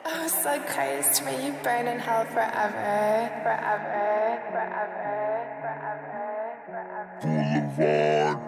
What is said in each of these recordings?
Oh, so close to me, you burn in hell forever, forever, forever, forever, forever.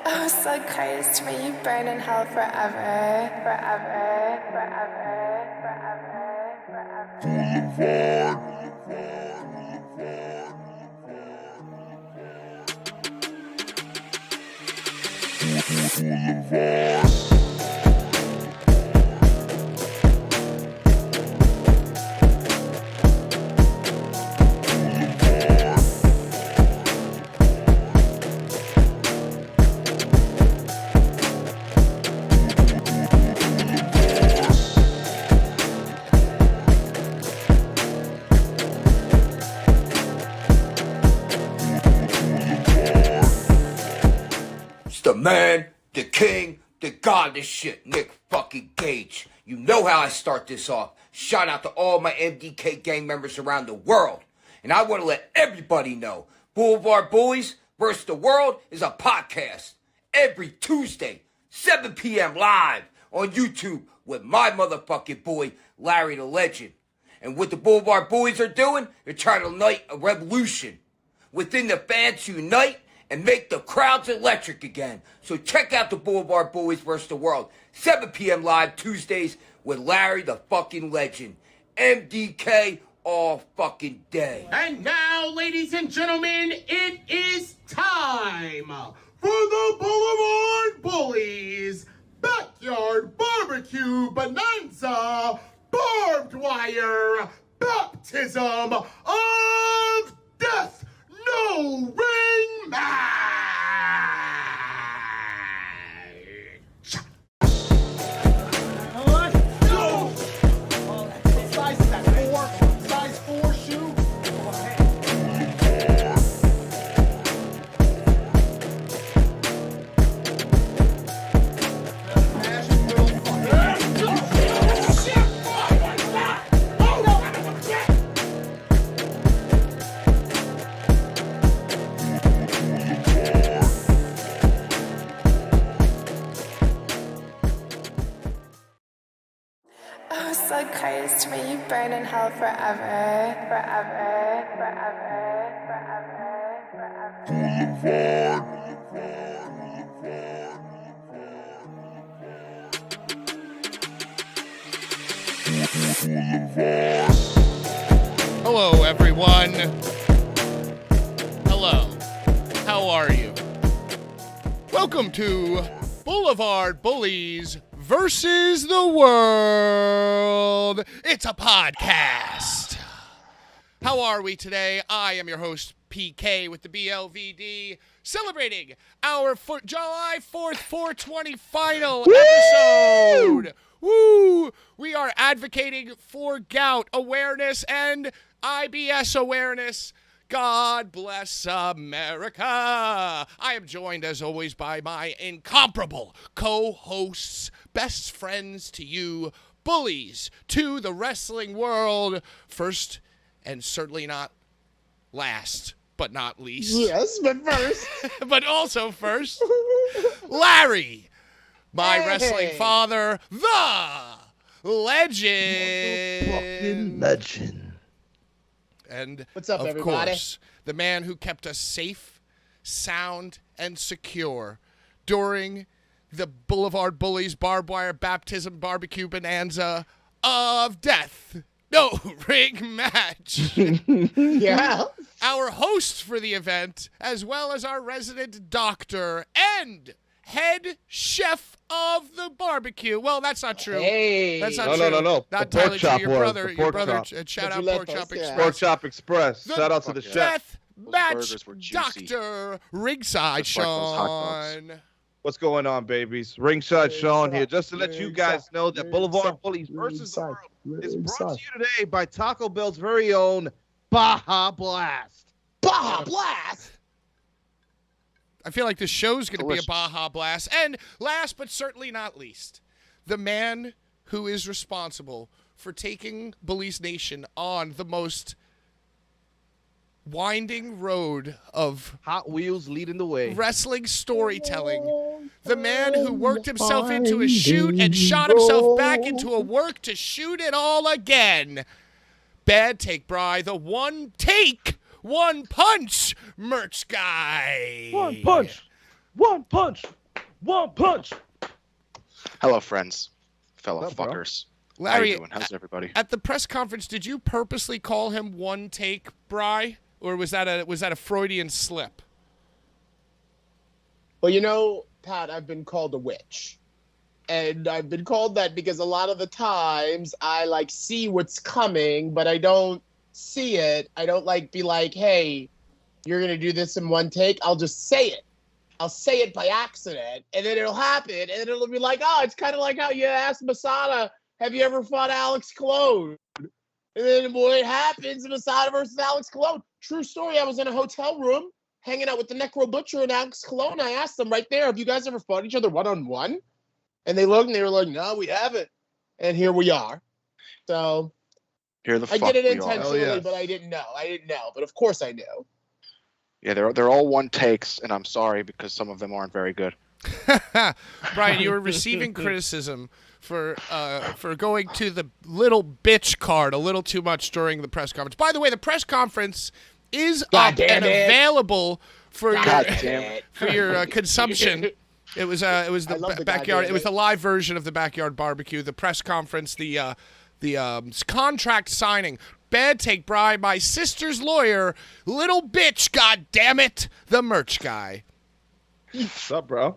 Oh, so close to me, you burn in hell forever, forever, forever, forever, forever. the man, the king, the god, this shit, Nick fucking Gage. You know how I start this off. Shout out to all my MDK gang members around the world. And I want to let everybody know, Blvd Bullies vs. the World is a podcast every Tuesday, 7 p.m. live on YouTube with my motherfucking boy, Larry the Legend. And what the Blvd Bullies are doing, they're trying to ignite a revolution within the fans to unite and make the crowds electric again. So check out the Blvd Bullies vs. the World, 7 p.m. live Tuesdays with Larry the fucking Legend. MDK all fucking day. And now, ladies and gentlemen, it is time for the Blvd Bullies Backyard Barbecue Bonanza Barbed Wire Baptism of Death No Ring Match. Size is that 4? Size 4 shoe? Oh, so cursed, may you burn in hell forever, forever, forever, forever, forever. Hello, everyone. Hello. How are you? Welcome to Blvd Bullies versus the World. It's a podcast. How are we today? I am your host, PK, with the BLVD, celebrating our July 4th 420 final episode. Woo! We are advocating for gout awareness and IBS awareness. God bless America. I am joined, as always, by my incomparable co-hosts, best friends to you, bullies to the wrestling world. First, and certainly not last, but not least. Yes, but first. But also first, Larry, my wrestling father, the legend. Fucking legend. And What's up, of everybody? course, the man who kept us safe, sound, and secure during the Blvd Bullies Barbed Wire Baptism Barbecue Bonanza of Death No Ring Match. Yeah. Our host for the event, as well as our resident doctor and head chef of the barbecue. Well, that's not true. Hey. That's not No, true. no, no, no. Not The pork entirely true. chop Your was. brother, The pork chop. shout out Would you let Pork us? Chop Yeah. Express. Pork Chop Express. The Shout out to the chef. Death Match burgers were juicy. Doctor Ringside Just like those hot dogs. Sean. What's going on, babies? Ringside Sean here. Just to let you guys Ringside. know that Ringside. Blvd Bullies versus the Ringside. World is brought Ringside. to you today by Taco Bell's very own Baja Blast. Baja Blast. I feel like this show's going to be a Delicious. Baja Blast. And last but certainly not least, the man who is responsible for taking Bullies Nation on the most winding road of Hot Wheels leading the way. wrestling storytelling. The man who worked himself into a shoot and shot himself back into a work to shoot it all again. Bad Take Bri, the one take, one punch merch guy. One punch. One punch. One punch. Hello, friends, fellow What's up, bro? fuckers. How Larry, you doing? How's everybody? at the press conference, did you purposely call him one take Bri, or was that a Freudian slip? Well, you know, Pat, I've been called a witch. And I've been called that because a lot of the times I like see what's coming, but I don't see it. I don't like be like, hey, you're going to do this in one take. I'll just say it. I'll say it by accident, and then it'll happen, and then it'll be like, oh, it's kind of like how you asked Masada, have you ever fought Alex Cologne? And then when it happens, Masada versus Alex Cologne. True story, I was in a hotel room, hanging out with the Necro Butcher and Alex Colon. I asked them right there, have you guys ever fought each other one-on-one? And they looked and they were like, no, we haven't. And here we are. So Here the I fuck did it we are. intentionally, Hell yes. but I didn't know. But of course I knew. Yeah, they're all one takes, and I'm sorry because some of them aren't very good. Brian, you were receiving criticism for going to the little bitch card a little too much during the press conference. By the way, the press conference is God up damn and it. available for God your damn it. for your consumption. It was I love the the backyard. goddamn It was it. the live version of the backyard barbecue. The press conference, the contract signing. Bad Take Bri, my sister's lawyer, little bitch. God damn it, the merch guy. What's up, bro?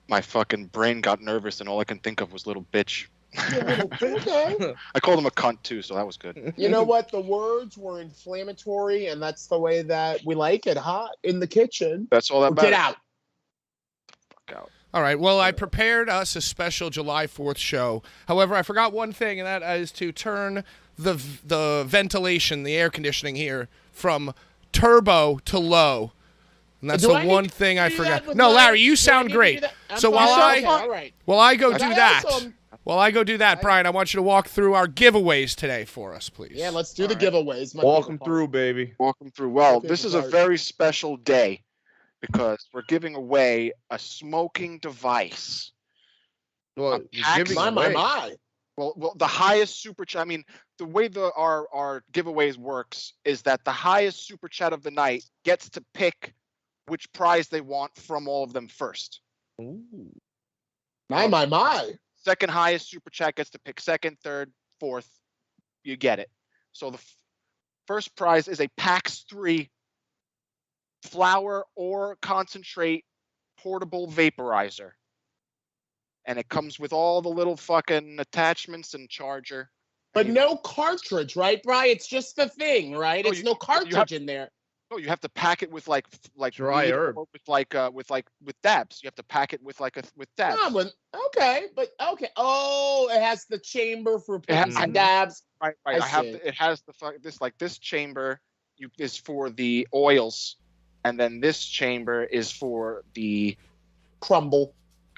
My fucking brain got nervous, and all I can think of was little bitch. Okay. I called him a cunt too, so that was good. You know what? The words were inflammatory, and that's the way that we like it, hot in the kitchen. That's all that Get matters. out. Fuck out. All right. Well, I prepared us a special July 4th show. However, I forgot one thing, and that is to turn the ventilation, the air conditioning here, from turbo to low. And that's Do I the need one to thing I do that forgot. with No, my- Larry, you do I sound need to great. do that? I'm So fine. while Okay, all right. I go But do I that, also- while I go do that, Brian, I want you to walk through our giveaways today for us, please. Yeah, let's do the All right. giveaways. My Walk favorite them part. through, baby. Walk them through. Well, Okay, this is a right. very special day because we're giving away a smoking device. Well, you're giving My. Well, the highest super chat. I mean, the way our giveaways works is that the highest super chat of the night gets to pick which prize they want from all of them first. My. Second highest super chat gets to pick second, third, fourth. You get it. So the first prize is a PAX 3 flower or concentrate portable vaporizer. And it comes with all the little fucking attachments and charger. But And no cartridge, right, Bri? It's just the thing, right? No, It's you- no you cartridge have- in there. No, you have to pack it with like Dry weed herb. or with dabs. You have to pack it with dabs. Okay, but okay. Oh, it has the chamber for picking some Mhm. dabs. Right. I I have see. it has this chamber is for the oils, and then this chamber is for the Crumble.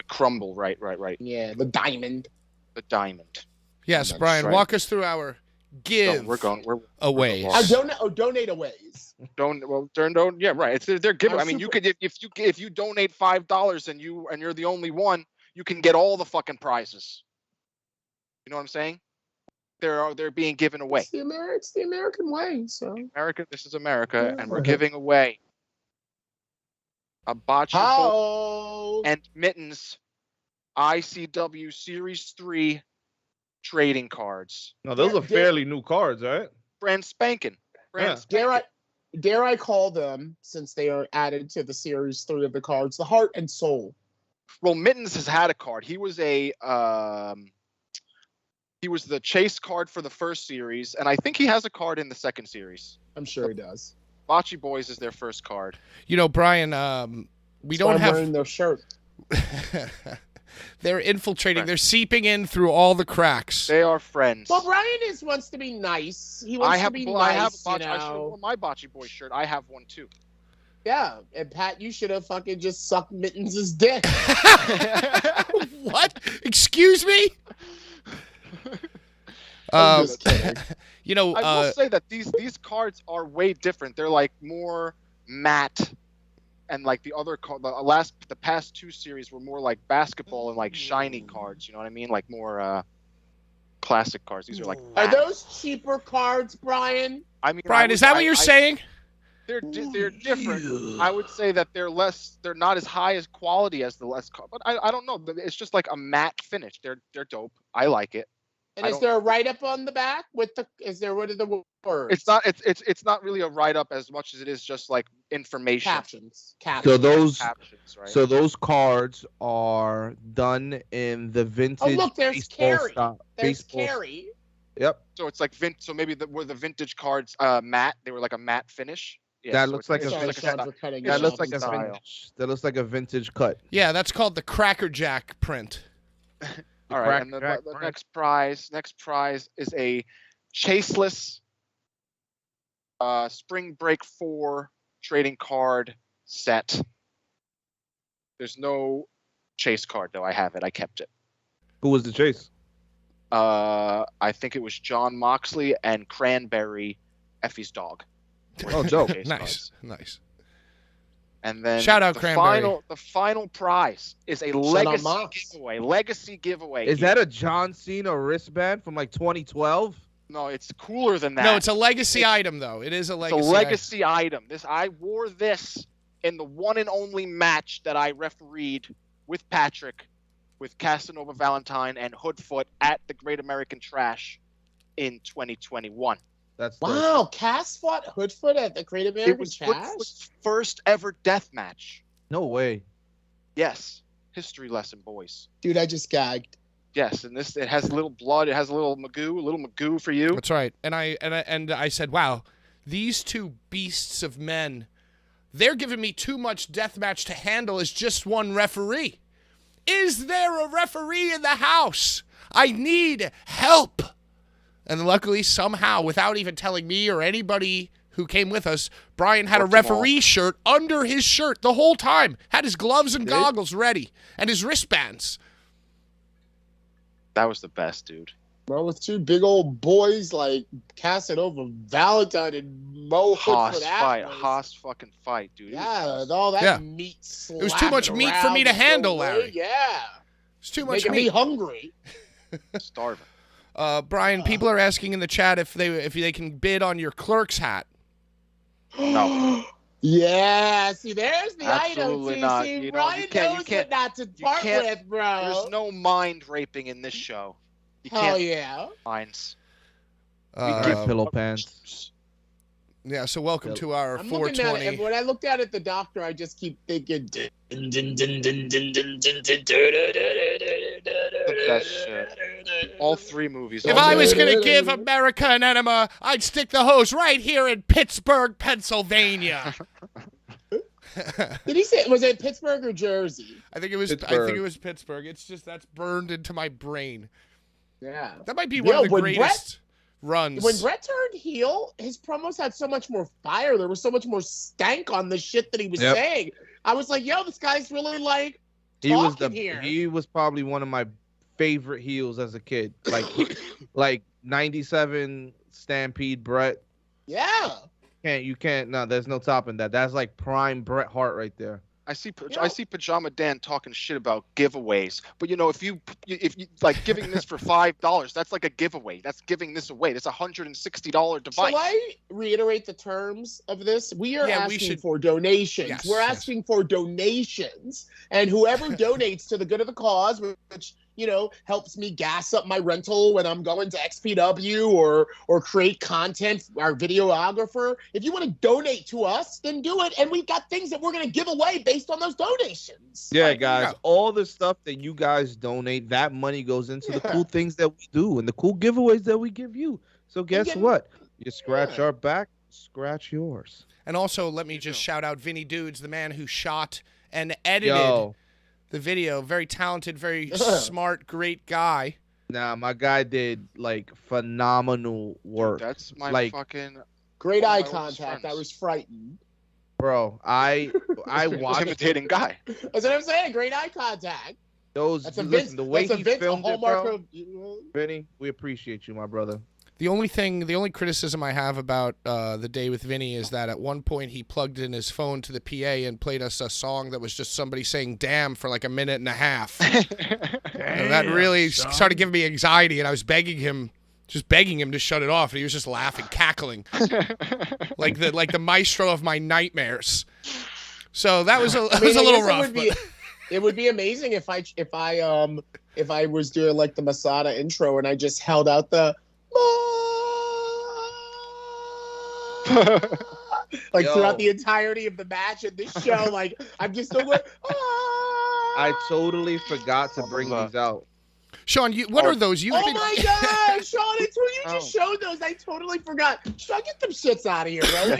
crumble. Right. Yeah, the diamond. The diamond. Yes, That's Brian, right. walk us through our give We're aways. We're I donate aways. don't. Yeah, right. They're giving. I'm I mean, you super- could if you donate $5 and you're the only one, you can get all the fucking prizes. You know what I'm saying? They're being given away. It's the American way. So America, this is America, and we're Yeah. giving away a bocce ball how? and mittens ICW Series 3 trading cards. No, those are fairly new cards, right? Brand spanking. Brand Yeah. Dare I call them, since they are added to the series 3 of the cards, the heart and soul. Well, Mittens has had a card. He was the chase card for the first series, and I think he has a card in the second series. I'm sure he does. Bocce Boys is their first card. You know, Brian, we So don't I'm have. wearing their shirt. They're infiltrating. Right. They're seeping in through all the cracks. They are friends. Well, Brian wants to be nice. He wants to be nice. I have a bocce. you I should have know. worn my Bocce Boy shirt. I have one too. Yeah, and Pat, you should have fucking just sucked Mittens' dick. What? Excuse me? I'm just kidding. You know, I will say that these cards are way different. They're like more matte, and like the past two series were more like basketball and like shiny cards. You know what I mean? Like more classic cards. These are like Are matte. those cheaper cards, Brian? I mean, Brian, is that what you're saying? They're different. I would say that they're not as high as quality as the less, but I don't know. It's just like a matte finish. They're dope. I like it. And I is don't- there a write-up on the back with the? Is there what are the words? It's not really a write up as much as it is just like information. captions. So those Captions, right? so those cards are done in the vintage Oh, look, there's baseball Carrie. style. There's baseball- Carrie. Yep. So it's like so maybe were the vintage cards matte? They were like a matte finish. Yeah, That so looks it's like a Sorry, vintage. Sean, style. for cutting Yeah, you That looks off. like a style. vintage. That looks like a vintage cut. Yeah, that's called the Cracker Jack print. All right, and the next prize is a chaseless Spring Break 4 trading card set. There's no chase card though. I have it. I kept it. Who was the chase? I think it was John Moxley and Cranberry, Effie's dog. Oh, dope. Chase cards. Nice. And then Shout out Cranberry. The final prize is a legacy giveaway. Legacy giveaway. Is that a John Cena wristband from like 2012? No, it's cooler than that. No, it's a legacy item though. It is a legacy. It's a legacy item. I wore this in the one and only match that I refereed with Patrick, with Casanova Valentine and Hoodfoot at the Great American Trash in 2021. That's Wow, Cass fought Hoodfoot at the Great American It was Trash? Hoodfoot's first ever death match. No way. Yes. History lesson, boys. Dude, I just gagged. Yes, and it has a little blood. It has a little Magoo for you. That's right. And I said, wow, these two beasts of men, they're giving me too much deathmatch to handle as just one referee. Is there a referee in the house? I need help. And luckily, somehow, without even telling me or anybody who came with us, Brian had a referee shirt under his shirt the whole time. Had his gloves and goggles ready and his wristbands. That was the best, dude. Bro, with two big old boys like Casanova Valentine and Mo Hoodfoot Haas fucking fight, dude. Yeah, all that meat It was too much meat for me to handle, Larry. Yeah. It's too much Making me hungry. Starving. Brian, people are asking in the chat if they can bid on your Clerks hat. No. Yeah, see, there's the Absolutely item. not. See, You know, Ryan you can't- knows what not to part with, bro. There's no mind raping in this show. You Hell can't yeah. minds. Pillow pants. Yeah, so welcome to our I'm looking at 420. it, and when I looked at it, the doctor, I just keep thinking. The best shit. All three movies. If I was going to give America an enema, I'd stick the hose right here in Pittsburgh, Pennsylvania. Did he say, was it Pittsburgh or Jersey? I think it was Pittsburgh. It's just that's burned into my brain. Yeah. That might be one of the greatest runs. When Brett turned heel, his promos had so much more fire. There was so much more stank on the shit that he was saying. I was like, yo, this guy's really like here. He was probably one of my favorite heels as a kid. Like 97 Stampede Brett. Yeah. You can't no, there's no topping that. That's like prime Bret Hart right there. I see Pajama Dan talking shit about giveaways, but you know if you like giving this for $5, that's like a giveaway. That's giving this away. That's $160 device. Shall I reiterate the terms of this? We are asking for donations. Yes, We're asking for donations, and whoever donates to the good of the cause, which helps me gas up my rental when I'm going to XPW or create content, our videographer. If you want to donate to us, then do it. And we've got things that we're going to give away based on those donations. Yeah, guys, all the stuff that you guys donate, that money goes into the cool things that we do and the cool giveaways that we give you. So guess what? You scratch our back, scratch yours. And also, let me just shout out Vinny Dudes, the man who shot and edited the video. Very talented, very smart, great guy. Nah, my guy did like phenomenal work. Dude, that's my fucking great eye contact. I was frightened. Bro, I watched intimidating guy. That's what I'm saying. Great eye contact. The way he filmed it, bro. Of, Vinny, we appreciate you, my brother. The only criticism I have about the day with Vinny is that at one point he plugged in his phone to the PA and played us a song that was just somebody saying "damn" for like a minute and a half. And that really started giving me anxiety, and I was begging him to shut it off, and he was just laughing, cackling, like the maestro of my nightmares. So that was a little rough. It would be amazing if I was doing like the Masada intro and I just held out the. Like throughout the entirety of the match and this show, like I'm just still like, I totally forgot to bring these out. Sean, what are those? My God, Sean, it's when you just showed those. I totally forgot. Sean, get them shits out of here, bro.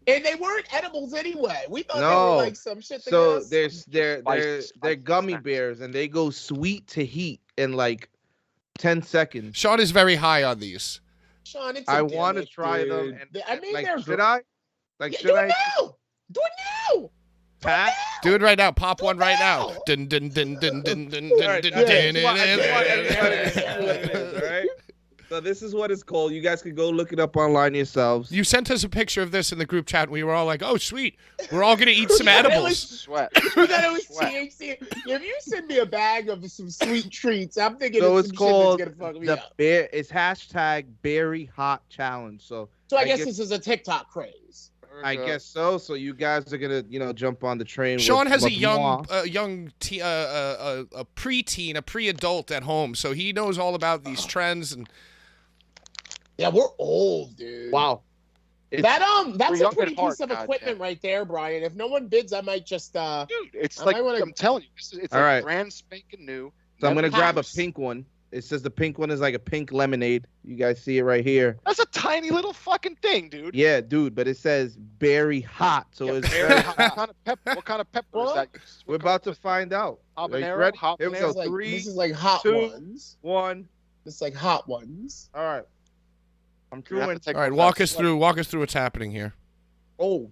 And they weren't edibles anyway. We thought they were like some shit. So they're gummy bears, and they go sweet to heat in like 10 seconds. Sean is very high on these. Sean, it's I want to try them. And, I mean, like, they're should I? Like, Yeah, should do I it now. Do it now. tap? Do it right now. Pop one right now. now. Dun, dun, dun, dun, dun, dun, All dun, right, dun, I dun, just want everybody to see dun, what it is, all right? So this is what it's called. You guys can go look it up online yourselves. You sent us a picture of this in the group chat, and we were all like, "Oh, sweet, we're all gonna eat some Yeah, it edibles." was- Sweat. You thought it was Sweat. THC. If you send me a bag of some sweet treats, I'm thinking So it's it's some called shit that's gonna fuck me the up. bear. It's hashtag Berry Hot Challenge. So So I I guess guess- this is a TikTok craze. I guess so. So you guys are gonna, jump on the train. Sean with, has a with moi. a preteen, a pre-adult at home, so he knows all about these trends. And Yeah, we're old, dude. Wow. It's- That's We're a young pretty at heart, piece of goddamn. equipment right there, Brian. If no one bids, I might just Dude, it's I like might wanna- I'm telling you, it's All like right. brand spanking new. So I'm Never gonna grab a used. pink one. It says the pink one is like a pink lemonade. You guys see it right here. That's a tiny little fucking thing, dude. Yeah, dude, but it says berry hot. So Yeah, it's very hot. What kind of pepper is Well, that? we're about to find out. Habanero, Like, ready? habanero. Here we this go. is like, 3, this is like hot 2, ones. 1. This is like hot ones. All right. I'm You have chewing. to take all right, one walk fast us through what's happening here. Oh.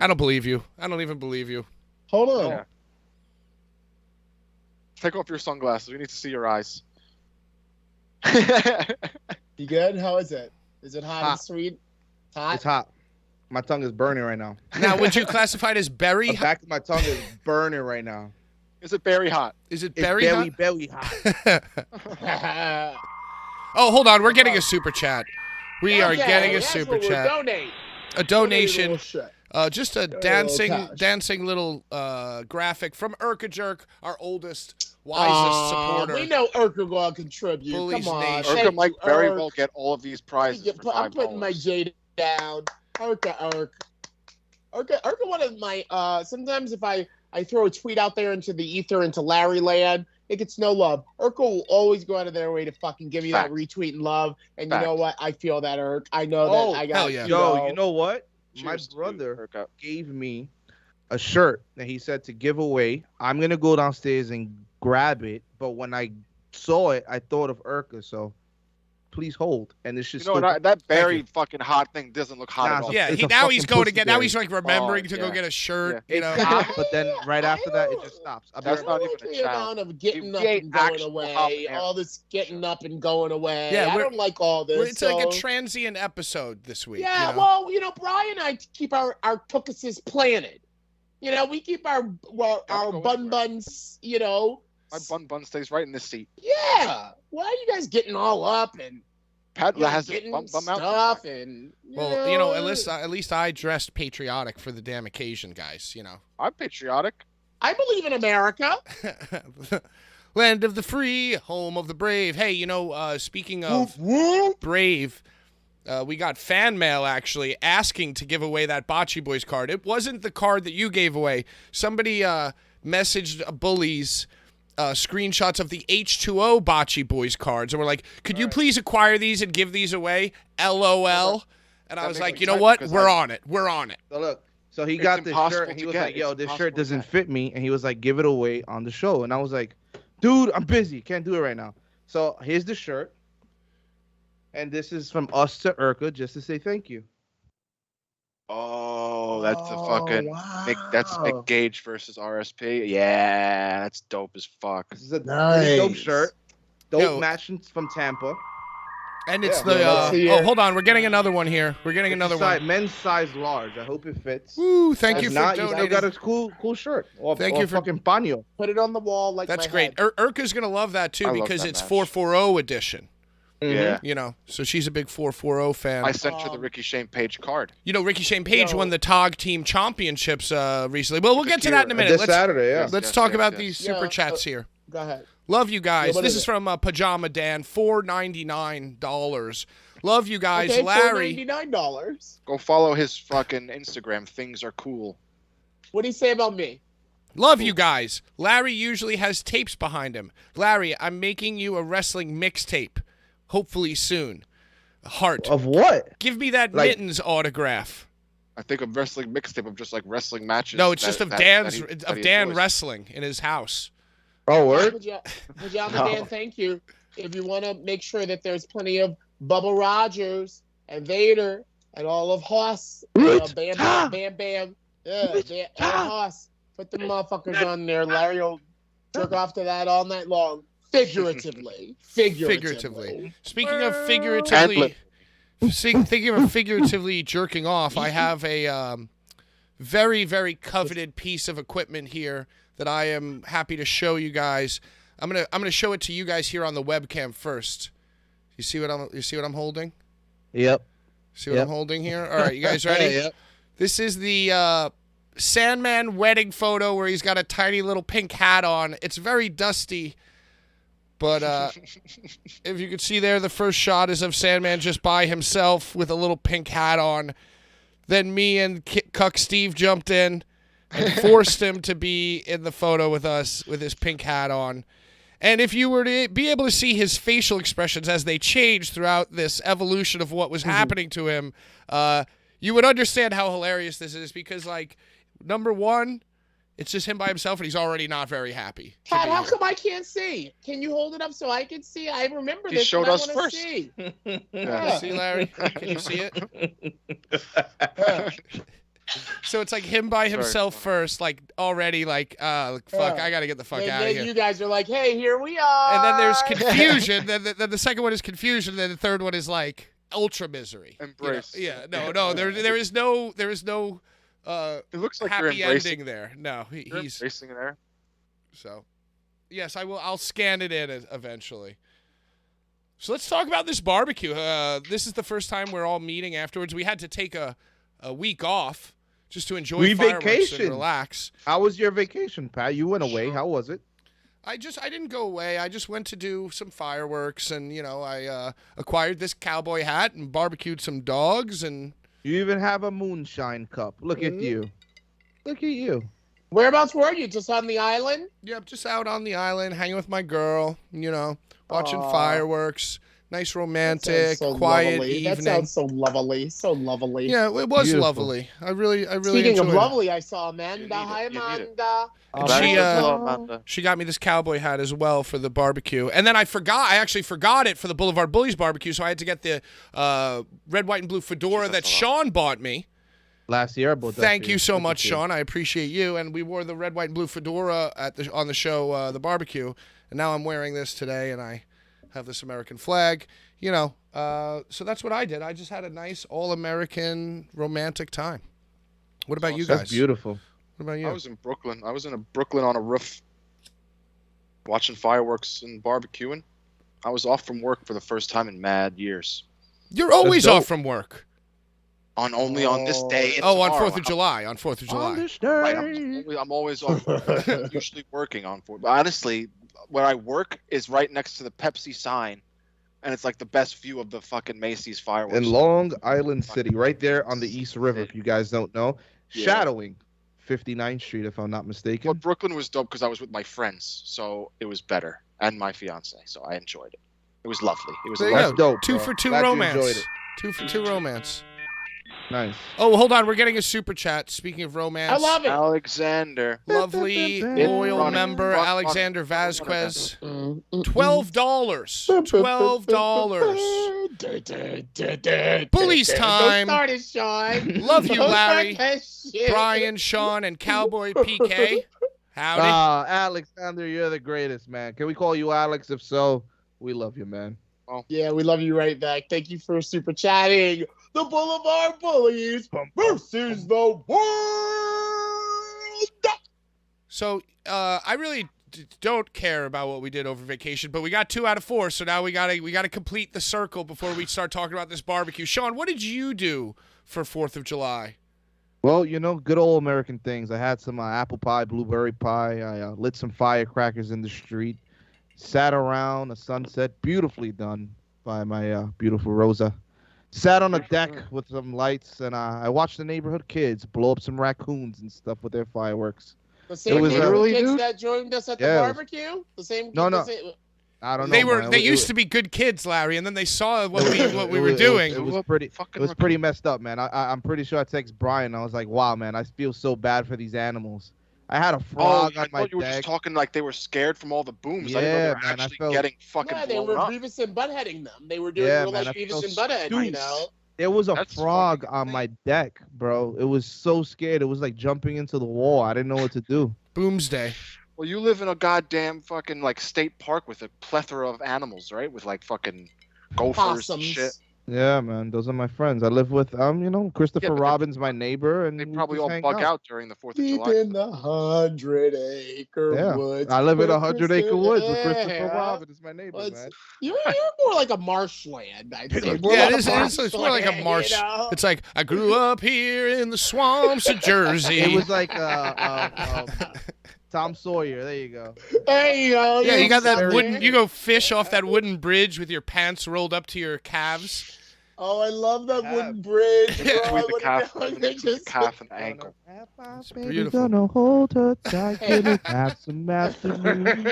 I don't believe you. I don't even believe you. Hold on. Yeah. Take off your sunglasses. We need to see your eyes. You good? How is it? Is it hot, and Hot. sweet? Hot? It's hot. My tongue is burning right now. Now, would you classify it as berry? The back of my tongue is burning right now. Is it very hot? Is it It's berry? belly hot. Oh, hold on. We're getting a super chat. We are Okay, getting a that's super what we'll chat. Donate. A donation. Donate a little shit. Just a cash. dancing little graphic from Urka Jerk, our oldest, wisest supporter. We know Urkel gonna contribute. Bullies Come on. Nation. Thank Urka might you, very Urk. well get all of these prizes for I'm $5. putting my J down. Urka. Urka, one of my, sometimes if I throw a tweet out there into the ether, into Larry land, it gets no love. Urka will always go out of their way to fucking give you that Fact. retweet and love. And Fact. you know what? I feel that, Urk. I know Oh, that I got hell yeah. Yo, you know what? My Cheers to you, brother Urka. gave me a shirt that he said to give away. I'm gonna go downstairs and grab it, but when I saw it, I thought of Urka. So please hold, and this should You know still. that very you. fucking hot thing doesn't look hot Nah, at all. so- Yeah, It's a now he's fucking going to pussy get. Now berry. he's like remembering Oh, to go yeah. get a shirt. It You know. stops, but then right after that, it just stops. I'll be That's right not I even like a the challenge. amount of getting up We ate and going actual away. habanero. All this getting up and going away. Yeah, I we're- don't like all this. It's like a so- transient episode this week. Yeah, you know? well, Brian and I keep our cookuses planted. We keep our go bun anywhere. buns, My bun stays right in this seat. Yeah. Why are you guys getting all up and Pat has his getting bum out. stuff and Well, at least I dressed patriotic for the damn occasion, guys. I'm patriotic. I believe in America. Land of the free, home of the brave. Hey, speaking of brave, we got fan mail actually asking to give away that Bocce Boys card. It wasn't the card that you gave away. Somebody messaged Bullies screenshots of the H2O Bocce Boys cards and we're like, could you please acquire these and give these away? LOL. And I That was makes like, me you know excited what? because We're on it. We're on it. So look, so he It's got this impossible shirt, and he to was get. like, "Yo, It's this impossible shirt to doesn't get. fit me," and he was like, "Give it away on the show," and I was like, "Dude, I'm busy, can't do it right now." So here's the shirt, and this is from us to Urka, just to say thank you. Oh, that's the fucking that's wow. Nick Gage versus RSP. Yeah, that's dope as fuck. This is a pretty dope Nice. shirt, dope Yo. match from Tampa. And it's Yeah. the let's see here. hold on, we're getting another one here. We're getting It's a another size, one. men's size large. I hope it fits. Woo, thank If you for not, you still donating. got a cool shirt. Or, Thank or you for- fucking paño. Put it on the wall like That's my great. head. Urka's going to love that too I love because that it's match. 440 edition, Yeah. So she's a big 440 fan. I sent you the Ricky Shane Page card. Ricky Shane Page Yo. won the TOG team championships recently. Well, we'll get to that in a minute. This Let's Saturday, yeah. let's Yes, talk yes, about yes. these super Yeah, chats here. Go ahead. Love you guys. Yeah, what This is is it? from Pajama Dan, $499. Love you guys. Okay, Larry. $499. Go follow his fucking Instagram. Things are cool. What do you say about me? Love you guys. Larry usually has tapes behind him. Larry, I'm making you a wrestling mixtape. Hopefully soon. Heart. Of what? Give me that Like- Mittens autograph. I think a wrestling mixtape of just like wrestling matches. No, it's just of Dan enjoys. wrestling in his house. Oh, word? Pajama No. Dan, thank you. If you want to make sure that there's plenty of Bubba Rogers, and Vader and all of Haas, Bam Bam, yeah, and Haas. Put the motherfuckers on there. Larry will jerk off to that all night long, figuratively. Speaking of figuratively, thinking of figuratively jerking off, I have a very, very coveted piece of equipment here that I am happy to show you guys. I'm gonna show it to you guys here on the webcam first. You see what I'm holding? Yep. See what I'm holding here? All right, you guys ready? Yep. This is the Sandman wedding photo where he's got a tiny little pink hat on. It's very dusty, but if you can see there, the first shot is of Sandman just by himself with a little pink hat on. Then me and Cuck Steve jumped in and forced him to be in the photo with us with his pink hat on. And if you were to be able to see his facial expressions as they changed throughout this evolution of what was happening to him, you would understand how hilarious this is because, like, number one, it's just him by himself, and he's already not very happy. Pat, how come I can't see? Can you hold it up so I can see? I remember this. He showed us first. See. See, Larry? Can you see it? So it's like him by himself first, like already like, fuck, I got to get the fuck out of here. You guys are like, hey, here we are. And then there's confusion. then the second one is confusion. Then the third one is like ultra misery. Embrace. You know? No. There is no. It looks like happy you're embracing. ending there. No, he's embracing there. So, yes, I will. I'll scan it in eventually. So let's talk about this barbecue. This is the first time we're all meeting afterwards. We had to take a week off just to enjoy fireworks and relax. How was your vacation, Pat? You went away. How was it? I didn't go away. I just went to do some fireworks, and I acquired this cowboy hat and barbecued some dogs, and you even have a moonshine cup. Look at you. Look at you. Whereabouts were you? Just on the island? Yep, just out on the island, hanging with my girl. Watching fireworks. Nice, romantic, quiet evening. That sounds so lovely. So lovely. Yeah, it was lovely. I really Speaking of enjoyed lovely, I saw Amanda. Hi, Amanda. She got me this cowboy hat as well for the barbecue. And then I actually forgot it for the Blvd Bullies barbecue, so I had to get the red, white, and blue fedora that Sean bought me. Last year, Thank you so much, Sean. I appreciate you. And we wore the red, white, and blue fedora on the show, the barbecue. And now I'm wearing this today, and I have this American flag, so that's what I did. I just had a nice all-American romantic time. What about you guys? That's beautiful. What about you? I was in Brooklyn. I was in Brooklyn on a roof watching fireworks and barbecuing. I was off from work for the first time in mad years. You're always off from work. Only on this day. And on tomorrow. 4th of July. On 4th of July. On this day. Right, I'm always off. Usually working on 4th. But honestly, where I work is right next to the Pepsi sign, and it's like the best view of the fucking Macy's fireworks. In Long Island City, right there on the East River, if you guys don't know. Yeah. Shadowing 59th Street, if I'm not mistaken. But Brooklyn was dope because I was with my friends, so it was better, and my fiance, so I enjoyed it. It was lovely. It was dope. 2 for 2 romance. 2 for 2 romance. Nice. Oh, hold on. We're getting a super chat. Speaking of romance. I love it. Alexander. Lovely, loyal member, Alexander Vasquez. $12. $12. Bullies time. Don't start it, Sean. Love you, Larry, Brian, Sean, and Cowboy PK. Howdy. Alexander, you're the greatest, man. Can we call you Alex? If so, we love you, man. Oh. Yeah, we love you right back. Thank you for super chatting. The Blvd Bullies versus the world. So, I really don't care about what we did over vacation, but we got 2 out of 4, so now we gotta complete the circle before we start talking about this barbecue. Sean, what did you do for 4th of July? Well, good old American things. I had some apple pie, blueberry pie. I lit some firecrackers in the street. Sat around a sunset, beautifully done by my beautiful Rosa. Sat on a deck with some lights, and I watched the neighborhood kids blow up some raccoons and stuff with their fireworks. The same neighborhood kids that joined us at the barbecue? The same? No. I don't know. They used to be good kids, Larry, and then they saw what we were doing. It was pretty messed up, man. I'm pretty sure I texted Brian. I was like, wow, man, I feel so bad for these animals. I had a frog on my deck. You were just talking like they were scared from all the booms. Yeah, I didn't know they were actually getting fucking blown up. They were Beavis and Buttheading them. They were doing real like Beavis and Butthead, There was a That's frog fucking on insane. my deck, bro. It was so scared. It was like jumping into the wall. I didn't know what to do. Boomsday. Well, you live in a goddamn fucking like state park with a plethora of animals, right? With like fucking gophers and shit. Possums. Yeah, man. Those are my friends. I live with Christopher but they- Robin's my neighbor, and They we probably just all hang bug out. out during the 4th of Deep July. in the 100-acre Yeah, woods. I live in with 100-acre woods with Christopher Yeah. Robin. It's my neighbor, Well, man. You're more like a marshland, I'd say. More Yeah, like it is. It's more like a marshland, marsh. you know? It's like I grew up here in the swamps of Jersey. It was like Tom Sawyer. There you go. There you go. Yeah, you got that Sorry. wooden. You go fish off that wooden bridge with your pants rolled up to your calves. Oh, I love that wooden bridge. Between bro. I the wanna calf, know, between they the just- calf and the ankle. Baby, beautiful. gonna hold her tight. Gonna have some afternoon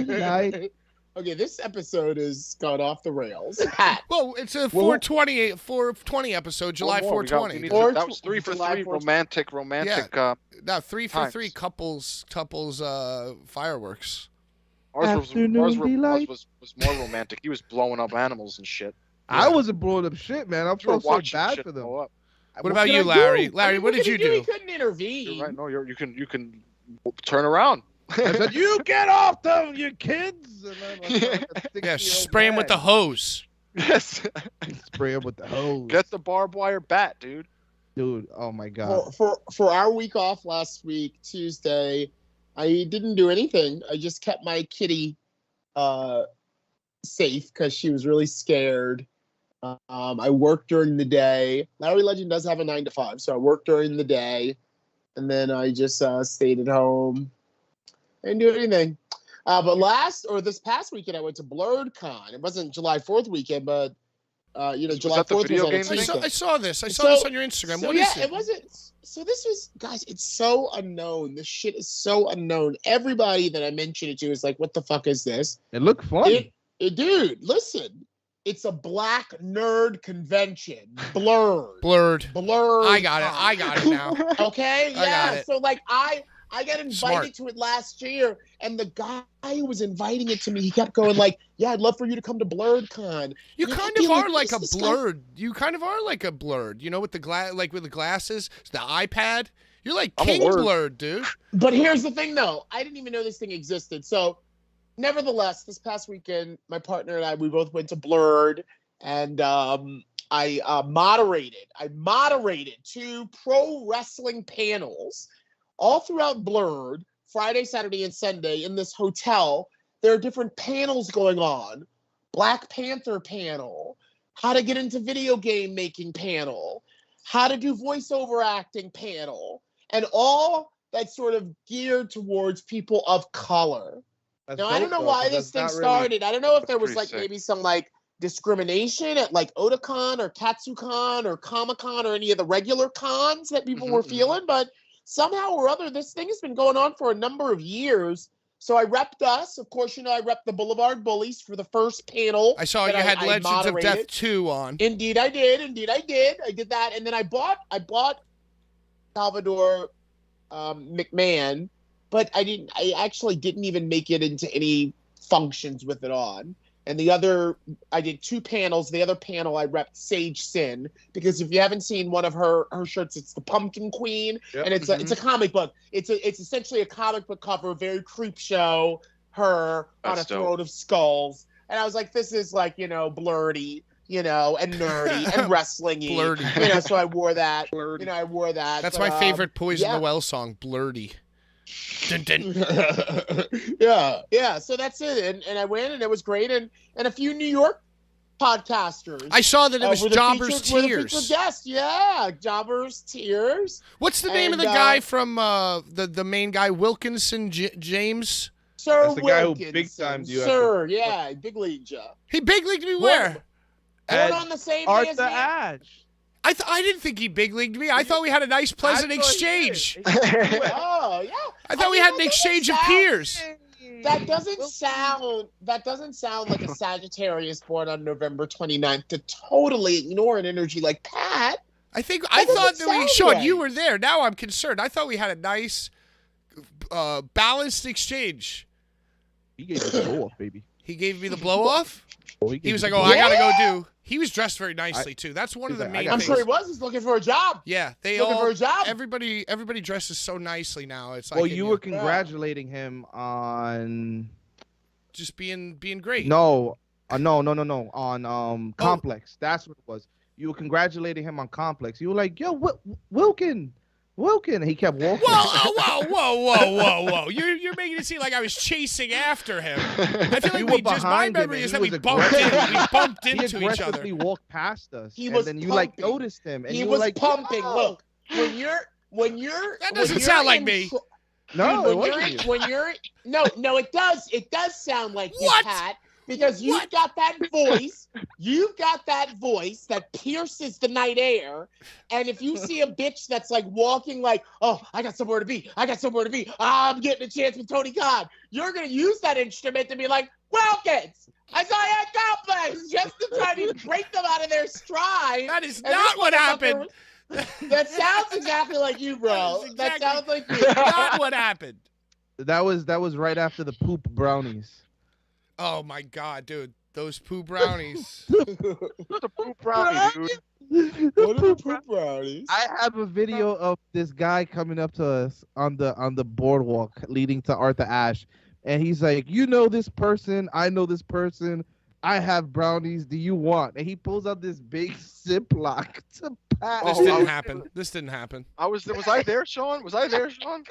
delight. Okay, this episode has gone off the rails. Pat, Well, it's a Well, 420 episode, July One more. We 420. need Or that was 3 for July 3 420. romantic. No, 3 for 3 Times. couples fireworks. Afternoon delight. Was more romantic. He was blowing up animals and shit. I wasn't blowing up shit, man. I You were felt so watching bad shit for them. blow up. What about can you, I do? Larry? I Larry, mean, what did can you he do? He do? couldn't intervene. You're right. No, you can turn around. I said, "You get off them, you kids!" And then, like, a Yeah, 60-year-old spray him with the man. hose. Yes. Spray him with the hose. Get the barbed wire bat, dude. Dude, oh my god. For our week off last week, Tuesday, I didn't do anything. I just kept my kitty safe because she was really scared. I worked during the day. Larry Legend does have a 9 to 5, so I worked during the day, and then I just stayed at home. I didn't do anything. But this past weekend, I went to BlvdCon. It wasn't July 4th weekend, but July that the 4th video was on a game thing? Tuesday. I saw this. I saw So- this on your Instagram. So What is yeah, it? it wasn't. So this was, guys. It's so unknown. This shit is so unknown. Everybody that I mentioned it to is like, "What the fuck is this?" It looked fun. Dude, listen. It's a black nerd convention. Blurred. Blurred. Blurred. I got it. I got it now. Okay. I Yeah. got it. So like I got invited Smart. to it last year, and the guy who was inviting it to me, he kept going like, "Yeah, I'd love for you to come to BlurredCon." You And kind I'd be of are like a "Who's this guy?" blurred. You kind of are like a blurred. You know, with the with the glasses, the iPad. You're like I'm a King word. Blurred, dude. But here's the thing, though. I didn't even know this thing existed. So, nevertheless, this past weekend, my partner and I, we both went to Blurred, and I moderated 2 pro wrestling panels all throughout Blurred, Friday, Saturday, and Sunday in this hotel. There are different panels going on. Black Panther panel, how to get into video game making panel, how to do voiceover acting panel, and all that's sort of geared towards people of color. That's Now, I don't dope, know though, why 'cause this thing that's not really- started. I don't know if there was pretty like sick. maybe some like discrimination at like Otakon or Katsucon or Comic-Con or any of the regular cons that people were Mhm. feeling, but somehow or other, this thing has been going on for a number of years. So I repped us. Of course, I repped the Blvd Bullies for the first panel. I saw that you had I Legends of Death moderated. 2 on. Indeed, I did. I did that, and then I bought Salvador McMahon, but I actually didn't even make it into any functions with it on. And I did 2 panels. The other panel, I repped Sage Sin, because if you haven't seen one of her shirts, it's the Pumpkin Queen, Yep. and it's a comic book. It's essentially a comic book cover, very creep show, her on a That's dope. throne of skulls. And I was like, this is like, blurty, and nerdy and wrestling-y. Blurty. So I wore that. Blurty. I wore that. That's but, my favorite Poison yeah. the Well song, Blurty. Dun, dun. yeah. So that's it, and I went, and it was great, and a few New York podcasters. I saw that it was were the Jobber's featured- were the featured Tears. guest. Yeah, Jobber's Tears. What's the name of the And, guy from the main guy, Wilkinson James? Sir That's the guy who Wilkinson, big-timed you at Sir, yeah, big league ya. He big leagued me where? Weren't on the same Art day as the me. Ash. I didn't think he big leagued me. I thought we had a nice, pleasant I thought he exchange. did. Oh yeah. I thought we mean, had an that doesn't exchange of sound- peers. That doesn't sound like a Sagittarius born on November 29th to totally ignore an energy like Pat. I doesn't thought that we, sound Sean, right. you were there. Now I'm concerned. I thought we had a nice, balanced exchange. He gave you the blow off, baby. He gave me the blow off. Oh, He gave was you like, the "Oh, I gotta go do." He was dressed very nicely too. That's one of the main I'm things. sure he was. He's looking for a job. Yeah, Looking for a job. Everybody dresses so nicely now. It's like Well, you were congratulating him on just being great. no, on Complex. That's what it was. You were congratulating him on Complex. You were like, yo, Wilkin. He kept walking. Whoa. You're making it seem like I was chasing after him. I feel like my memory is that we bumped into each other. He walked past us. He was then you pumping. like noticed him. And He you was were like, pumping. "Yo." Look, when you're That doesn't sound like me. No, Dude, it wasn't you. when you're no, it does sound like you, What? Pat, because you've got that voice. You've got that voice that pierces the night air. And if you see a bitch that's like walking like, oh, I got somewhere to be. I'm getting a chance with Tony Khan. You're gonna use that instrument to be like, Wilkins, I saw you at Complex, just to try to break them out of their stride. That is not what happened. That sounds exactly like you, bro. That sounds like you. Not what happened. That was right after the poop brownies. Oh my god, dude. Those poo brownies. The poop brownie, dude. What are the poop brownies? I have a video of this guy coming up to us on the boardwalk leading to Arthur Ashe, and he's like, "You know this person? I know this person. I have brownies. Do you want?" And he pulls out this big Ziploc to Pat. This didn't happen. Was I there, Sean? Was I there, Sean?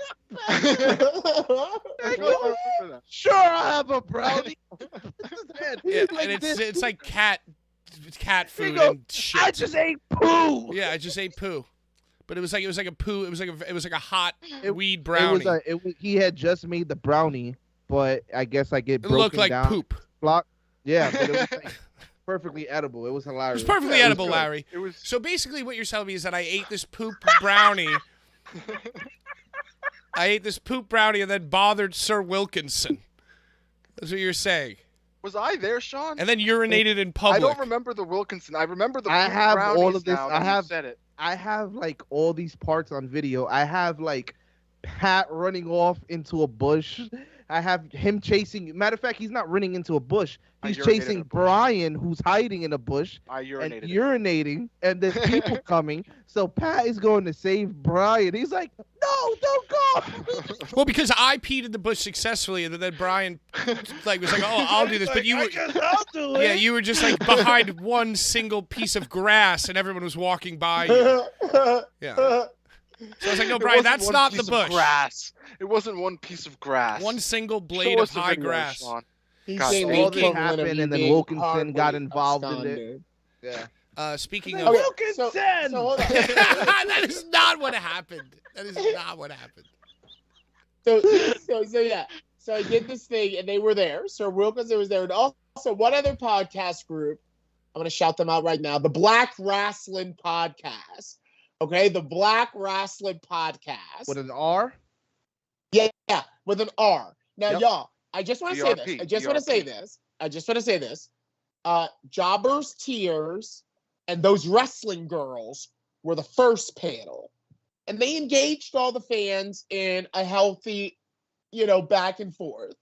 Sure, I have a brownie. Yeah, Like and this. it's like cat food goes, and shit. I just ate poo. Yeah, I just ate poo. But it was like a poo. It was like a hot weed brownie. He had just made the brownie, but I guess like it looked like down. poop. Block. Yeah, but it was like perfectly edible. It was hilarious. It was perfectly edible, Larry. It was. So basically, what you're telling me is that I ate this poop brownie. I ate this poop brownie and then bothered Sir Wilkinson. That's what you're saying. Was I there, Sean? And then urinated in public. I don't remember the Wilkinson. I remember the. I poop have brownies all of this. now I that you have said it. I have like all these parts on video. I have like Pat running off into a bush. I have him chasing. Matter of fact, he's not running into a bush. He's chasing Brian, who's hiding in a bush. I urinated. And urinating, and there's people coming. So Pat is going to save Brian. He's like, "No, don't go." Well, because I peed in the bush successfully, and then Brian was like, "Oh, I'll do this," but you were, I'll do it. yeah, you were just like behind one single piece of grass, and everyone was walking by you. Yeah. So I was like, "No, Brian, that's not the bush. Grass. It wasn't one piece of grass. One single blade of high grass." Sean. He's God, saying all the this equivalent of happened, you and then being Wilkinson got hardly involved in it. absconded. Yeah. Speaking Okay, of, so hold on. that is not what happened. That is not what happened. So yeah. So I did this thing, and they were there. So Wilkinson was there, and also one other podcast group. I'm gonna shout them out right now. The Black Wrestling Podcast. Okay, the Black Wrestling Podcast. With an R? Yeah, with an R. Now, Yep. y'all, I just want to say this. BRP, I just want to say this. Jobbers, Tears, and those wrestling girls were the first panel. And they engaged all the fans in a healthy, back and forth.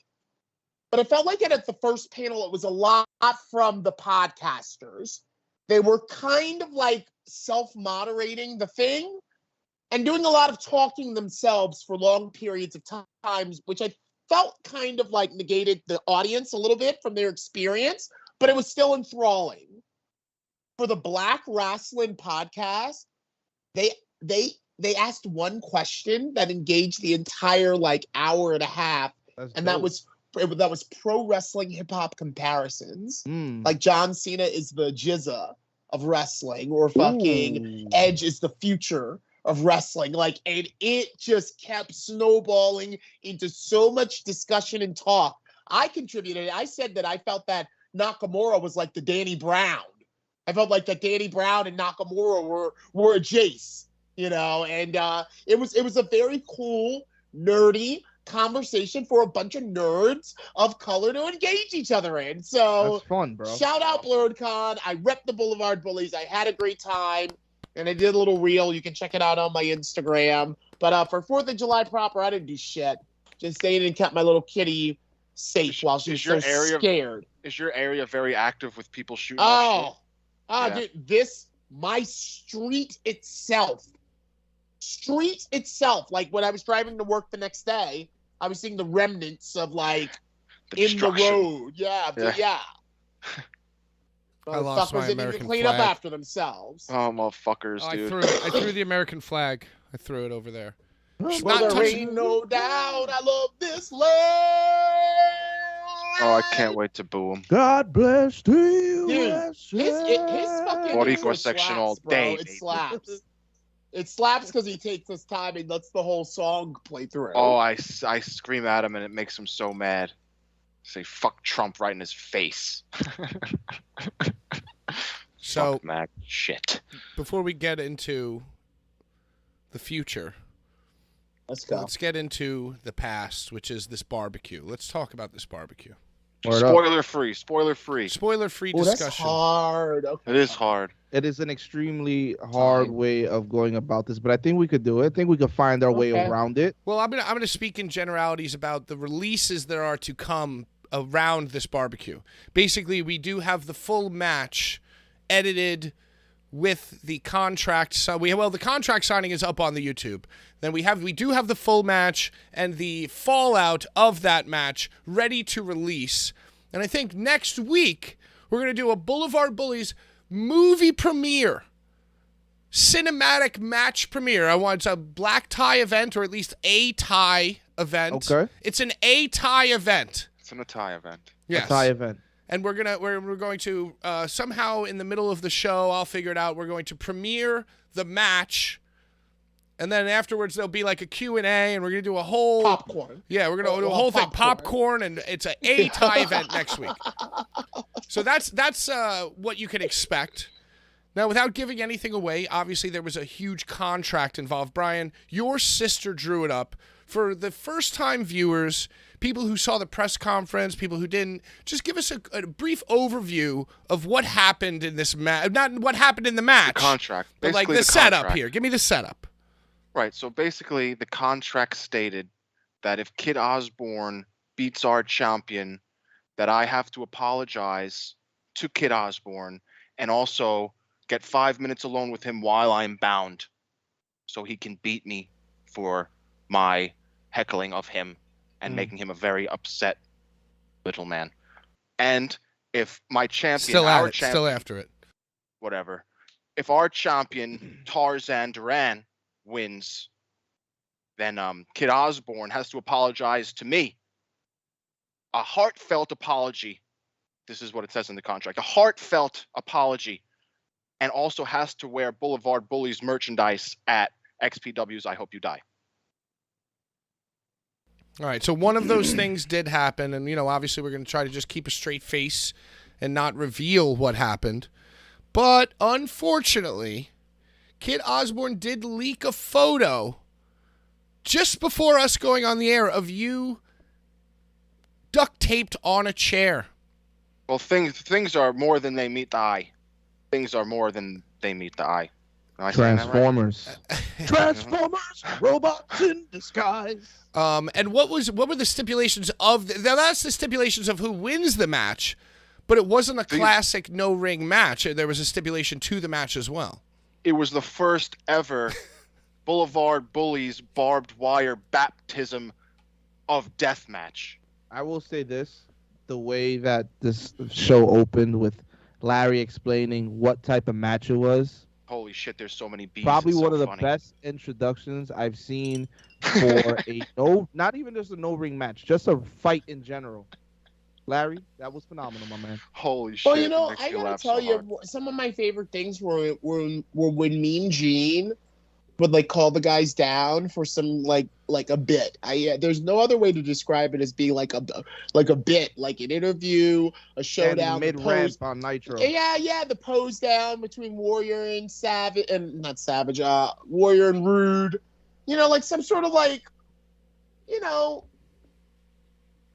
But I felt like at the first panel, it was a lot from the podcasters. They were kind of like self-moderating the thing and doing a lot of talking themselves for long periods of times, which I felt kind of like negated the audience a little bit from their experience, but it was still enthralling. For the Black Wrestling Podcast, they asked one question that engaged the entire hour and a half, that was pro wrestling hip hop comparisons. Like John Cena is the Jizza of wrestling, or fucking Edge is the future of wrestling. And it just kept snowballing into so much discussion and talk. I contributed. I said that I felt that Nakamura was like the Danny Brown. I felt like that Danny Brown and Nakamura were a Jace, and it was a very cool, nerdy conversation for a bunch of nerds of color to engage each other in. So that's fun, bro. Shout out BlvdCon. I repped the Blvd Bullies. I had a great time, and I did a little reel. You can check it out on my Instagram. But for 4th of July proper, I didn't do shit. Just stayed and kept my little kitty safe while she was so scared. Is your area very active with people shooting off shit? Yeah. Dude, my street itself, like when I was driving to work the next day, I was seeing the remnants of like The in the destruction. road. Yeah. I lost my Motherfuckers didn't even American clean flag. up after themselves. Oh, motherfuckers, I dude. threw the American flag. I threw it over there. Just Well, not there touching. ain't no doubt I love this land. Oh, I can't wait to boo him. God bless the Dude, USA. his fucking Boricua intro section slaps, all bro. day, It baby. slaps. It slaps because he takes his time and lets the whole song play through. Oh, I scream at him and it makes him so mad. Say fuck Trump right in his face. So fuck Mac shit. before we get into the future, Let's go. let's get into the past, which is this barbecue. Let's talk about this barbecue. Word up. Spoiler free. Spoiler-free Oh, that's discussion. hard. Okay. It is hard. It is an extremely hard Fine. way of going about this, but I think we could do it. I think we could find our way Okay. around it. Well, I'm gonna speak in generalities about the releases that are to come around this barbecue. Basically, we do have the full match edited with the contract. So the contract signing is up on the YouTube. Then we do have the full match and the fallout of that match ready to release. And I think next week we're gonna do a Blvd Bullies movie premiere. Cinematic match premiere. I want a black tie event, or at least a tie event. Okay. It's an a tie event. It's an Atai event. Yes. A tie event. And we're going to somehow in the middle of the show, I'll figure it out. We're going to premiere the match, and then afterwards there'll be like a Q&A, and we're gonna do a whole Popcorn. Yeah, we're gonna do a whole thing, popcorn, and it's a tie event next week. So that's what you can expect. Now, without giving anything away, obviously there was a huge contract involved. Brian, your sister drew it up. For the first-time viewers, people who saw the press conference, people who didn't, just give us a brief overview of what happened in this match. Not what happened in the match. The contract. But like Basically, the setup contract. here. Give me the setup. Right. So basically, the contract stated that if Kid Osbourne beats our champion, that I have to apologize to Kid Osbourne and also get 5 minutes alone with him while I'm bound, so he can beat me for my heckling of him and making him a very upset little man. And if my champion, Still after it. whatever, if our champion Tarzan Duran wins, then Kid Osbourne has to apologize to me. A heartfelt apology. This is what it says in the contract. A heartfelt apology. And also has to wear Blvd Bullies merchandise at XPW's I Hope You Die. All right, so one of those things did happen, and, obviously we're going to try to just keep a straight face and not reveal what happened. But, unfortunately, Kid Osbourne did leak a photo just before us going on the air of you duct taped on a chair. Well, things are more than they meet the eye. Things are more than they meet the eye. Am I saying that right? Transformers. Transformers, robots in disguise. And what were the stipulations of that's the stipulations of who wins the match, but it wasn't a classic no ring match. There was a stipulation to the match as well. It was the first ever Blvd Bullies barbed wire baptism of deathmatch. I will say this, the way that this show opened with Larry explaining what type of match it was. Holy shit, there's so many beats. Probably It's one so of the funny. best introductions I've seen for not even just a no-ring match, just a fight in general. Larry, that was phenomenal, my man. Holy shit. Well, it makes I me gotta laugh tell so you, hard. some of my favorite things were when Mean Gene would like call the guys down for some like a bit. There's no other way to describe it as being like a bit, like an interview, a showdown, mid ramp on Nitro. Yeah, the pose down between Warrior and Savage, and not Savage, Warrior and Rude. Like some sort of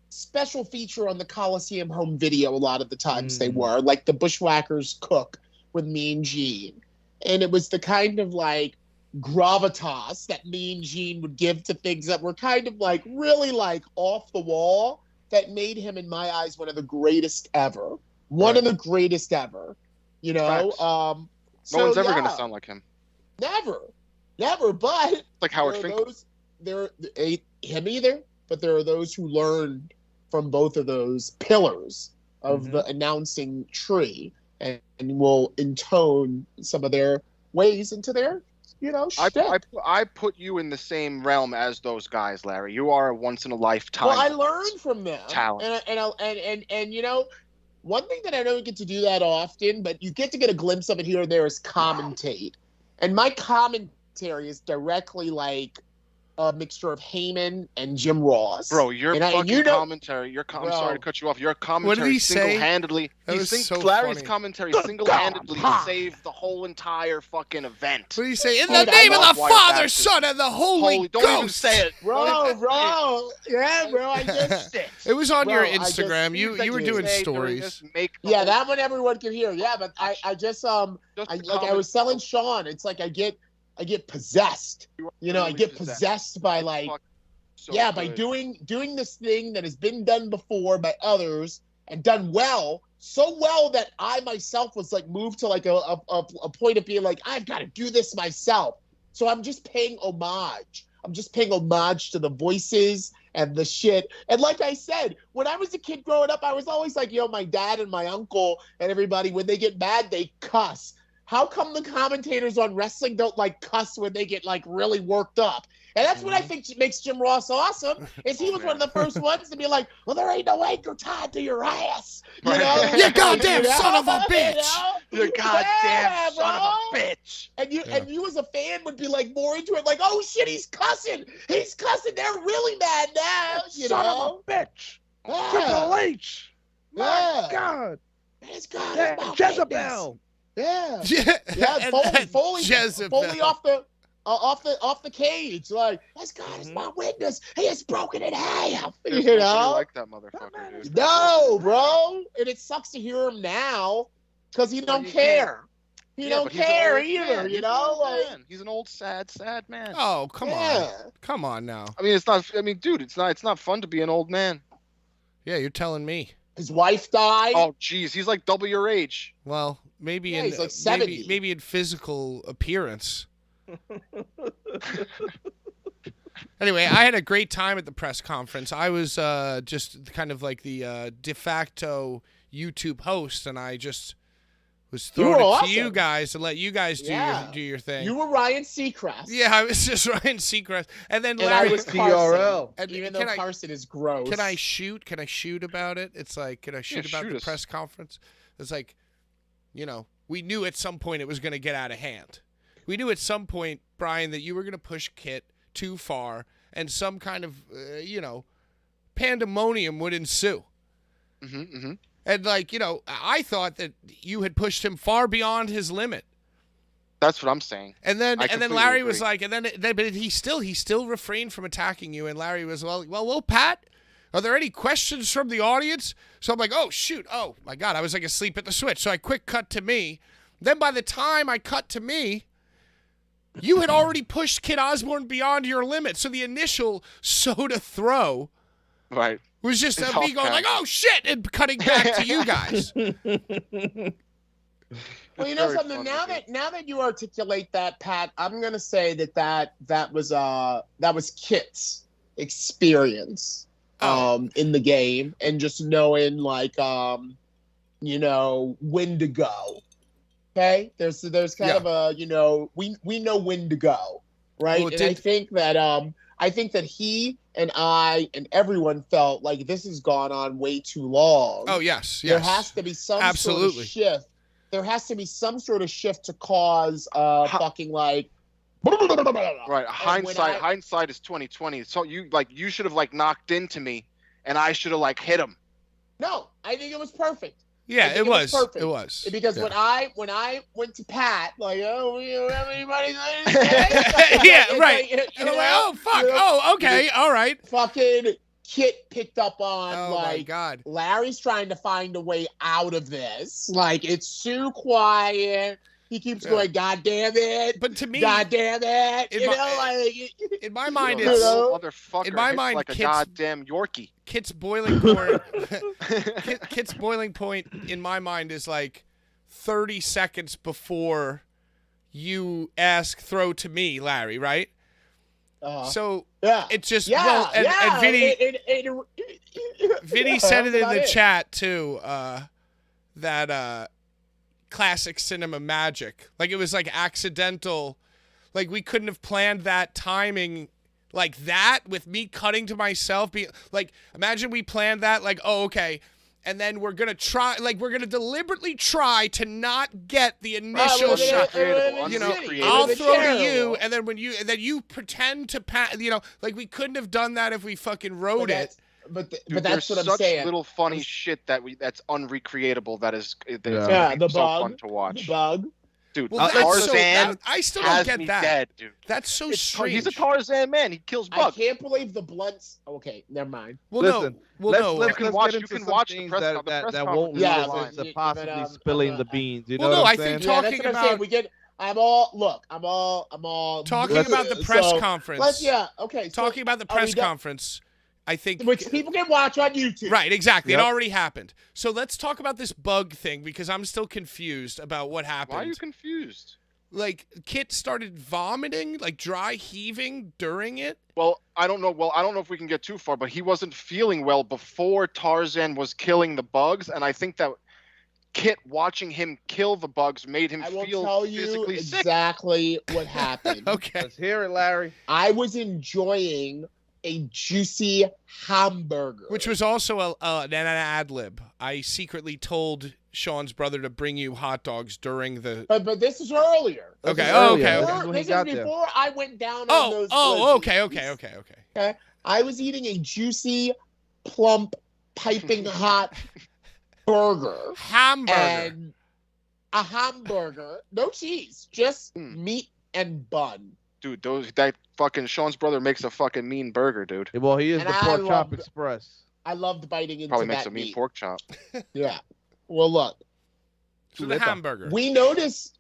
special feature on the Coliseum home video. A lot of the times they were like the Bushwhackers cook with Mean Gene, and it was the kind of like gravitas that Mean Gene would give to things that were kind of like really like off the wall that made him in my eyes one of the greatest ever. One of the greatest ever. You know, Facts. no one's ever gonna sound like him. Never. But It's like Howard Finkel. There ain't him either, but there are those who learned from both of those pillars of the announcing tree and will intone some of their ways into their, I put you in the same realm as those guys, Larry. You are a once in a lifetime. Well, I learned from them. Talent. And one thing that I don't get to do that often, but you get to get a glimpse of it here and there, is commentate. And my commentary is directly like a mixture of Heyman and Jim Ross. Bro, your commentary, I'm sorry to cut you off. Your commentary what did he single-handedly, Larry's commentary single-handedly saved the whole entire fucking event. What did he say? In the name of the Father, Son, and the Holy Ghost. Don't even say it. Bro. Yeah, bro, I just it was on your Instagram. You were doing stories. Yeah, that one everyone can hear. Yeah, but I was telling Sean, it's like I get possessed. I get possessed by by doing this thing that has been done before by others and done well, so well that I myself was like moved to like a point of being like, I've got to do this myself. So I'm just paying homage. I'm just paying homage to the voices and the shit. And like I said, when I was a kid growing up, I was always like, my dad and my uncle and everybody, when they get mad, they cuss. How come the commentators on wrestling don't like cuss when they get like really worked up? And that's what I think makes Jim Ross awesome. Is he was one of the first ones to be like, well, there ain't no anchor tied to your ass. You goddamn son of a bitch. You goddamn son of a bitch. And you as a fan would be like more into it, like, oh shit, he's cussing. He's cussing. They're really mad now. Son of a bitch. Triple H. My God. It's God. Jezebel. Yeah. And Foley Jezebel. off the cage, like, as God is my witness, he has broken in half. I like that motherfucker, dude. No, bro, and it sucks to hear him now because he don't care. He don't care either, He's an old sad man. Oh, come on now. I mean, it's not fun to be an old man. Yeah, you're telling me. His wife died. Oh, jeez, he's like double your age. Well, maybe he's like 70. Maybe in physical appearance. Anyway, I had a great time at the press conference. I was just kind of like the de facto YouTube host, and I just was throwing it to you guys to let you guys do your thing. You were Ryan Seacrest. Yeah, I was just Ryan Seacrest, and then Larry was TRL. Even though Carson is gross. Can I shoot? Can I shoot about it? It's like, can I shoot about the press conference? It's like, we knew at some point it was going to get out of hand. We knew at some point, Brian, that you were going to push Kit too far, and some kind of, pandemonium would ensue. And I thought that you had pushed him far beyond his limit. That's what I'm saying. And then Larry was like, but he still refrained from attacking you. And Larry was, well, Pat, are there any questions from the audience? So I'm like, oh shoot, oh my God, I was like asleep at the switch. So I quick cut to me. Then by the time I cut to me, you had already pushed Kid Osbourne beyond your limit. So the initial soda throw, right, was just me going like, oh shit, and cutting back to you guys. Well, you know something. Now that you articulate that, Pat, I'm gonna say that was Kit's experience in the game, and just knowing when to go. Okay, there's kind of a we know when to go, right? Well, and I think that he and I and everyone felt like this has gone on way too long. Oh yes. There has to be some sort of shift. There has to be some sort of shift to cause fucking like. Right, hindsight is 20/20. So you should have knocked into me, and I should have hit him. No, I think it was perfect. Yeah, it was perfect. It was because when I went to Pat, we don't have anybody. Yeah, right. And I'm like, oh fuck, okay, all right. Fucking Kit picked up on my God. Larry's trying to find a way out of this. It's too quiet. He keeps going, God damn it. But to me, God damn it. In my mind, it's motherfucker. In my mind, like a goddamn Yorkie. Kit's boiling point. Kit's boiling point in my mind is 30 seconds before you throw to me, Larry, right? So yeah, it just yeah, well, and Vinny Vinny said it in the chat too. That classic cinema magic, like it was like accidental, like we couldn't have planned that timing like that with me cutting to myself. Be like, imagine we planned that, like, oh, okay. And then we're going to deliberately try to not get the initial shot. You know, I'll throw to you, and then then you pretend to pass, you know, like we couldn't have done that if we fucking wrote it. But Dude, that's what I'm such saying. Little funny shit that's unrecreatable. That's the so bug, fun to watch. The bug. Dude, well, Tarzan I still don't has get me that. Dead, dude. That's so strange. He's a Tarzan man. He kills bugs. I can't believe the blunts. Okay, never mind. Well, Listen, let's get watch into some watch things that won't lead us to possibly spilling the beans. You know what I'm saying? Yeah, that's what I'm saying. We get. I'm all talking about the press conference. Talking about the press conference. I think which people can watch on YouTube. Right, exactly. Yep. It already happened. So let's talk about this bug thing because I'm still confused about what happened. Why are you confused? Like Kit started vomiting, like dry heaving during it. Well, I don't know. Well, I don't know if we can get too far, but he wasn't feeling well before Tarzan was killing the bugs, and I think that Kit watching him kill the bugs made him feel physically sick. I will tell you exactly what happened. Okay, let's hear it, Larry. I was enjoying a juicy hamburger, which was also an ad lib. I secretly told Sean's brother to bring you hot dogs during the. But this is earlier. Okay. This is before I went down on those. Okay. I was eating a juicy, plump, piping hot hamburger. And a hamburger, no cheese, just meat and bun. Dude, that fucking Sean's brother makes a fucking mean burger, dude. Well, he is the Pork Chop Express. I loved biting into Probably that makes a mean meat. pork chop. Yeah. Well, look. So the hamburger. We noticed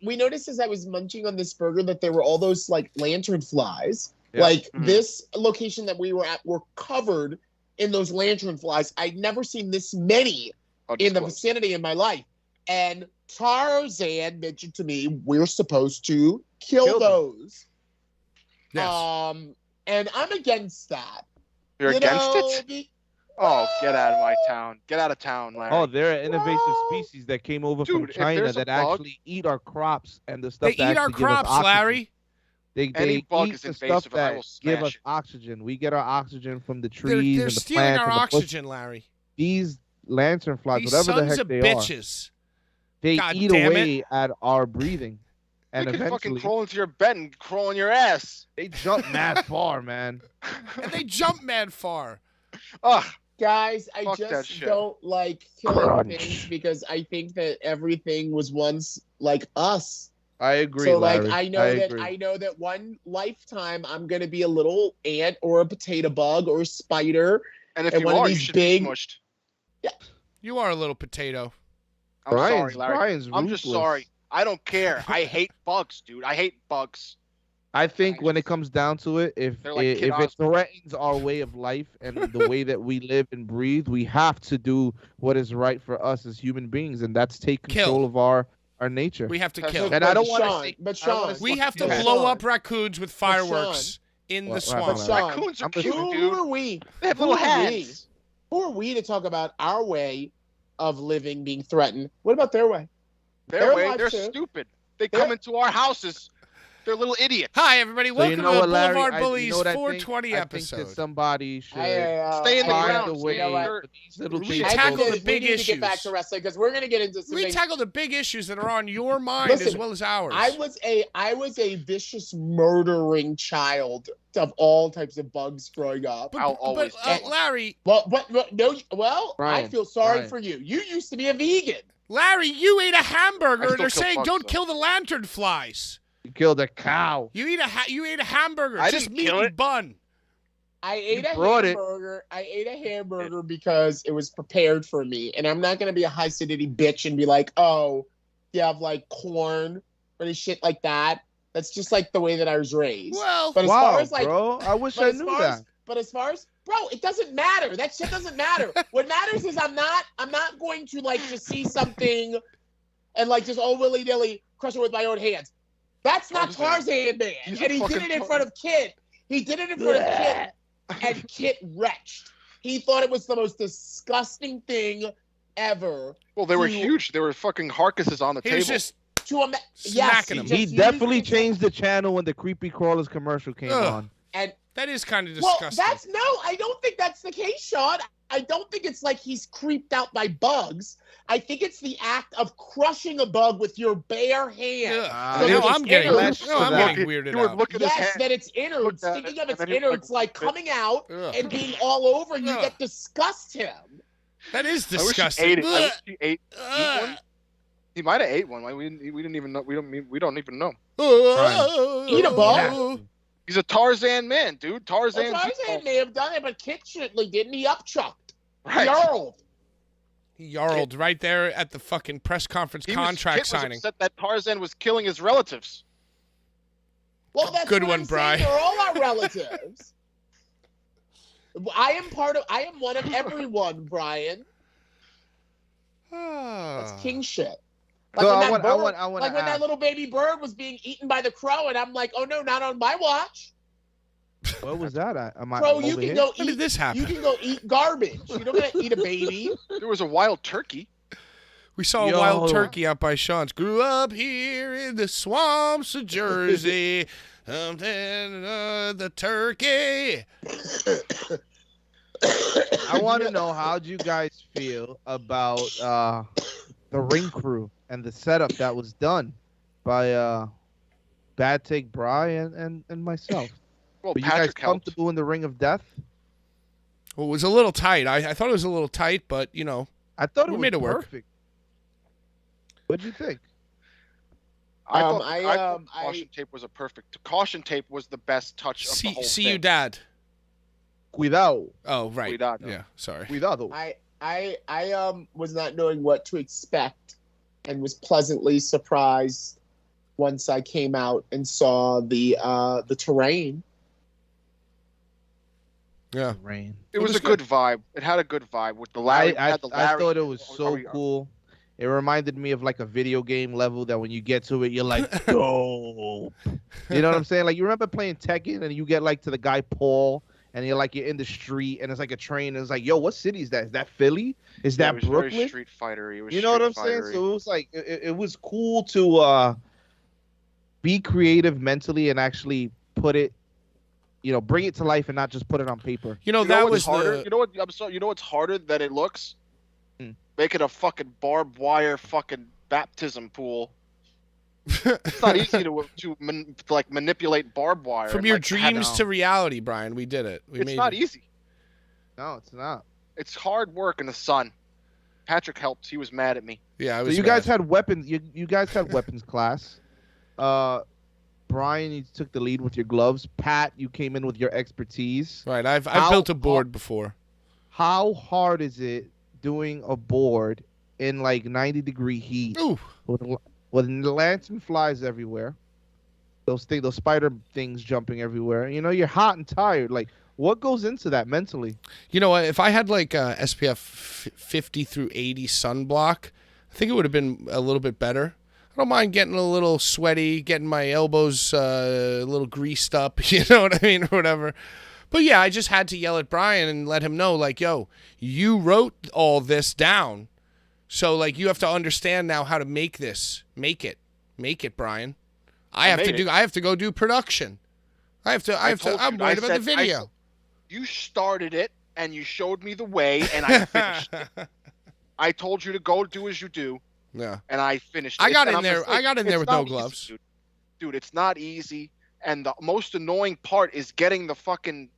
as I was munching on this burger that there were all those like lantern flies. Yeah. Like this location that we were at were covered in those lantern flies. I'd never seen this many in the vicinity in my life. And Tarzan mentioned to me we're supposed to kill those. Yes. And I'm against that. You're against it? Oh, get out of my town. Get out of town, Larry. Oh, they're an invasive species that came over from China that actually eat our crops and the stuff that eat our crops, Larry. They eat the stuff that give us oxygen. We get our oxygen from the trees they're and the stealing plants. Our oxygen, Larry. These lantern flies, whatever the heck they bitches. They eat away at our breathing. And they can fucking crawl into your bed and crawl on your ass. They jump mad far, man. And they jump mad far. Ugh. Guys, I just don't like killing things because I think that everything was once like us. I agree. So Larry. like I know that one lifetime I'm gonna be a little ant or a potato bug or a spider. And if you are, you should be smushed. Yeah. You are a little potato. I'm sorry, Larry. I'm just sorry. I don't care. I hate bugs, dude. I hate bugs. I think when it comes down to it, if it threatens our way of life and the way that we live and breathe, we have to do what is right for us as human beings, and that's take control of our nature. We have to kill. And I don't want to say, but Sean, we have to blow up raccoons with fireworks in the swamp. Raccoons are cute, dude. Who are we? They have little hands. Who are we to talk about our way of living being threatened? What about their way? Their way, they're stupid. They come into our houses. They're little idiots. Hi, everybody. Welcome to the Blvd Bullies 420 episode. I think that somebody should stay in the ground. We tackle the big issues. We need to get back to wrestling because we're going to get into some We tackle the big issues that are on your mind as well as ours. I was a vicious murdering child of all types of bugs growing up. But Larry. I feel sorry for you. You used to be a vegan. Larry, you ate a hamburger and they're saying don't kill the lantern flies. You killed a cow. You ate a hamburger. I just didn't meat kill and it. bun. I ate a hamburger. I ate a hamburger because it was prepared for me, and I'm not gonna be a high acidity bitch and be like, "Oh, you have like corn or any shit like that." That's just like the way that I was raised. Well, but as far as like, bro, I wish I knew that. But as far as it doesn't matter. That shit doesn't matter. What matters is I'm not going to like just see something and like just all willy-nilly crush it with my own hands. That's not Tarzan, man. He's and he did it in front of Kit. He did it in front of Kit, and Kit retched. He thought it was the most disgusting thing ever. Well, they were huge. They were fucking carcasses on the He table. was just smacking him. He definitely changed the channel when the Creepy Crawlers commercial came on. And that is kind of disgusting. Well, I don't think that's the case, Sean. I don't think it's like he's creeped out by bugs. I think it's the act of crushing a bug with your bare hand. I'm getting weirded out. Yes, that it's innards. Thinking of its innards like coming out and being all over you that disgusts him. That is disgusting. I wish he ate one. He might have ate one. Like we didn't even know. We don't even know. Eat a bug. He's a Tarzan man, dude. Tarzan may have done it, but Kit didn't. He upchucked. Right. He yarled right there at the fucking press conference contract signing. Was upset that Tarzan was killing his relatives. Well, that's good what one, I'm Bri. They're all our relatives. I am one of everyone, Brian. That's king shit. Like when that little baby bird was being eaten by the crow, and I'm like, oh no, not on my watch. What was that? Bro, you can go eat. When did this happen? You can go eat garbage. You don't gotta eat a baby. There was a wild turkey. We saw a wild turkey out by Sean's. Grew up here in the swamps of Jersey. The turkey. I want to know, how'd you guys feel about the ring crew and the setup that was done by Bad Take Bri and myself? Well, were you guys comfortable in the ring of death? Well, it was a little tight. I thought it was a little tight, but I thought we made it work. Perfect. What did you think? I thought caution tape was caution tape was the best touch of the whole thing. See you, Dad. Cuidado. Oh, right. Cuidado. Yeah, sorry. Cuidado. I was not knowing what to expect and was pleasantly surprised once I came out and saw the terrain. Yeah. Rain. It was a good vibe. It had a good vibe with the Larry. I thought it was so cool. It reminded me of like a video game level that when you get to it, you're like, dope. You know what I'm saying? Like, you remember playing Tekken and you get like to the guy Paul and you're in the street and it's like a train and it's like, yo, what city is that? Is that Philly? Is that Brooklyn? Very Street Fighter-y. You know what I'm saying? So it was like, it was cool to be creative mentally and actually put it, bring it to life and not just put it on paper. That was harder. You know what's harder than it looks? Make it a fucking barbed wire fucking baptism pool. It's not easy to manipulate barbed wire. From your dreams to reality, Brian. We did it. It's not easy. No, it's not. It's hard work in the sun. Patrick helped. He was mad at me. Yeah, I was. So you guys had weapons. You guys had weapons class. Brian, you took the lead with your gloves. Pat, you came in with your expertise. Right. I've built a board before. How hard is it doing a board in like 90-degree heat? Ooh. When the lantern flies everywhere, those spider things jumping everywhere. You're hot and tired. Like, what goes into that mentally? You know what? If I had like a SPF 50 through 80 sunblock, I think it would have been a little bit better. I don't mind getting a little sweaty, getting my elbows a little greased up, you know what I mean, or whatever. But yeah, I just had to yell at Brian and let him know, like, yo, you wrote all this down. So, like, you have to understand now how to make this. Make it, Brian. I have to go do production. I'm worried about the video. You started it and you showed me the way and I finished it. I told you to go do as you do. Yeah. And I finished it. I got in there with no gloves. Dude, it's not easy. And the most annoying part is getting the fucking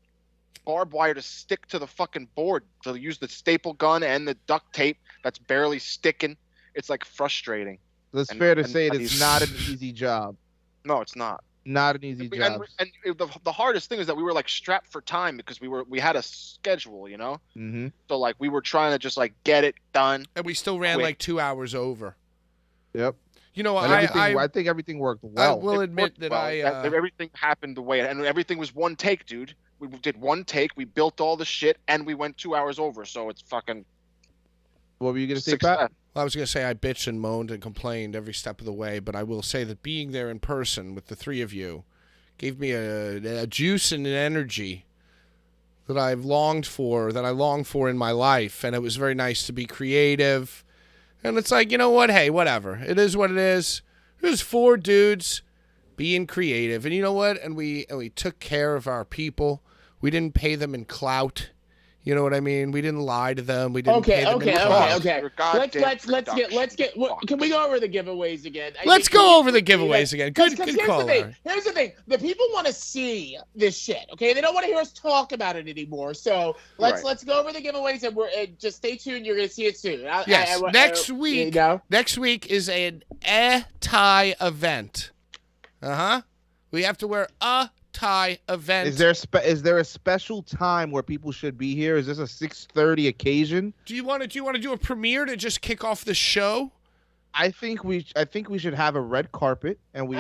barbed wire to stick to the fucking board, to use the staple gun and the duct tape that's barely sticking. It's like frustrating. It's fair to say it's not an easy job. No, it's not. Not an easy job. And the hardest thing is that we were like strapped for time because we had a schedule, Mm-hmm. So like we were trying to just like get it done. And we still ran like 2 hours over. Yep. I think everything worked well. I will admit that everything happened the way, and everything was one take, dude. We did one take, we built all the shit, and we went 2 hours over. So it's fucking. What were you gonna say, Pat? Well, I was going to say I bitched and moaned and complained every step of the way, but I will say that being there in person with the three of you gave me a juice and an energy that I long for in my life, and it was very nice to be creative. And it's like, you know what? Hey, whatever. It is what it is. It was 4 dudes being creative, and you know what? And we took care of our people. We didn't pay them in clout. You know what I mean? We didn't lie to them. We didn't pay them in clout. Okay. Let's get. Can we go over the giveaways again? Let's go over the giveaways again. Good call. Here's the thing. The people want to see this shit. Okay, they don't want to hear us talk about it anymore. So let's go over the giveaways and just stay tuned. You're gonna see it soon. Yes. Next week. Next week is an tie event. We have to wear a tie event. Is there a special time where people should be here? Is this a 6:30 occasion? Do you want to do a premiere to just kick off the show? I think we should have a red carpet, and we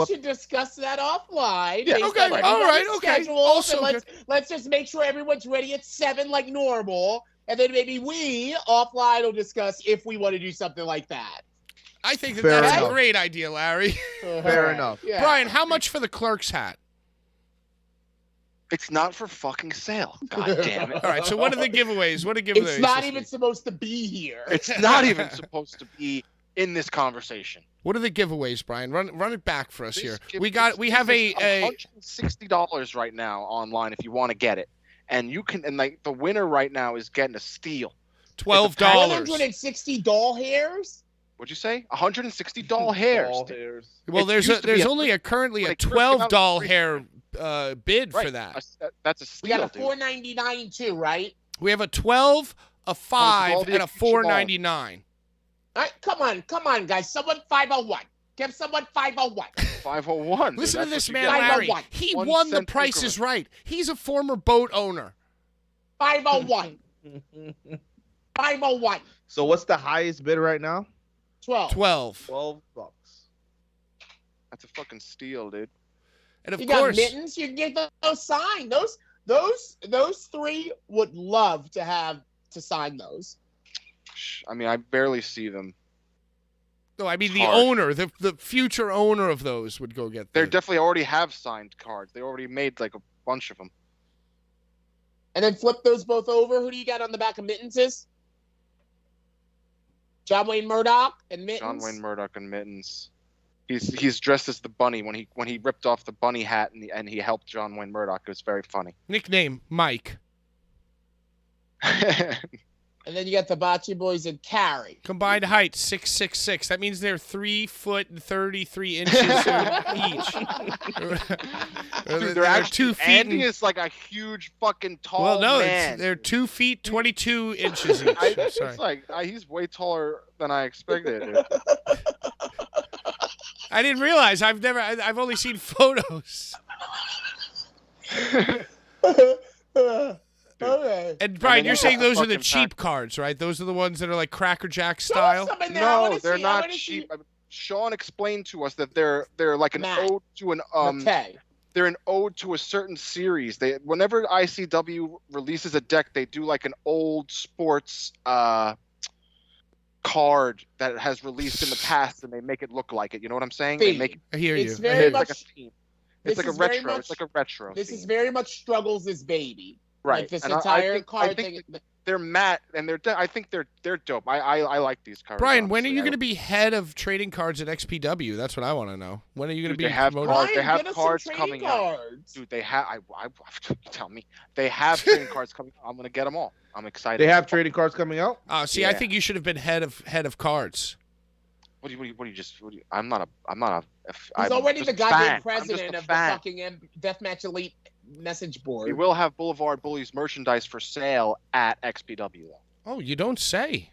should discuss that offline. Yeah. Okay. All right. Okay. Also, let's just make sure everyone's ready at 7 like normal, and then maybe we offline will discuss if we want to do something like that. I think that's a great idea, Larry. Fair enough. Yeah. Brian, how much for the clerk's hat? It's not for fucking sale. God damn it. All right, so what are the giveaways? It's not even supposed to be here. It's not even supposed to be in this conversation. What are the giveaways, Brian? Run it back for us here. We have a $160 right now online if you want to get it. And you can the winner right now is getting a steal. $12. 160 doll hairs? What'd you say? 160 doll hairs. Well, there's currently a $12 hair bid for that. That's a steal. We got a $4.99 too, right? We have a 12, a 5, and a $4.99. All right, come on, guys. Someone 501. Give someone 501. 501. Listen to this man, Larry. He won the Price is Right. He's a former boat owner. 501. 501. So what's the highest bid right now? 12. $12. That's a fucking steal, dude. And of you course, got mittens. You can get those signed. Those 3 would love to sign those. I mean, I barely see them. No, I mean the owner, the future owner of those would go get them. They definitely already have signed cards. They already made like a bunch of them. And then flip those both over. Who do you got on the back of mittens? John Wayne Murdoch and mittens. John Wayne Murdoch and mittens. He's dressed as the bunny when he ripped off the bunny hat and he helped John Wayne Murdoch. It was very funny. Nickname Mike. And then you got the Bocce Boys and Carrie. Combined height 6'6". That means they're 3 foot and 33 inches each. Dude, they're 2 feet. Andy is like a huge fucking tall man. They're 2 feet 22 inches each. It's like he's way taller than I expected. Dude. I didn't realize. I've only seen photos. Okay. And Brian, you're saying those are the cheap cards, right? Those are the ones that are like Cracker Jack style. No, they're not cheap. Sean explained to us that they're like an ode to an They're an ode to a certain series. Whenever ICW releases a deck, they do like an old sports card that has released in the past, and they make it look like it. You know what I'm saying? They make. I hear you. It's very much. Like a theme. It's like a retro. It's like a retro. This is very much Struggles' baby. Right. Like this entire card thing. They're matte, and I think they're dope. I like these cards. Brian, when are you going to be head of trading cards at XPW? That's what I want to know. When are you going to be? They have cards coming out. Dude, they have. Tell me, they have trading cards coming out. I'm going to get them all. I'm excited. They have trading cards coming out. See, yeah. I think you should have been head of cards. What do you? I'm not a. He's already the goddamn president of the fucking Deathmatch Elite message board. We will have Blvd Bullies merchandise for sale at XPW though. Oh, you don't say.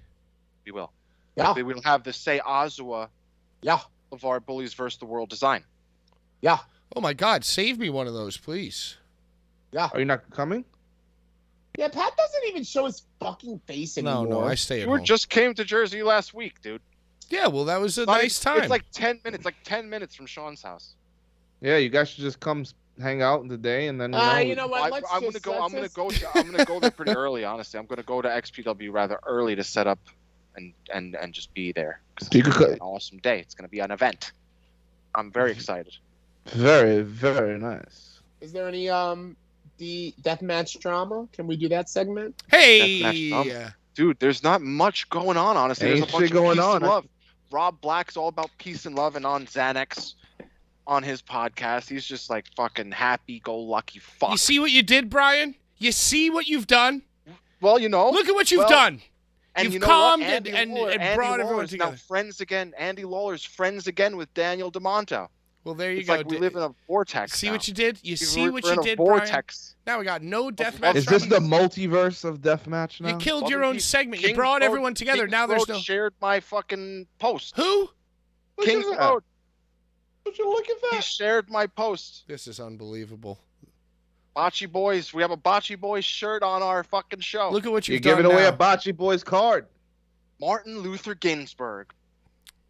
We will. Yeah. We will have the Say Azua. Yeah. Blvd Bullies versus the World design. Yeah. Oh my God, save me one of those, please. Yeah. Are you not coming? Yeah, Pat doesn't even show his fucking face anymore. No, I stay at home. You just came to Jersey last week, dude. Yeah, well, that was a nice time. It's like 10 minutes. Like 10 minutes from Sean's house. Yeah, you guys should just come hang out in the day, and then you know what? I'm gonna go there pretty early. Honestly, I'm gonna go to XPW rather early to set up and just be there. 'Cause You it's could gonna be an awesome day. It's gonna be an event. I'm very excited. Very, very nice. Is there any the deathmatch drama? Can we do that segment? Deathmatch drama. Hey, Dude, there's not much going on, honestly. There's Ain't a bunch shit of going peace on. and love. Rob Black's all about peace and love, and on Xanax on his podcast. He's just like fucking happy-go-lucky fuck. you see what you did, Brian? You see what you've done? Well, you know. Look at what you've well, done. And You've you know calmed what? Andy and Lawler, Andy brought everyone Lawler's together. now friends again. Andy Lawler's friends again with Daniel DeMonto. Well, there you It's go. like we live in a vortex. See now. what you did? You see what We're you in a did, Brian? vortex. Now we got no deathmatch. Is this the multiverse of deathmatch now? You killed Well, your own Kings segment. You Road- brought everyone together. Kings Now there's Road no. shared my fucking post. Who? Look Kings at that. Road. Would you look at He that? shared my post. This is unbelievable. Bocce Boys. We have a Bocce Boys shirt on our fucking show. Look at what You're you've done giving away now. a Bocce Boys card. Martin Luther Ginsburg.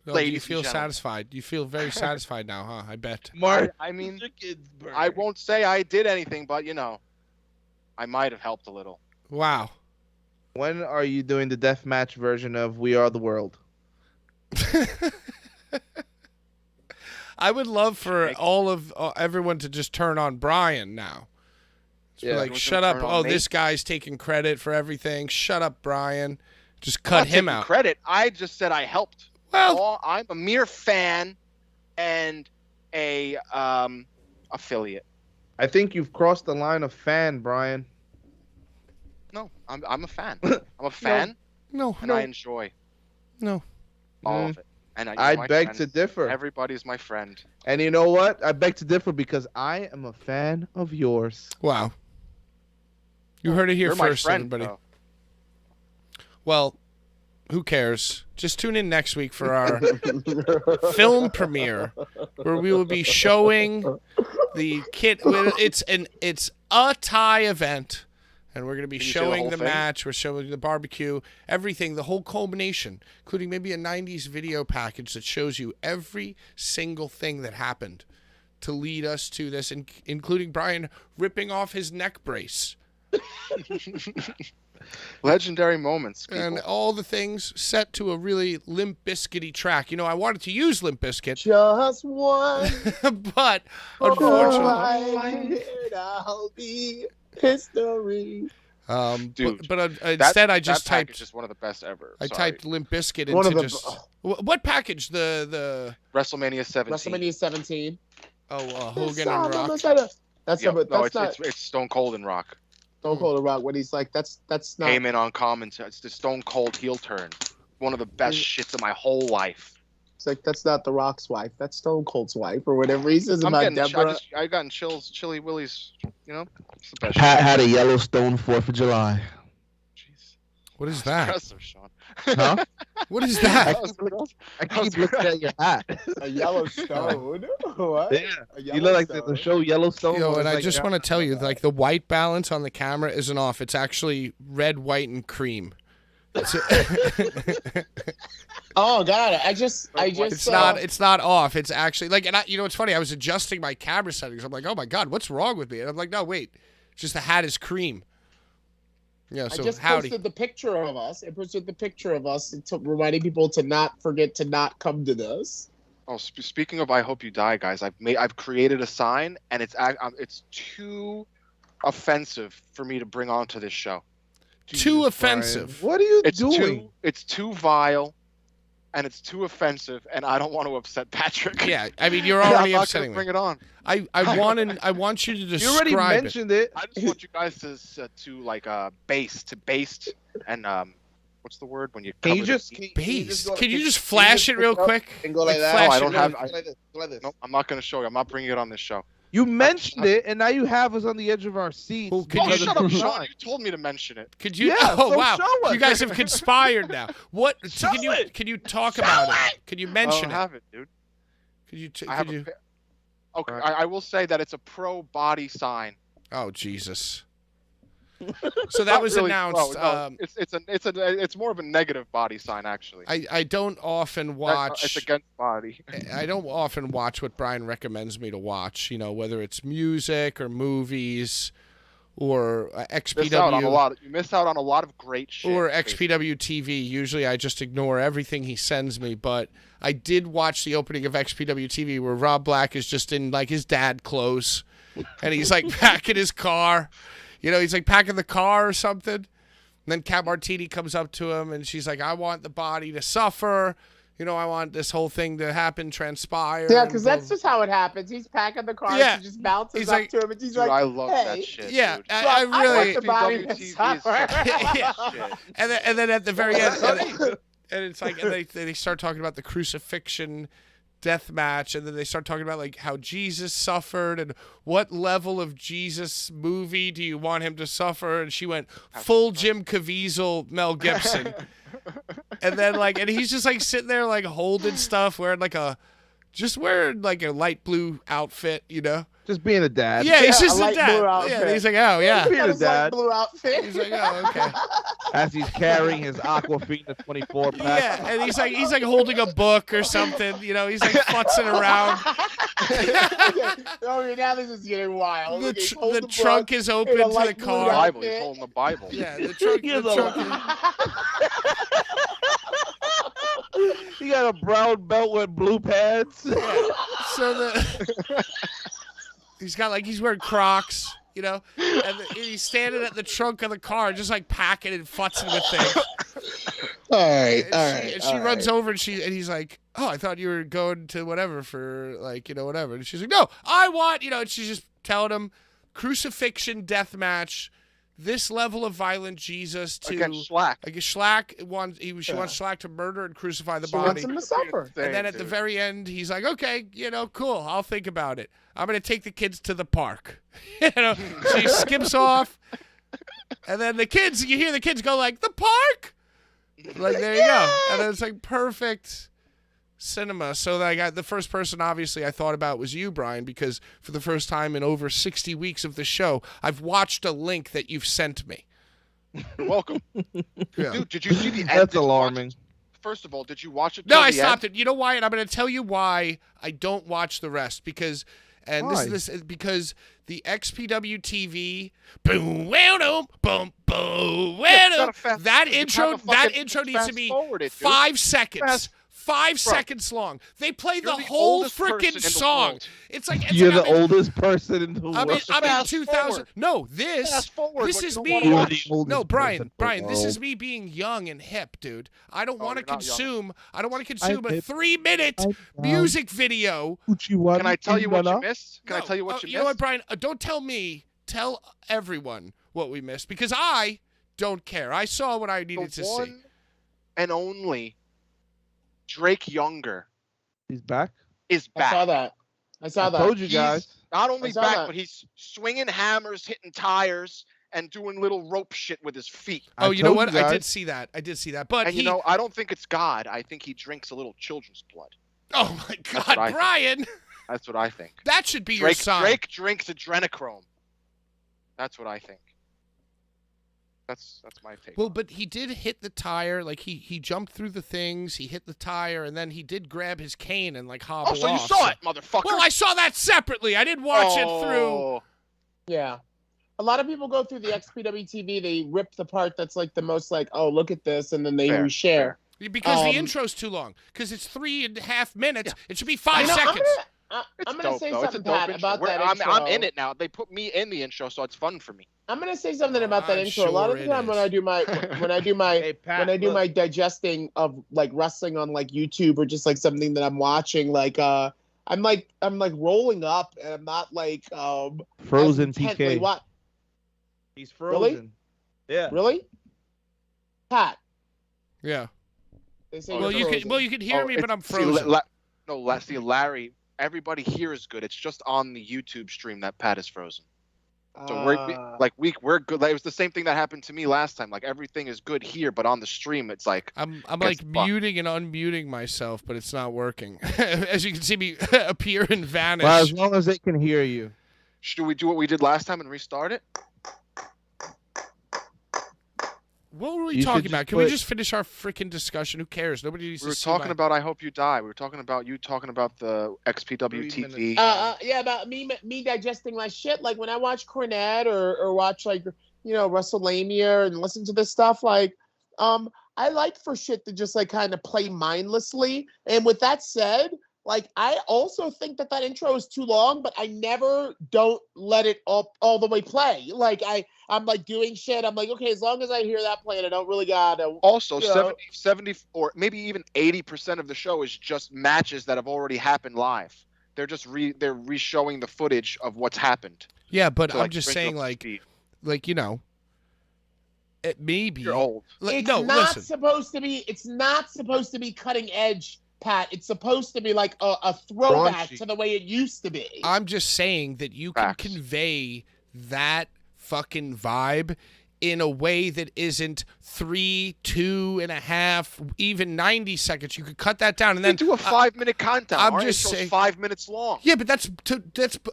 No, do you ladies and feel gentlemen. satisfied? You feel very satisfied now, huh? I bet. I mean, I won't say I did anything, but you know, I might have helped a little. Wow. When are you doing the deathmatch version of We Are the World? I would love for all of everyone to just turn on Brian now. Just be Yeah. like, Everyone's shut gonna up. turn on Oh, me? this guy's taking credit for everything. Shut up, Brian. Just I'm cut not him taking out. Credit. I just said I helped. Well, I'm a mere fan and a affiliate. I think you've crossed the line of fan, Brian. No, I'm a fan. I'm a fan, no, and I no, enjoy no. all of it. And I my beg friends. to differ. Everybody's my friend. And you know what? I beg to differ because I am a fan of yours. Wow. You heard it here You're my first, friend, everybody. though. Well, who cares? Just tune in next week for our film premiere, where we will be showing the kit. It's a Thai event, and we're going to be Can you say the showing whole the thing? match. We're showing the barbecue, everything, the whole culmination, including maybe a '90s video package that shows you every single thing that happened to lead us to this, including Brian ripping off his neck brace. Legendary moments, people. And all the things set to a really Limp Bizkit-y track. You know, I wanted to use Limp Bizkit, Just one. but unfortunately, I'll be history. Dude, but instead I just that package typed. is one of the best ever. I Sorry. typed Limp Bizkit One of into the- just what package? The WrestleMania 17. WrestleMania 17. Hogan and Rock. That's Yeah, not. no, That's not it's Stone Cold and Rock. Stone Cold Rock. When he's like, that's not. Came in on commentary. It's the Stone Cold heel turn. One of the best shits of my whole life. It's like that's not the Rock's wife. That's Stone Cold's wife, or whatever he says I'm about getting. Deborah. I gotten chills, chilly willies. You know, it's the best. Pat had a Yellowstone 4th of July. Jeez. What is that? Impressive, Sean. Huh? What is that? I keep looking at your hat. A Yellowstone. What? Yeah. A You look like the Yellowstone? show Yellowstone. Yo, where and it's I like- just want to tell you, like the white balance on the camera isn't off. It's actually red, white, and cream. Oh God! I just. It's not off. It's actually like, and you know, it's funny. I was adjusting my camera settings. I'm like, oh my God, what's wrong with me? And I'm like, no, wait, it's just the hat is cream. Yeah. I So just howdy. posted the picture of us. I posted the picture of us, reminding people to not forget to not come to this. Oh, speaking of, I hope you die, guys. I've created a sign, and it's too offensive for me to bring onto this show. Too Jesus, offensive. Brian. What are you It's doing? It's too vile, and it's too offensive, and I don't want to upset Patrick. Yeah, I mean, you're I'm already not upsetting gonna me. bring it on. I want you to You describe already it. mentioned it. I just want you guys to like based and what's the word when you Can cover you the just meat? Base. Can you just flash it real quick? And go Like like that. flash No, I it don't real have- quick. Like this. No, I'm not going to show you. I'm not bringing it on this show. You mentioned it, and now you have us on the edge of our seats. Well, could Oh, you- shut up, Sean. You told me to mention it. Could you? Yeah, oh so wow! show us. You guys have conspired now. What? So Show it. Can you talk about it? Could you I mention don't it? have it, dude. Could you? I have Could you? Okay, I will say that it's a pro body sign. Oh Jesus! So that was Not really announced. pro, no. It's more of a negative body sign, actually. I don't often It's watch. against body. I don't often watch what Brian recommends me to watch. You know, whether it's music or movies or Miss out on a XPW. lot. You miss out on a lot of great shit. Or basically. XPW TV. Usually I just ignore everything he sends me, but I did watch the opening of XPW TV where Rob Black is just in like his dad clothes and he's like packing his car. You know, he's like packing the car or something. And then Kat Martini comes up to him and she's like, I want the body to suffer. You know, I want this whole thing to happen, transpire. Yeah, because that's just how it happens. He's packing the car, Yeah. she just bounces He's up like- to him, and he's Dude, like, I love hey. that shit. Yeah, dude. I really. want the body to XPW TV is suffer. such Yeah. shit. And then at the very end, and it's like, and they start talking about the crucifixion death match, and then they start talking about like how Jesus suffered and what level of Jesus movie do you want him to suffer? And she went full Jim Caviezel, Mel Gibson. And then like, and he's just like sitting there like holding stuff, wearing like a light blue outfit, you know? Just being a dad. Yeah, he's Yeah, just a a light dad. blue Yeah, outfit. and he's like, oh yeah. Being Got a his light dad. blue outfit. He's like, oh okay. As he's carrying his Aquafina 24 pack. Yeah, and he's like holding a book or something, you know, he's like futzing around. Oh, now this is getting wild. The, Look, he's tr- holding the book trunk is open in a to the light blue car. Bible. He's outfit. holding the Bible. Yeah, the trunk. He has The a trunk He got a brown belt with blue pads. so he's wearing Crocs, you know, and he's standing at the trunk of the car, just like packing and futzing with things. All right, And she runs over and he's like, "Oh, I thought you were going to whatever for like, you know, whatever." And she's like, "No, I want, you know." And she's just telling him, crucifixion death match, this level of violent Jesus to Against Schlack. I guess Schlack wants she wants Schlack to murder and crucify the She body. wants him to suffer. And then at the very end, he's like, "Okay, you know, cool. I'll think about it. I'm gonna take the kids to the park." You know, she skips off, and then you hear the kids go like, "The park!" Like there you go, and it's like perfect cinema. So I got the first person, obviously, I thought about was you, Brian, because for the first time in over 60 weeks of the show, I've watched a link that you've sent me. You're welcome. Yeah. Dude, did you see the end? That's Did you watch alarming. it? First of all, did you watch it? No, till I the stopped end? it. You know why? And I'm going to tell you why I don't watch the rest because Why? Because the XPW TV boom boom boom boom that intro needs to be 5 seconds. 5 seconds long. They play the the whole oldest person freaking in the song. world. It's like You're like the oldest person in the world. I'm in Fast 2000. forward. No, this Fast forward, this but is you don't me. wanna You're watch. the oldest No, Brian, person in the Brian, this is world. me being young and hip, dude. I don't want to you're not young. consume. I don't want to consume a hip. 3-minute I'm music video. Can I tell you what you missed? Can I No, tell you what you You know what, missed? Brian? Don't tell me. Tell everyone what we missed because I don't care. I saw what I needed The to see. one and only Drake Younger He's back. is I saw back. that. I saw that. Told you guys. He's not only I saw back, that. but he's swinging hammers, hitting tires, and doing little rope shit with his feet. Oh, I you know told what? you I guys. did see that. But And you know, I don't think it's God. I think he drinks a little children's blood. oh my what God, I think. Brian, That's what I think. that should be your sign. Drake drinks adrenochrome. That's what I think. That's my take. Well, but he did hit the tire. Like he jumped through the things. He hit the tire, and then he did grab his cane and like hobble oh, so you off. saw it, motherfucker. Well, I saw that separately. I didn't watch it through. Oh. Yeah. A lot of people go through the XPW TV. They rip the part that's like the most like, oh, look at this, and then they Fair, reshare. Because the Um, intro's too long. Because it's 3.5 minutes. Yeah. It should be 5 You know, seconds. It's I'm gonna dope, say though. It's a something, dope Pat, intro. about that I'm intro. in it now. They put me in the intro, so it's fun for me. I'm gonna say something Oh, about that I'm intro. A lot of sure the it time when is. I do my Hey, Pat, when I do look. my digesting of like wrestling on like YouTube or just like something that I'm watching, like I'm like rolling up and I'm not like Frozen as intently PK. What? He's Really? frozen. Yeah. Really? Pat. Yeah. They say Well, you're you frozen. can hear me, but I'm See, frozen. see, Larry. Everybody here is good. It's just on the YouTube stream that Pat is frozen. So we're good. Like, it was the same thing that happened to me last time. Like everything is good here, but on the stream, it's like I'm gets like fucked. muting and unmuting myself, but it's not working. As you can see me appear and vanish. Well, as long as they can hear you. should we do what we did last time and restart it? What were we You should talking about? just Can we put- just finish our freaking discussion? Who cares? Nobody needs We were to see talking my- about I Hope You Die. We were talking about you talking about the 3 XPW TV. minutes. Yeah, about me digesting my shit. Like when I watch Cornette or watch like WrestleMania and listen to this stuff, like I like for shit to just like kind of play mindlessly. And with that said, like I also think that intro is too long, but I never don't let it all the way play. Like I'm like doing shit. I'm like, okay, as long as I hear that playing, I don't really gotta. Also, you know. 70 or maybe even 80% of the show is just matches that have already happened live. They're just they're re-showing the footage of what's happened. Yeah, but to, I'm like, just bring you saying, up to speed. like it may be. You're old. It's No, not listen. supposed to be. It's not supposed to be cutting edge, Pat. It's supposed to be like a throwback Raunchy. to the way it used to be. I'm just saying that you can Facts. convey that fucking vibe in a way that isn't 3, 2.5, even 90 seconds. You could cut that down and They then do a 5-minute countdown. I'm Our just intro's saying- 5 minutes long. Yeah, but that's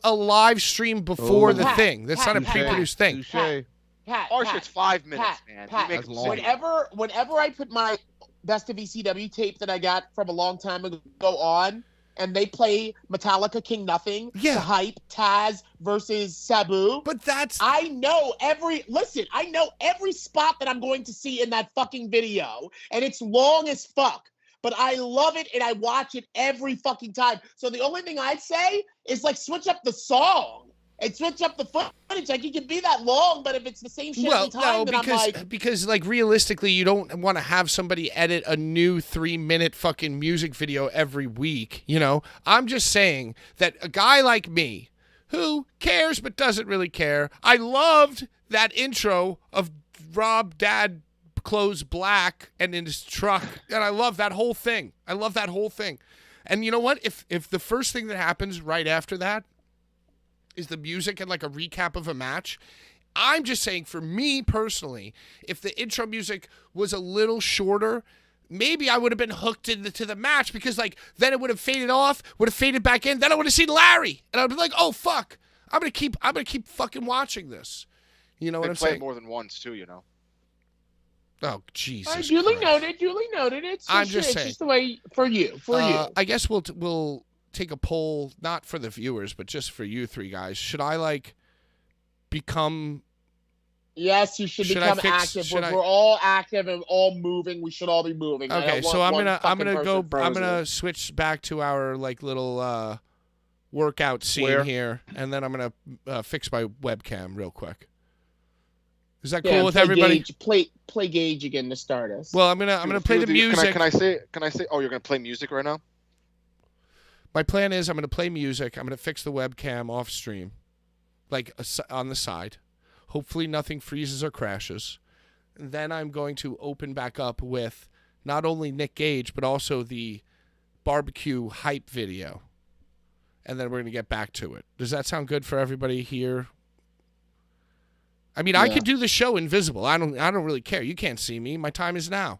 a live stream before Oh. the Pat, thing. That's Pat, not a Pat, pre-produced thing. Touche. Pat, Our Pat, shit's 5 minutes, Pat, man. Pat, You make That's them long. sing. whenever I put my best of ECW tape that I got from a long time ago on, and they play Metallica King Nothing Yeah. to hype Taz versus Sabu. But that's I know every spot that I'm going to see in that fucking video, and it's long as fuck. But I love it and I watch it every fucking time. So the only thing I'd say is like switch up the song and switch up the footage. Like it can be that long, but if it's the same shit well, every time, no, then I'm because like, realistically, you don't want to have somebody edit a new 3-minute fucking music video every week. I'm just saying that a guy like me, who cares but doesn't really care, I loved that intro of Rob Dad clothes black and in his truck, and I love that whole thing. And you know what? If the first thing that happens right after that is the music and like a recap of a match, I'm just saying for me personally, if the intro music was a little shorter, maybe I would have been hooked into the match because like then it would have faded off, would have faded back in, then I would have seen Larry and I'd be like, oh fuck, I'm gonna keep fucking watching this. You know what They I'm play saying? it more than once too, Oh Jesus! duly Christ. noted. It's I'm just it's saying. just the way for you. I guess we'll take a poll, not for the viewers, but just for you three guys. Should I like become? Yes, you should Should I become fix- active. should I- We're all active and all moving. We should all be moving. I Okay, don't so want I'm one gonna fucking go. person I'm frozen. gonna switch back to our like little workout scene Where? here, and then I'm gonna fix my webcam real quick. Is that Yeah, cool with play everybody? Gage, play Gage again to start us. Well, I'm gonna play the music. Can I say? Oh, you're gonna play music right now? My plan is I'm gonna play music. I'm gonna fix the webcam off stream, like on the side. Hopefully nothing freezes or crashes. And then I'm going to open back up with not only Nick Gage but also the barbecue hype video, and then we're gonna get back to it. Does that sound good for everybody here? I mean, I Yeah. could do the show invisible. I don't really care. You can't see me. My time is now.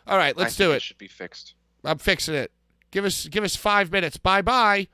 All right, let's do it. Should be fixed. I'm fixing it. Give us 5 minutes. Bye.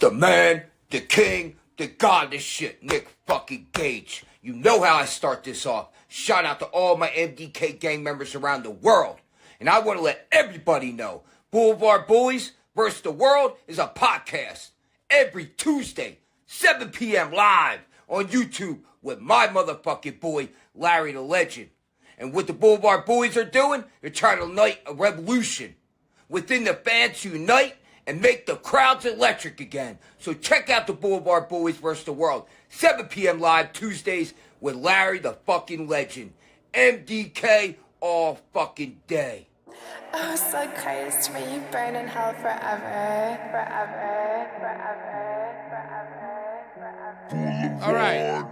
the man, the king, the god of this shit, Nick fucking Gage. You know how I start this off. Shout out to all my MDK gang members around the world. And I want to let everybody know, Blvd Bullies vs. the World is a podcast every Tuesday, 7 p.m. live on YouTube with my motherfucking boy, Larry the Legend. And what the Blvd Bullies are doing, they're trying to ignite a revolution within the fans to unite and make the crowds electric again. So check out the Blvd Bullies vs. the World, 7 p.m. live Tuesdays with Larry the fucking Legend. MDK all fucking day. Oh, so Christ, may you burn in hell forever, forever, forever, forever, forever. All right.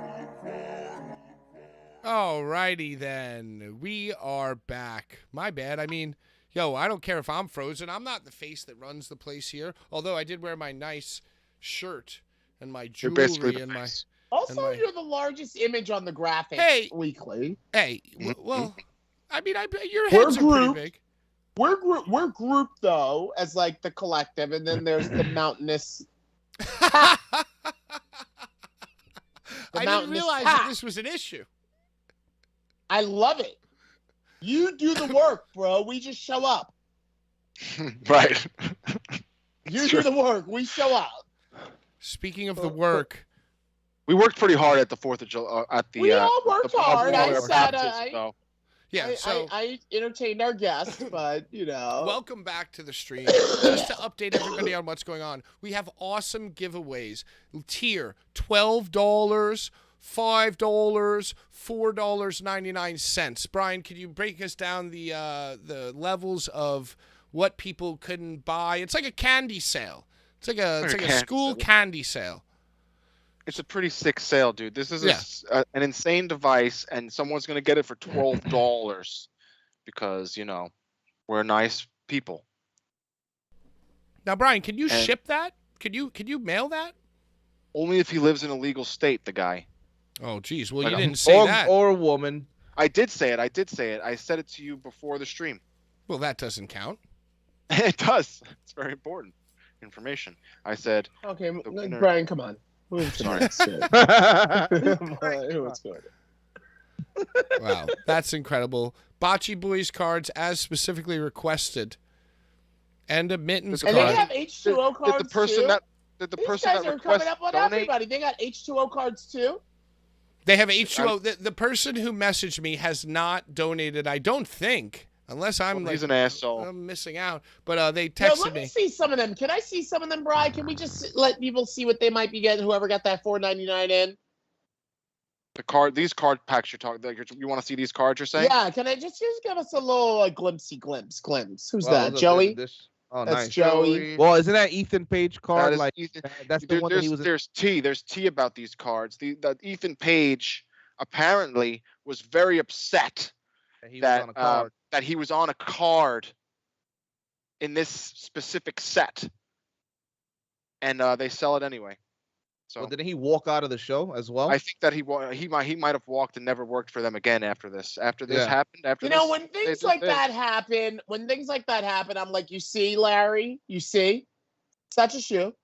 Alrighty then. We are back. My bad. I mean, yo, I don't care if I'm frozen. I'm not the face that runs the place here. Although I did wear my nice shirt and my jewelry and my. Also, you're the largest image on the graphic weekly. Hey, well, I mean, your heads are pretty big. We're grouped though as like the collective, and then there's the mountainous. I didn't realize that this was an issue. I love it. You do the work, bro. We just show up. Right. You do the work. We show up. Speaking of the work, we worked pretty hard at the 4th of July. We all worked hard. I entertained our guests, but you know. Welcome back to the stream. Just to update everybody on what's going on, we have awesome giveaways. Tier $12, $5, $4.99. Brian, can you break us down the levels of what people couldn't buy? It's like a candy sale. It's like a school candy sale. It's a pretty sick sale, dude. This is an insane device, and someone's going to get it for $12 because, you know, we're nice people. Now, Brian, can you ship that? Can you mail that? Only if he lives in a legal state, the guy. Oh, geez. Well, you didn't say that. Or a woman. I did say it. I said it to you before the stream. Well, that doesn't count. It does. It's very important information. I said. Okay, Brian, come on. Sorry. Wow, that's incredible. Bocce Boys cards as specifically requested. And a mittens card. And they have H2O cards Did the person too? that These guys are coming up on donate? everybody. They got H2O cards too. They have H2O. The person who messaged me has not donated, I don't think. Unless I'm he's an asshole. I'm missing out. But they texted me. Let me see some of them. Can I see some of them, Bri? Can we just let people see what they might be getting? Whoever got that $4.99 in. These card packs you're talking. You want to see these cards? You're saying? Yeah. Can I just give us a little glimpse? Who's that? Joey. Oh, that's nice. Joey. Well, isn't that Ethan Page card? That is Ethan. That's the one that he was. There's tea about these cards. The Ethan Page apparently was very upset that he was on a card in this specific set, and they sell it anyway. So didn't he walk out of the show as well? I think that he might have walked and never worked for them again after this. Happened. When things like that happen, I'm like, you see, Larry, such a shoe.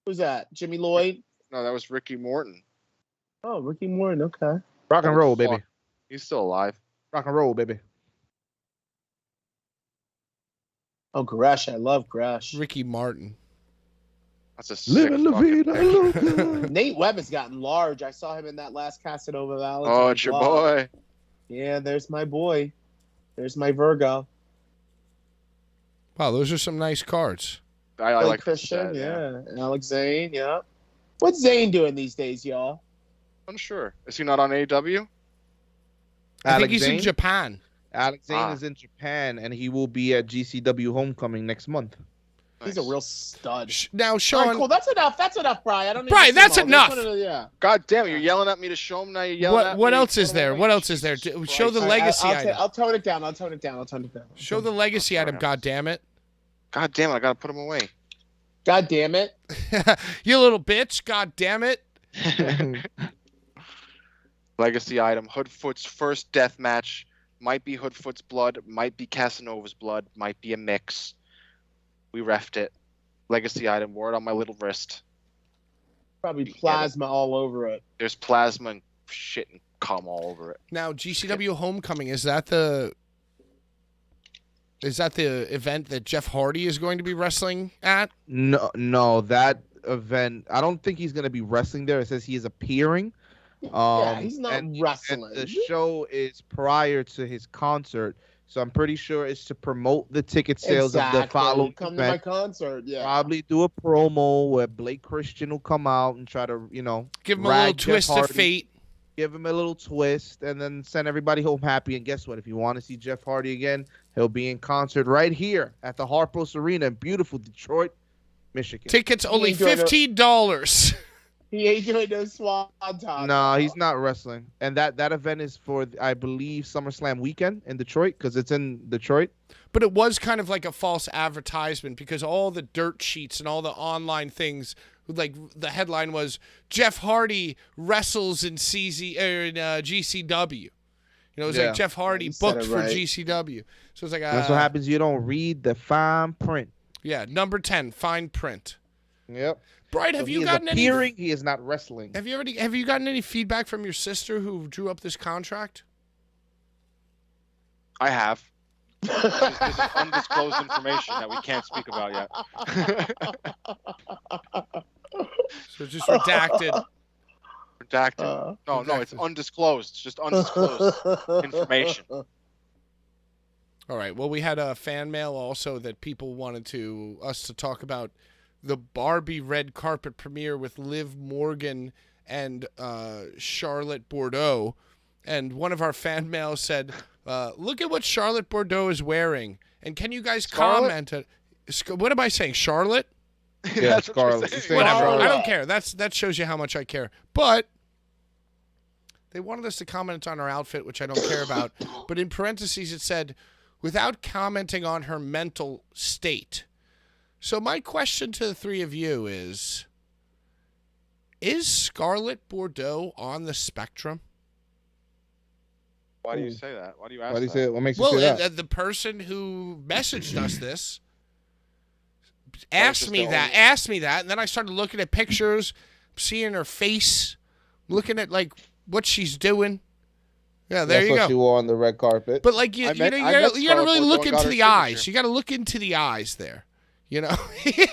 Who's that? Jimmy Lloyd? No, that was Ricky Morton. Oh, Ricky Morton. Okay. Rock and roll, baby. He's still alive. Rock and roll, baby. Oh, Gresh. I love Gresh. Ricky Martin. That's a sick Nate Webb has gotten large. I saw him in that last Casanova Valley. Oh, it's your boy. Yeah, there's my boy. There's my Virgo. Wow, those are some nice cards. I like Christian, yeah. Alex Zane, yeah. What's Zane doing these days, y'all? I'm sure. Is he not on AEW? I think he's in Japan. Alex Zane is in Japan, and he will be at GCW Homecoming next month. He's a real stud. Now, Sean. Right, cool. That's enough, Brian. I don't need Brian, that's enough. God damn it. You're yelling at me to show him now. You're yelling at me. What else is there? What else is there? Show the legacy item. I'll tone it down. Show the legacy item, God damn it. God damn it. I got to put him away. God damn it. You little bitch. God damn it. Legacy item. Hoodfoot's first death match. Might be Hoodfoot's blood. Might be Casanova's blood. Might be a mix. We refed it. legacy item. Wore it on my little wrist. Probably plasma all over it. There's plasma and shit and cum all over it. Now, GCW Homecoming, is that the event that Jeff Hardy is going to be wrestling at? No, that event. I don't think he's going to be wrestling there. It says he is appearing. Yeah, he's not wrestling. And the show is prior to his concert, so I'm pretty sure it's to promote the ticket sales of the following Come event. to my concert, yeah. Probably do a promo where Blake Christian will come out and try to, give him a little twist of fate. Give him a little twist, and then send everybody home happy. And guess what? If you want to see Jeff Hardy again, he'll be in concert right here at the Harpos Arena in beautiful Detroit, Michigan. Tickets only $15. He ain't doing no swanton. No, he's not wrestling. And that event is for, I believe, SummerSlam weekend in Detroit, because it's in Detroit. But it was kind of like a false advertisement, because all the dirt sheets and all the online things, like the headline was Jeff Hardy wrestles in GCW. It was like Jeff Hardy booked for GCW. So it's like that's what happens. You don't read the fine print. Yeah, number 10, fine print. Yep. Brian, have you gotten any? He is not wrestling. Have you gotten any feedback from your sister who drew up this contract? I have. This is undisclosed information that we can't speak about yet. So it's just redacted. Redacted. No, it's undisclosed. It's just undisclosed information. All right. Well, we had a fan mail also that people wanted us to talk about the Barbie red carpet premiere with Liv Morgan and Charlotte Bordeaux. And one of our fan mail said, look at what Charlotte Bordeaux is wearing. And can you guys comment? What am I saying? Charlotte? Yeah, Scarlett. Whatever. I don't care. That shows you how much I care. But they wanted us to comment on her outfit, which I don't care about. But in parentheses, it said, without commenting on her mental state. So my question to the three of you is Scarlett Bordeaux on the spectrum? Why do you say that? Why do you ask Why do you that? say it? What makes you say that? The person who messaged us this asked me that, and then I started looking at pictures, seeing her face, looking at like what she's doing. Yeah, there you go. That's what she wore on the red carpet. But like you gotta really look into the eyes. You gotta look into the eyes there. You know, you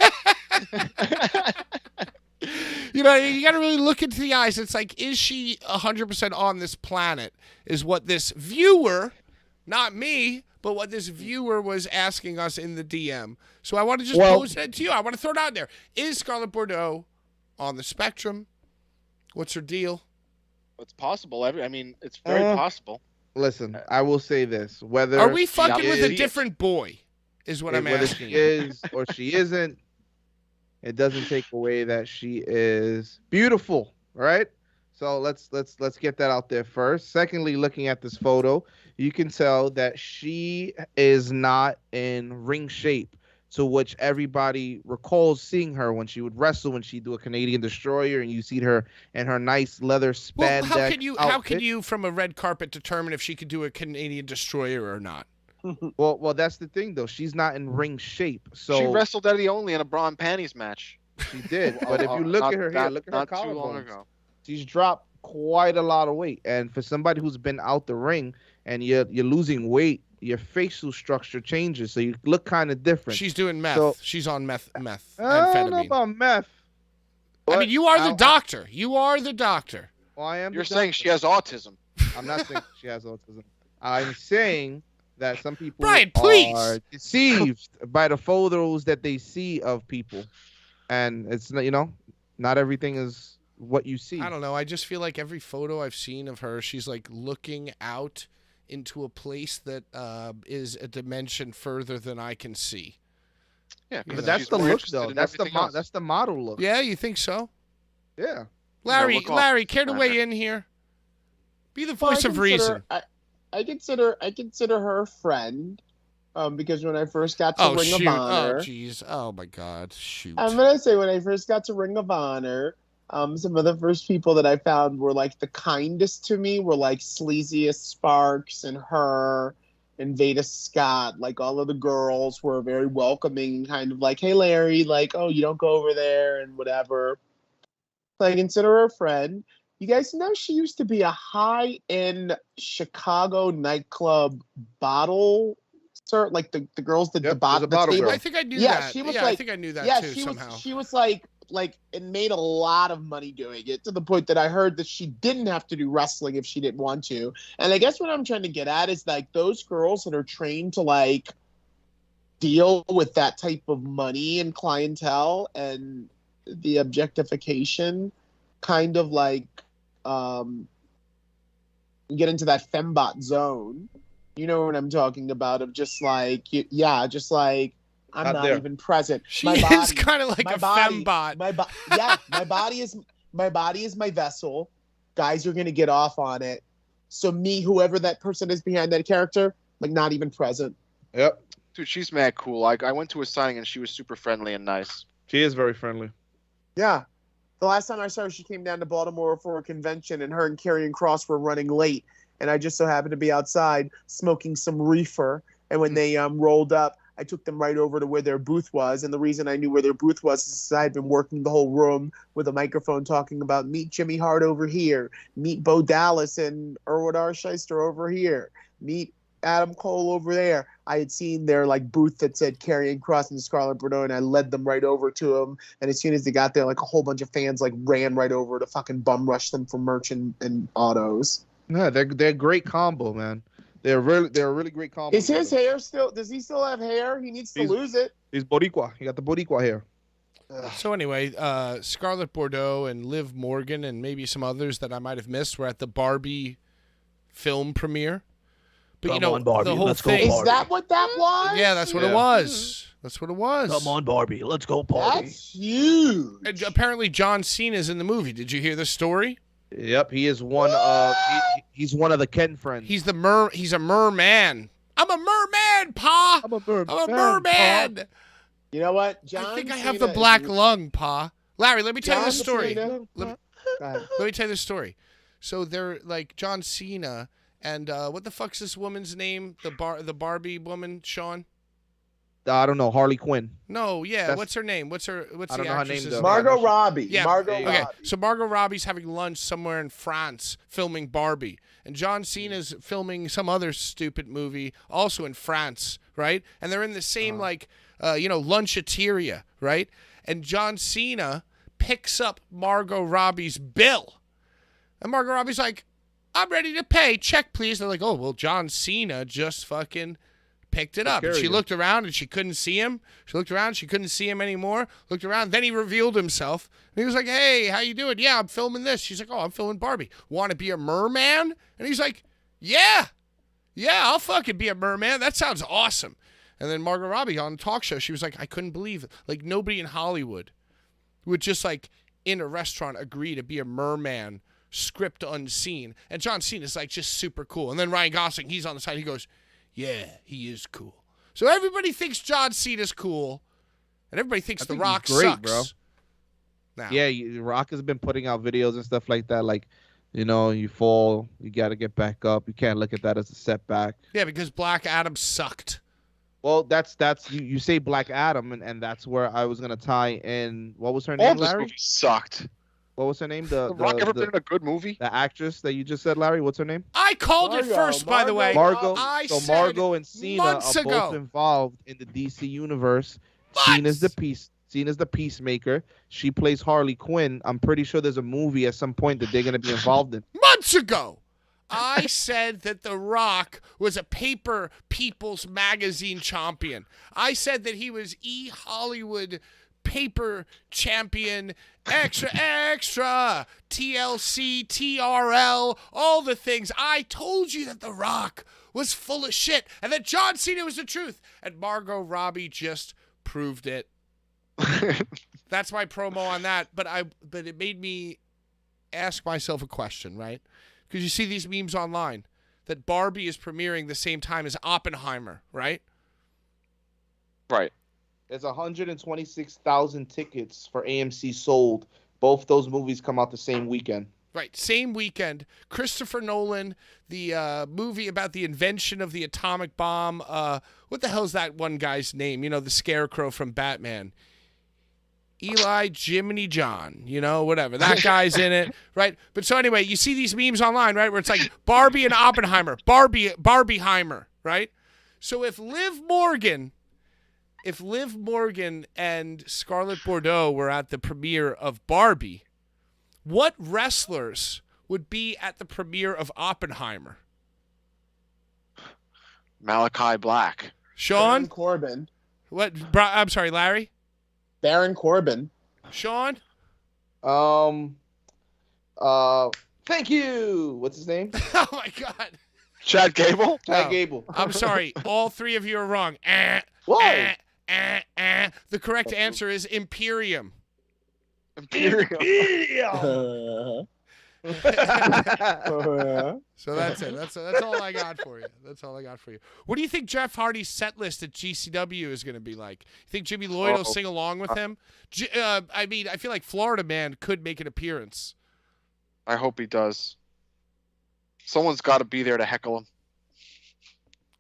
gotta really look into the eyes. It's like, is she 100% on this planet? Is what this viewer, not me, but what this viewer was asking us in the DM. So I want to just pose it to you. I want to throw it out there. Is Scarlett Bordeaux on the spectrum? What's her deal? It's possible. It's very possible. Listen, I will say this: whether are we fucking with a different boy? Is what I'm asking. Whether she is or she isn't, it doesn't take away that she is beautiful, right? So let's get that out there first. Secondly, looking at this photo, you can tell that she is not in ring shape, to which everybody recalls seeing her when she would wrestle, when she'd do a Canadian Destroyer, and you see her in her nice leather spandex. Well, how can you from a red carpet determine if she could do a Canadian Destroyer or not? Well, that's the thing though. She's not in ring shape. So she wrestled Eddie only in a bra and panties match. She did, but if you look at her here, look at her collarbones. Not too long ago. She's dropped quite a lot of weight, and for somebody who's been out the ring and you're losing weight, your facial structure changes, so you look kind of different. She's doing meth. She's on meth. I don't know about meth. I mean, you are the doctor. You are the doctor. Well, I am. You're saying she has autism. I'm not saying she has autism. I'm saying that some people are deceived by the photos that they see of people, and it's not everything is what you see. I don't know. I just feel like every photo I've seen of her, she's like looking out into a place that is a dimension further than I can see. Yeah, but that's the look though. That's the model look. Yeah, you think so? Yeah. Larry, care to weigh in here? Be the voice of reason. I consider her a friend, because when I first got to Ring of Honor. Oh, jeez. Oh, my God. Shoot. I'm going to say when I first got to Ring of Honor, some of the first people that I found were like the kindest to me were like Sleaziest Sparks and her and Veda Scott, like all of the girls were very welcoming, kind of like, hey, Larry, like, oh, you don't go over there and whatever. I consider her a friend. You guys know she used to be a high-end Chicago nightclub bottle, sir, like the girls that Yep, the bot there's a the bottle table. girl. I think I knew Yeah, that. she was I like, think I knew that yeah, too she somehow. was like and made a lot of money doing it, to the point that I heard that she didn't have to do wrestling if she didn't want to. And I guess what I'm trying to get at is like those girls that are trained to like deal with that type of money and clientele and the objectification, kind of like get into that fembot zone. You know what I'm talking about? Of just like, yeah, just like I'm Not not there. even present. She is kind of like my a body, fembot. yeah, my body is my vessel. Guys are gonna get off on it. So me, whoever that person is behind that character, like not even present. Yep. Dude, she's mad cool. Like, I went to a signing and she was super friendly and nice. She is very friendly. Yeah. The last time I saw her, she came down to Baltimore for a convention, and her and Karrion Kross were running late. And I just so happened to be outside smoking some reefer. And when they rolled up, I took them right over to where their booth was. And the reason I knew where their booth was is I had been working the whole room with a microphone talking about meet Jimmy Hart over here, meet Bo Dallas and Erwin R. Shyster over here, meet Adam Cole over there. I had seen their like booth that said Karrion Kross and Scarlett Bordeaux, and I led them right over to them. And as soon as they got there, like a whole bunch of fans like ran right over to fucking bum rush them for merch and autos. Yeah, they're a great combo, man. They're a really great combo. Is his hair still? Does he still have hair? He needs to lose it. He's Boricua. He got the Boricua hair. So anyway, Scarlett Bordeaux and Liv Morgan and maybe some others that I might have missed were at the Barbie film premiere. But Come on, Barbie, the whole let's go thing. Is that what that was? Yeah, that's what it was. That's what it was. Come on, Barbie. Let's go party. That's huge. And apparently John Cena's in the movie. Did you hear the story? Yep, he is one of he's one of the Ken friends. He's a merman. I'm a merman, Pa. I'm a merman. I'm a merman. You know what, I think I have the black lung, Pa. Larry, let me tell you the story. Let me tell you the story. So they're like John Cena and what the fuck's this woman's name? The Barbie woman, Sean? I don't know, Harley Quinn. No, yeah. That's- What's her name? What's I the don't know her actress's name, name? though. Margot Robbie. Yeah. Margot Okay. Robbie. So Margot Robbie's having lunch somewhere in France filming Barbie. And John Cena's filming some other stupid movie also in France, right? And they're in the same lunchateria, right? And John Cena picks up Margot Robbie's bill. And Margot Robbie's like, I'm ready to pay. Check, please. They're like, oh, well, John Cena just fucking picked it up. And she looked around and she couldn't see him. She looked around, she couldn't see him anymore. Looked around, then he revealed himself. And he was like, hey, how you doing? Yeah, I'm filming this. She's like, oh, I'm filming Barbie. Want to be a merman? And he's like, yeah, I'll fucking be a merman. That sounds awesome. And then Margot Robbie on a talk show, she was like, I couldn't believe it. Like, nobody in Hollywood would just, like, in a restaurant agree to be a merman, script unseen. And John Cena's, like, just super cool. And then Ryan Gosling, he's on the side. He goes, yeah, he is cool. So everybody thinks John Cena's cool, and everybody thinks The Rock sucks. Bro. Now, Yeah, Rock has been putting out videos and stuff like that. Like, you fall, you got to get back up. You can't look at that as a setback. Yeah, because Black Adam sucked. Well, that's you say Black Adam, and that's where I was gonna tie in. What was her All name, of this Larry? movie sucked. What was her name? The Rock ever been in a good movie? The actress that you just said, Larry. What's her name? I called it first, by the way. Margot. I So said Margot and Cena are months both ago. involved in the DC universe. Months. Cena's the peacemaker. She plays Harley Quinn. I'm pretty sure there's a movie at some point that they're gonna be involved in. Months ago, I said that The Rock was a Paper People's Magazine champion. I said that he was Hollywood paper champion, extra, TLC, TRL, all the things. I told you that The Rock was full of shit and that John Cena was the truth. And Margot Robbie just proved it. That's my promo on that. But it made me ask myself a question, right? Because you see these memes online that Barbie is premiering the same time as Oppenheimer, right? Right. There's 126,000 tickets for AMC sold. Both those movies come out the same weekend. Right, same weekend. Christopher Nolan, the movie about the invention of the atomic bomb. What the hell's that one guy's name? You know, the Scarecrow from Batman. Eli Jiminy John, you know, whatever. That guy's in it, right? But so anyway, you see these memes online, right, where it's like Barbie and Oppenheimer, Barbieheimer, right? So if Liv Morgan and Scarlett Bordeaux were at the premiere of Barbie, what wrestlers would be at the premiere of Oppenheimer? Malachi Black. Sean? Baron Corbin. What? I'm sorry, Larry? Baron Corbin. Sean? Thank you. What's his name? Oh, my God. Chad Gable? Chad Gable. I'm sorry. All three of you are wrong. Why? The correct answer is Imperium. Imperium. So that's it. That's all I got for you. That's all I got for you. What do you think Jeff Hardy's set list at GCW is going to be like? You think Jimmy Lloyd will sing along with him? I mean, I feel like Florida Man could make an appearance. I hope he does. Someone's got to be there to heckle him.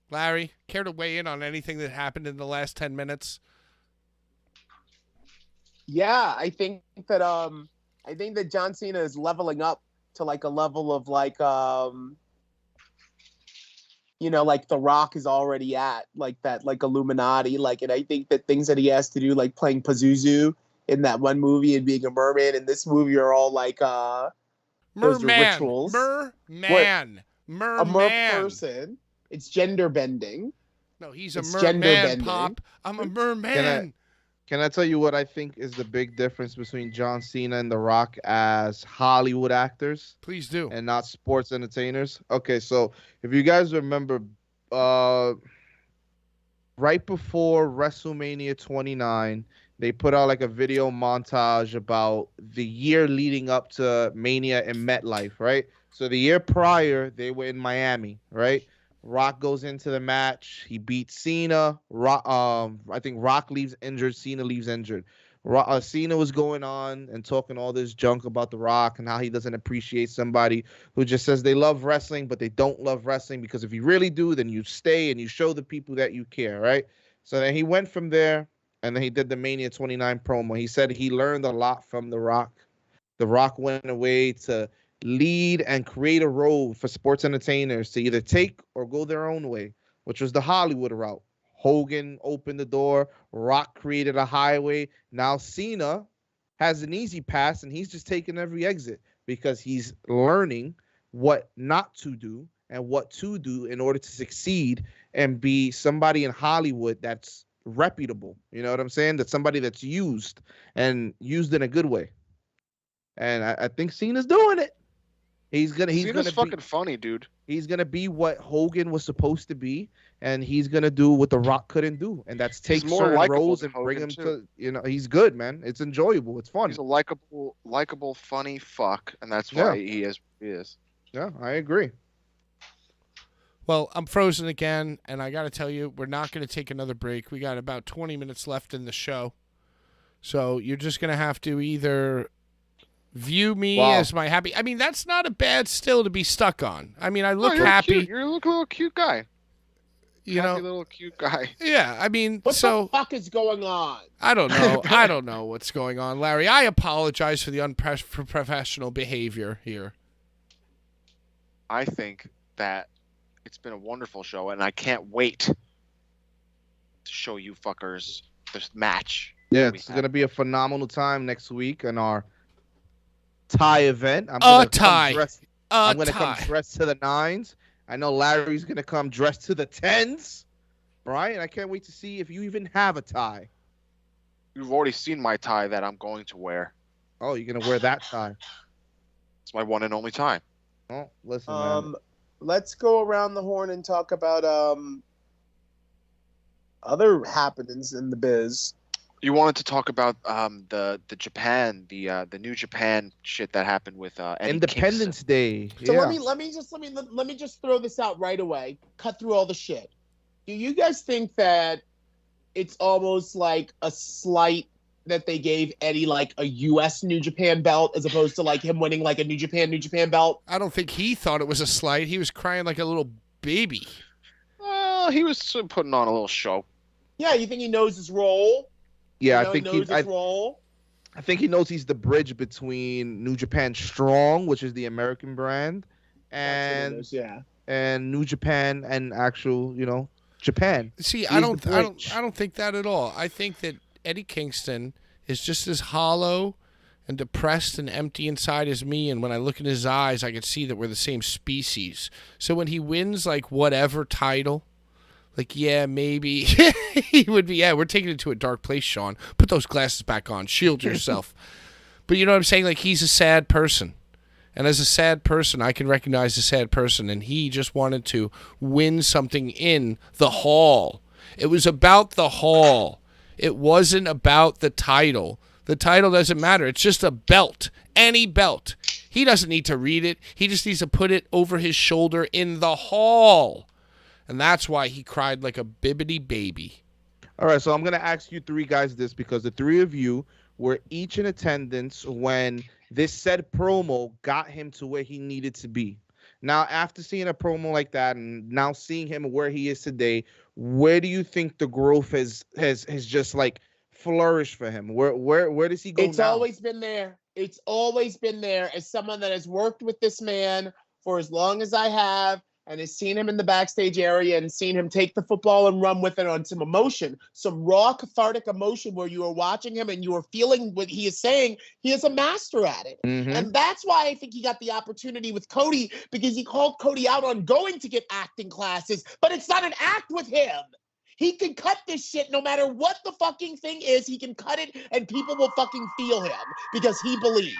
Larry, care to weigh in on anything that happened in the last 10 minutes? Yeah, I think that John Cena is leveling up to like a level of like like The Rock is already at, like that, like Illuminati, like, and I think that things that he has to do, like playing Pazuzu in that one movie and being a merman in this movie, are all like those are rituals. Merman. A mer person. It's gender bending. No, he's a It's merman, gender bending. Pop. I'm a merman. Can I tell you what I think is the big difference between John Cena and The Rock as Hollywood actors? Please do. And not sports entertainers? Okay, so if you guys remember, right before WrestleMania 29, they put out like a video montage about the year leading up to Mania in MetLife, right? So the year prior, they were in Miami, right? Rock goes into the match. He beats Cena. I think Rock leaves injured. Cena leaves injured. Cena was going on and talking all this junk about The Rock and how he doesn't appreciate somebody who just says they love wrestling, but they don't love wrestling, because if you really do, then you stay and you show the people that you care, right? So then he went from there, and then he did the Mania 29 promo. He said he learned a lot from The Rock. The Rock went away to lead and create a road for sports entertainers to either take or go their own way, which was the Hollywood route. Hogan opened the door. Rock created a highway. Now Cena has an easy pass, and he's just taking every exit because he's learning what not to do and what to do in order to succeed and be somebody in Hollywood that's reputable. You know what I'm saying? That's somebody that's used, and used in a good way. And I think Cena's doing it. He's gonna fucking funny, dude. He's gonna be what Hogan was supposed to be, and he's gonna do what The Rock couldn't do, and that's take certain roles and bring him to. He's good, man. It's enjoyable. It's fun. He's a likable, funny fuck, and that's why he is. Yeah, I agree. Well, I'm frozen again, and I got to tell you, we're not going to take another break. We got about 20 minutes left in the show, so you're just going to have to either view me as my happy. I mean, that's not a bad still to be stuck on. I mean, I look happy. Cute. You're a little cute guy. Happy little cute guy. Yeah, I mean, what the fuck is going on? I don't know. I don't know what's going on, Larry. I apologize for the unprofessional behavior here. I think that it's been a wonderful show, and I can't wait to show you fuckers this match. Yeah, it's going to be a phenomenal time next week in our Thai event. I'm going to come dressed to the 9s. I know Larry's going to come dressed to the 10s. Brian, I can't wait to see if you even have a tie. You've already seen my tie that I'm going to wear. Oh, you're going to wear that tie. It's my one and only tie. Oh, listen, man. Let's go around the horn and talk about other happenings in the biz. You wanted to talk about the Japan, the New Japan shit that happened with Eddie Independence Day. So let me just throw this out right away. Cut through all the shit. Do you guys think that it's almost like a slight that they gave Eddie like a U.S. New Japan belt as opposed to like him winning like a New Japan belt? I don't think he thought it was a slight. He was crying like a little baby. He was putting on a little show. Yeah, you think he knows his role? Yeah, I think he knows he's the bridge between New Japan Strong, which is the American brand, and and New Japan and actual, Japan. See, I don't think that at all. I think that Eddie Kingston is just as hollow and depressed and empty inside as me, and when I look in his eyes, I can see that we're the same species. So when he wins like whatever title, like, yeah, maybe he would be, yeah, we're taking it to a dark place, Sean. Put those glasses back on. Shield yourself. But you know what I'm saying? Like, he's a sad person. And as a sad person, I can recognize a sad person. And he just wanted to win something in the hall. It was about the hall. It wasn't about the title. The title doesn't matter. It's just a belt. Any belt. He doesn't need to read it. He just needs to put it over his shoulder in the hall. And that's why he cried like a bibbity baby. All right, so I'm going to ask you three guys this because the three of you were each in attendance when this said promo got him to where he needed to be. Now, after seeing a promo like that and now seeing him where he is today, where do you think the growth has just like flourished for him? Where does he go now? It's always been there. It's always been there. As someone that has worked with this man for as long as I have, and has seen him in the backstage area and seen him take the football and run with it on some emotion, some raw cathartic emotion where you are watching him and you are feeling what he is saying. He is a master at it. Mm-hmm. And that's why I think he got the opportunity with Cody, because he called Cody out on going to get acting classes, but it's not an act with him. He can cut this shit no matter what the fucking thing is. He can cut it and people will fucking feel him because he believes.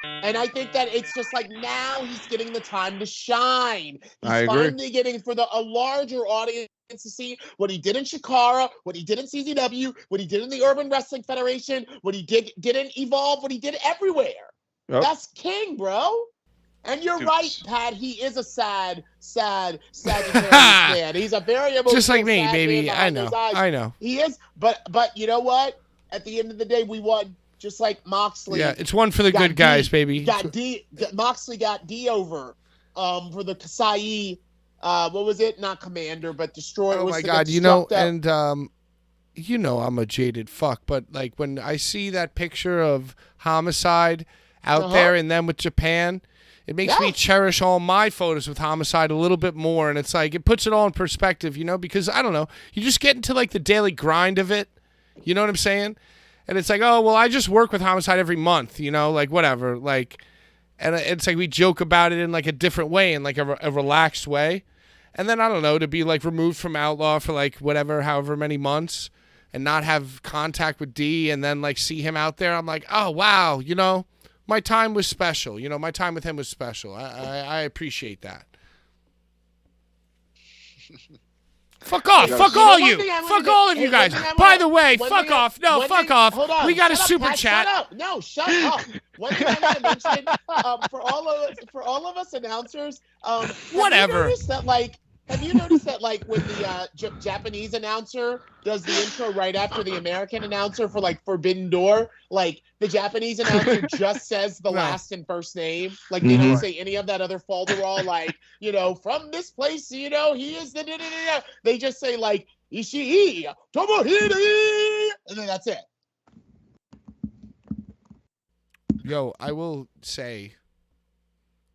And I think that it's just like now he's getting the time to shine. He's finally getting for a larger audience to see what he did in Shikara, what he did in CZW, what he did in the Urban Wrestling Federation, what he did in Evolve, what he did everywhere. Yep. That's king, bro. And you're right, Pat. He is a sad Sagittarius man. He's a very emotional, just like me, sad baby. Man I know. He is, but you know what? At the end of the day, we won. Just like Moxley. Yeah, it's one for the good guys, baby. Moxley got D over for the Kasai. What was it? Not Commander, but Destroyer. Oh my God, and I'm a jaded fuck, but like when I see that picture of Homicide out there and then with Japan, it makes me cherish all my photos with Homicide a little bit more, and it's like it puts it all in perspective, because I don't know, you just get into like the daily grind of it. You know what I'm saying? And it's like, oh, well, I just work with Homicide every month, like whatever. Like, and it's like we joke about it in like a different way, in like a relaxed way. And then, I don't know, to be like removed from Outlaw for like however many months and not have contact with D and then like see him out there. I'm like, oh, wow, my time was special. My time with him was special. I appreciate that. Fuck off. Fuck all you. Fuck all of you guys. By the way, fuck off. No, fuck off. We got a super chat. Shut up. No, shut up. One thing I want to mention for all of us announcers, whatever. Have you noticed that like when the Japanese announcer does the intro right after the American announcer for like Forbidden Door, like the Japanese announcer just says the last and first name, like they don't say any of that other falderall, like from this place, he is the they just say like Ishii Tomohide, and then that's it. Yo, I will say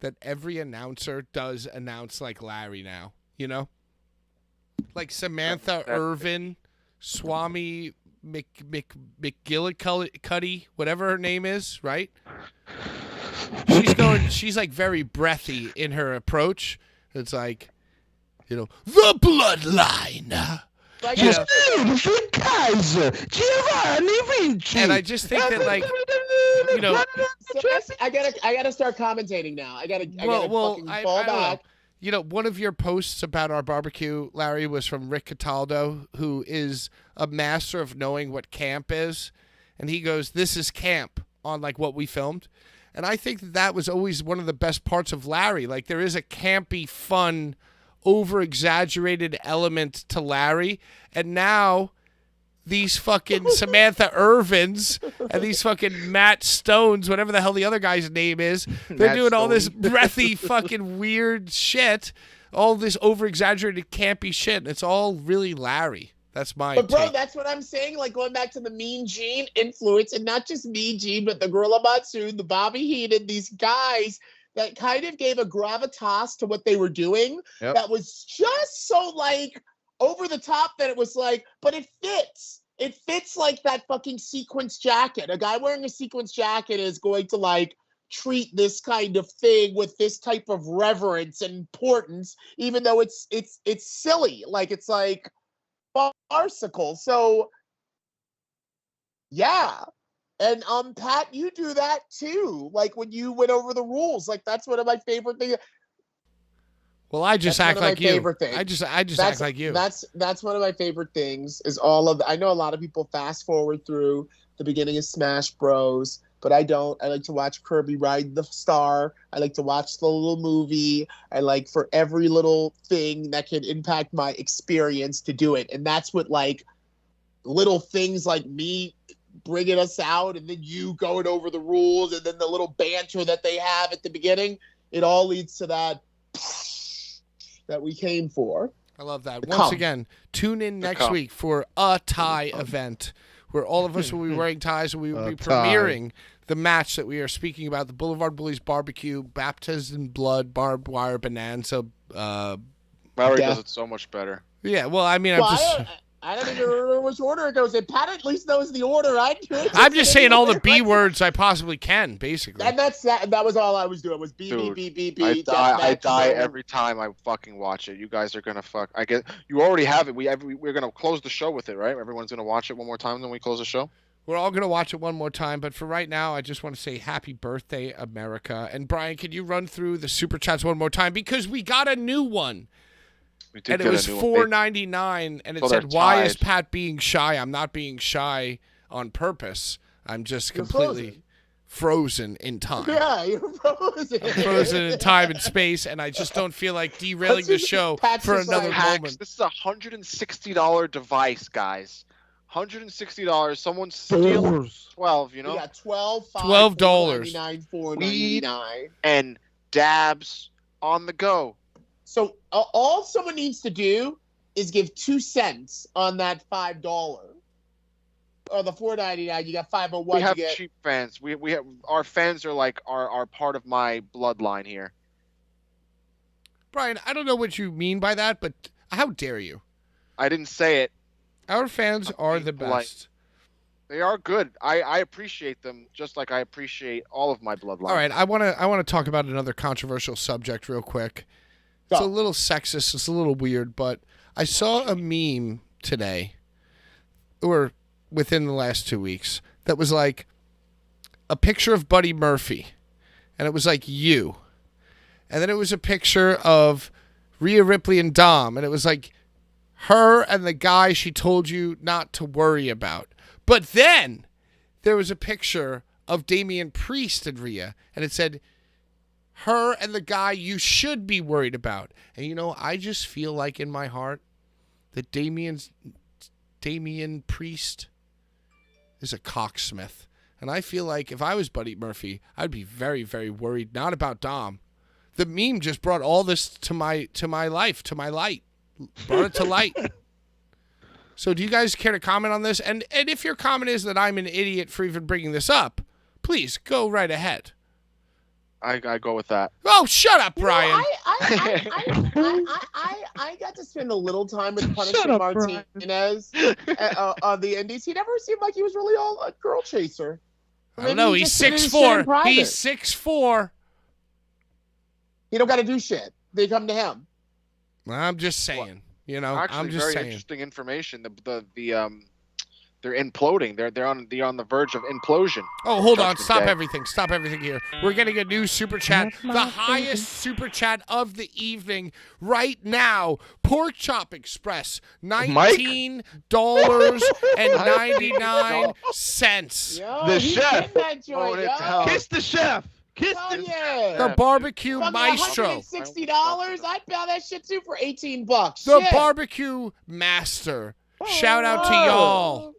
that every announcer does announce like Larry now. Like Samantha Irvin, Swami McGillicuddy, whatever her name is, right? She's like very breathy in her approach. It's like, the bloodline. And I just think that like, I gotta start commentating now. I gotta fucking fall back. One of your posts about our barbecue, Larry, was from Rick Cataldo, who is a master of knowing what camp is. And he goes, this is camp on like what we filmed. And I think that was always one of the best parts of Larry. Like there is a campy, fun, over-exaggerated element to Larry. And now these fucking Samantha Irvins and these fucking Matt Stones, whatever the hell the other guy's name is. They're Matt doing all this Stone. breathy fucking weird shit, all this over-exaggerated campy shit, and it's all really Larry. That's my But bro, take. that's what I'm saying. Like going back to the Mean Gene influence, and not just Mean Gene, but the Gorilla Monsoon, the Bobby Heenan, these guys that kind of gave a gravitas to what they were doing. Yep. That was just so like over the top that it was like, but it fits. It fits like that fucking sequence jacket. A guy wearing a sequence jacket is going to like treat this kind of thing with this type of reverence and importance, even though it's silly. Like it's like farcical. So yeah. And Pat, you do that too. Like when you went over the rules, like that's one of my favorite things. Well, I just That's act one of my like you. favorite things. I just act like you. That's one of my favorite things. Is all of I know a lot of people fast forward through the beginning of Smash Bros, but I don't. I like to watch Kirby ride the star. I like to watch the little movie. I like for every little thing that can impact my experience to do it, and that's what like little things like me bringing us out and then you going over the rules and then the little banter that they have at the beginning, it all leads to that we came for. I love that. The Once cum. again, tune in next cum. week for a tie event where all of us will be wearing ties and we will A be tie. premiering the match that we are speaking about, the Blvd Bullies BBQ, Baptized in Blood, Barbed Wire Bonanza. Mallory Yeah. does it so much better. Yeah, well, I mean, Well, I'm just... I don't even remember which order it goes in. Pat at least knows the order. I'm just saying all the B words I possibly can, basically. And that was all I was doing was B, Dude, B, B, B, I B. die deathmatch, every time I fucking watch it. You guys are gonna fuck. I get you already have it. We're gonna close the show with it, right? Everyone's gonna watch it one more time, then we close the show. We're all going to watch it one more time, but for right now, I just want to say happy birthday, America. And Brian, can you run through the Super Chats one more time? Because we got a new one. We did And it get was a new one. $4.99, and it So they're said, "Why is tied. Pat being shy?" I'm not being shy on purpose. I'm just You're completely frozen in time. Yeah, you're frozen. Frozen in time and space, and I just don't feel like derailing the show Pat's for just another like, Packs. moment. This is a $160 device, guys. $160. Someone steal Doors. 12. You We know, got $12, $12. $4.99. and dabs on the go. So all someone needs to do is give 2 cents on that $5. Or the $4.99, you got 501. We have you get, cheap fans. We have our fans are like are part of my bloodline here. Brian, I don't know what you mean by that, but how dare you? I didn't say it. Our fans are the polite. best. They are good. I appreciate them just like I appreciate all of my bloodline. All right, I want to talk about another controversial subject real quick. It's a Go. little sexist, it's a little weird, but I saw a meme today, or within the last 2 weeks, that was like a picture of Buddy Murphy, and it was like you. And then it was a picture of Rhea Ripley and Dom, and it was like her and the guy she told you not to worry about. But then there was a picture of Damian Priest and Rhea, and it said, her and the guy you should be worried about. And you know, I just feel like in my heart that Damian Priest is a cocksmith. And I feel like if I was Buddy Murphy, I'd be very, very worried, not about Dom. The meme just brought all this to my life, to my light. Brought it to light. So do you guys care to comment on this? And if your comment is that I'm an idiot for even bringing this up, please go right ahead. I go with that. Oh, shut up, Brian. You know, I got to spend a little time with Punishment up, Martinez on the Indies. He never seemed like he was really all a girl chaser. I don't know. Maybe he He's just did his shit in 6'4". private. He's 6'4". He don't got to do shit. They come to him. I'm just saying. You know, Actually, I'm just very saying. interesting information. They're imploding. They're on the verge of implosion. Oh, hold on. Judgment Stop Day. everything. Stop everything here. We're getting a new super chat. The highest super chat of the evening right now. Pork Chop Express. $19.99. Yo, The he's chef. getting that joint, Throwing it yo. down. Kiss the chef. Kiss Hell the yeah. The barbecue Fucking maestro. $160. I'd buy that shit too for $18. The Shit. barbecue master. Oh, Shout out to wow. y'all.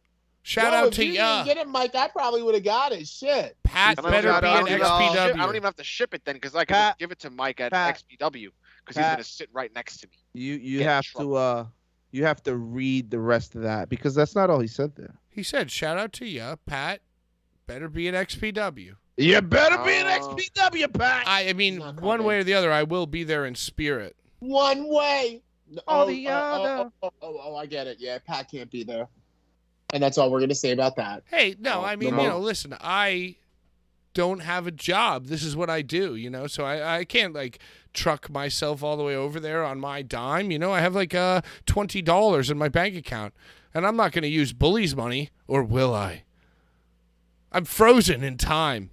Shout Yo, out if to you ya. didn't get it, Mike, I probably would have got it. Shit. Pat I don't better even- be I an don't even have to ship- I XPW. don't even have to ship it then, because I can Pat, just give it to Mike at Pat, XPW, because he's Pat. gonna sit right next to me. You Get in have trouble. to you have to read the rest of that because that's not all he said there. He said, shout out to ya. Pat better be an XPW. You better be an Oh. XPW, Pat. I mean, Not one coming. way or the other, I will be there in spirit. One way. The other. I get it. Yeah, Pat can't be there. And that's all we're going to say about that. Hey, no, I mean, no. you know, listen, I don't have a job. This is what I do, you know, so I can't, like, truck myself all the way over there on my dime. You know, I have, like, $20 in my bank account, and I'm not going to use Bullies money, or will I? I'm frozen in time.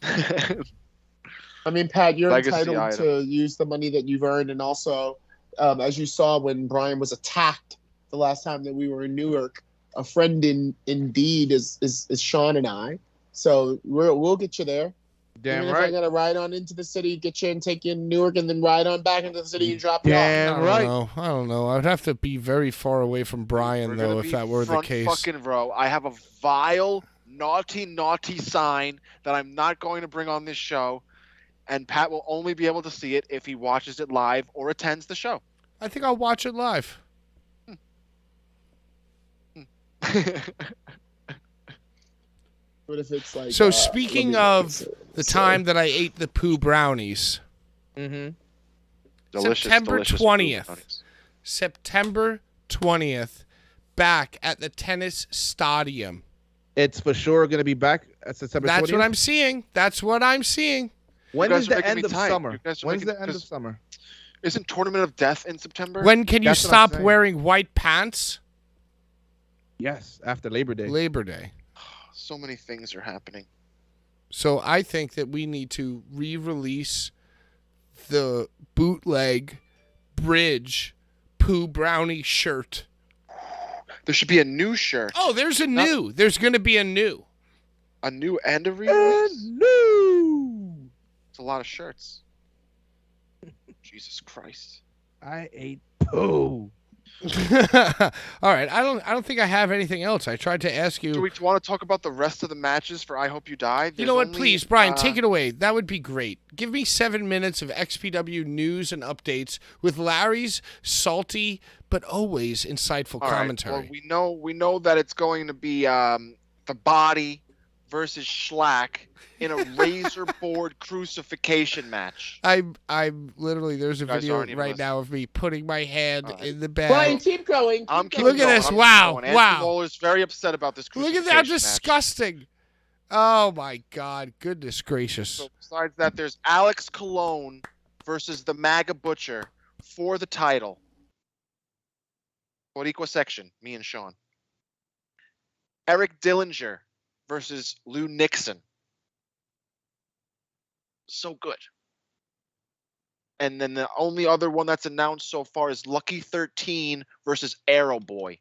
I mean, Pat, you're Legacy entitled item. to use the money that you've earned. And also, as you saw when Brian was attacked the last time that we were in Newark, a friend indeed is Sean and I. So we'll get you there. Damn Even if I right. got to ride on into the city, get you and take you in Newark, and then ride on back into the city and drop you Damn right. I don't know. I'd have to be very far away from Brian, We're though, gonna if be that were the front case. Fucking row. I have a vile, naughty sign that I'm not going to bring on this show, and Pat will only be able to see it if he watches it live or attends the show. I think I'll watch it live. What if it's like? So let speaking me- of the time that I ate the poo brownies, Mm-hmm. Delicious, September delicious 20th. food, Tony's. September 20th, back at the tennis stadium. It's for sure going to be back at September 20th. That's what I'm seeing. That's what I'm seeing. When You is guys are the making end me of tight. summer? You guys are When's making- the end of 'cause- summer? Isn't Tournament of Death in September? When can you That's what I'm stop saying. wearing white pants? Yes, after Labor Day. Labor Day. So many things are happening. So I think that we need to re-release the bootleg bridge poo brownie shirt. There should be a new shirt. Oh, there's a new. There's going to be a new. A new and a re-release? No. It's a lot of shirts. Jesus Christ. I ate poo. All right. I don't think I have anything else. I tried to ask you. Do we want to talk about the rest of the matches for I Hope You Die? You know what? There's Please, only, Brian, take it away. That would be great. Give me 7 minutes of XPW news and updates with Larry's salty but always insightful all right, commentary. well, we know that it's going to be the Body versus Schlack in a razor board crucifixion match. I'm literally, there's a guys video aren't even right now of me putting my hand All right. in the bag. Brian, keep going. I'm keep keeping Look at going. this. I'm Wow, keeping going. wow. Andrew Lawler's very upset about this Look crucifixion at that, match. disgusting. Oh my God, goodness gracious. So besides that, there's Alex Colon versus the MAGA Butcher for the title. Boricua section, me and Sean. Eric Dillinger versus Lou Nixon. So good. And then the only other one that's announced so far is Lucky 13 versus Arrow Boy,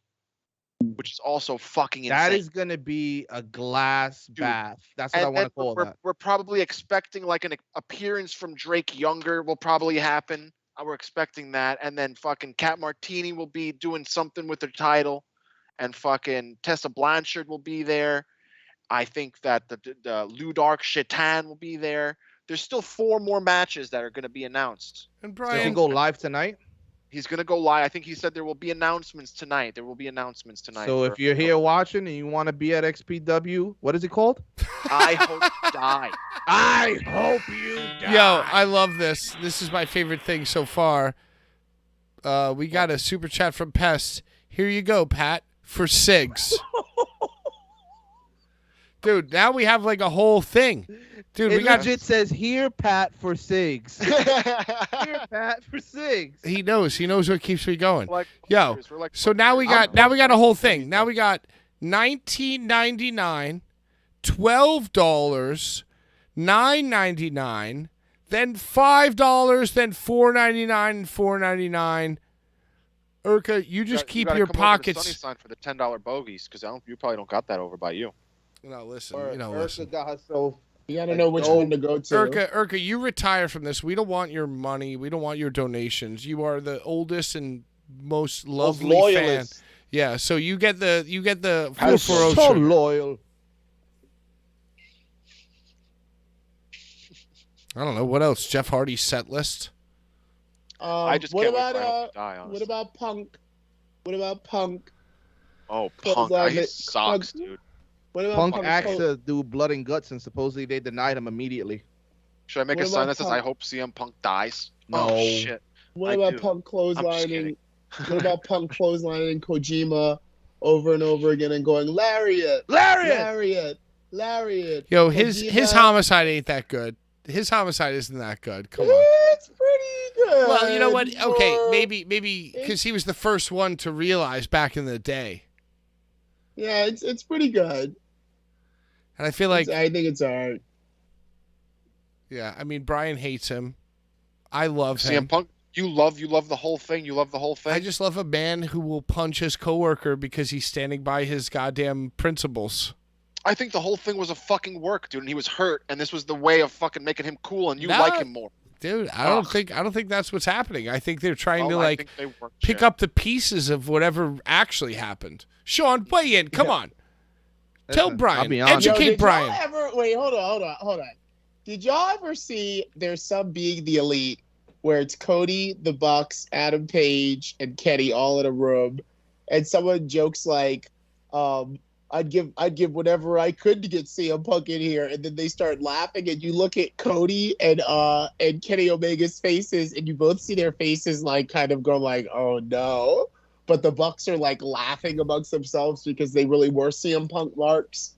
which is also fucking insane. That is going to be a glass bath. That's what I want to then call that. we're probably expecting like an appearance from Drake Younger will probably happen. We're expecting that. And then fucking Kat Martini will be doing something with her title. And fucking Tessa Blanchard will be there. I think that the Lou Dark Shaitan will be there. There's still 4 more matches that are going to be announced. And Does Brian, he go live tonight? He's going to go live. I think he said there will be announcements tonight. So So if you're here watching and you want to be at XPW, what is it called? I Hope You Die. I hope you die. yo, I love this. This is my favorite thing so far. We got a super chat from Pest. Here you go, Pat, for SIGs. Dude, now we have like a whole thing. Dude, It we got. legit says here, Pat, for SIGs. Here, Pat, for SIGs. He knows. He knows what keeps me going. Like, Yo, we're like, so now we got a whole thing. Now we got $19.99, $12, $9.99, then $5, then $4.99 and $4.99. Urka, you just You keep gotta your come over to pockets. Sunnyside for the $10 bogeys, because you probably don't got that over by you. No, listen. Or You know, Ursa listen. got herself. You got to know which one to go to. Urka, you retire from this. We don't want your money. We don't want your donations. You are the oldest and most lovely fan. Yeah, so you get the You're so loyal. I don't know what else. Jeff Hardy's set list. I just what can't wait about for Iron to die, what honestly. about Punk? What about Punk? Oh, Close Punk. line He that- sucks, Punk- dude. What about Punk Punk? asked to do blood and guts, and supposedly they denied him immediately. Should I make What a sign about that says, Punk? I hope CM Punk dies? No. Oh, shit. What I about do. Punk I'm just clotheslining? kidding. What about Punk clotheslining Kojima over and over again and going lariat, Lariat! lariat, lariat? Yo, his Kojima- homicide ain't that good. His homicide isn't that good. Come on. It's pretty good. Well, you know what? Okay, but- maybe because he was the first one to realize back in the day, Yeah, it's pretty good. and I feel like, I think it's alright. yeah, I mean, Brian hates him. I love him. CM Punk, you love the whole thing. You love the whole thing. I just love a man who will punch his coworker because he's standing by his goddamn principles. I think the whole thing was a fucking work, dude, and he was hurt, and this was the way of fucking making him cool, and you Nah, like him more. Dude, I don't think that's what's happening. I think they're trying to I like think they worked pick shit. up the pieces of whatever actually happened. Sean, weigh in. Come on. Tell Listen, Brian. I'll be honest. Yo, Educate did Brian. y'all ever wait? Hold on. Did y'all ever see There's Some Being the Elite where it's Cody, the Bucks, Adam Page, and Kenny all in a room, and someone jokes like, I'd give whatever I could to get CM Punk in here, and then they start laughing, and you look at Cody and Kenny Omega's faces, and you both see their faces like kind of go like, oh no. But the Bucks are like laughing amongst themselves because they really were CM Punk marks.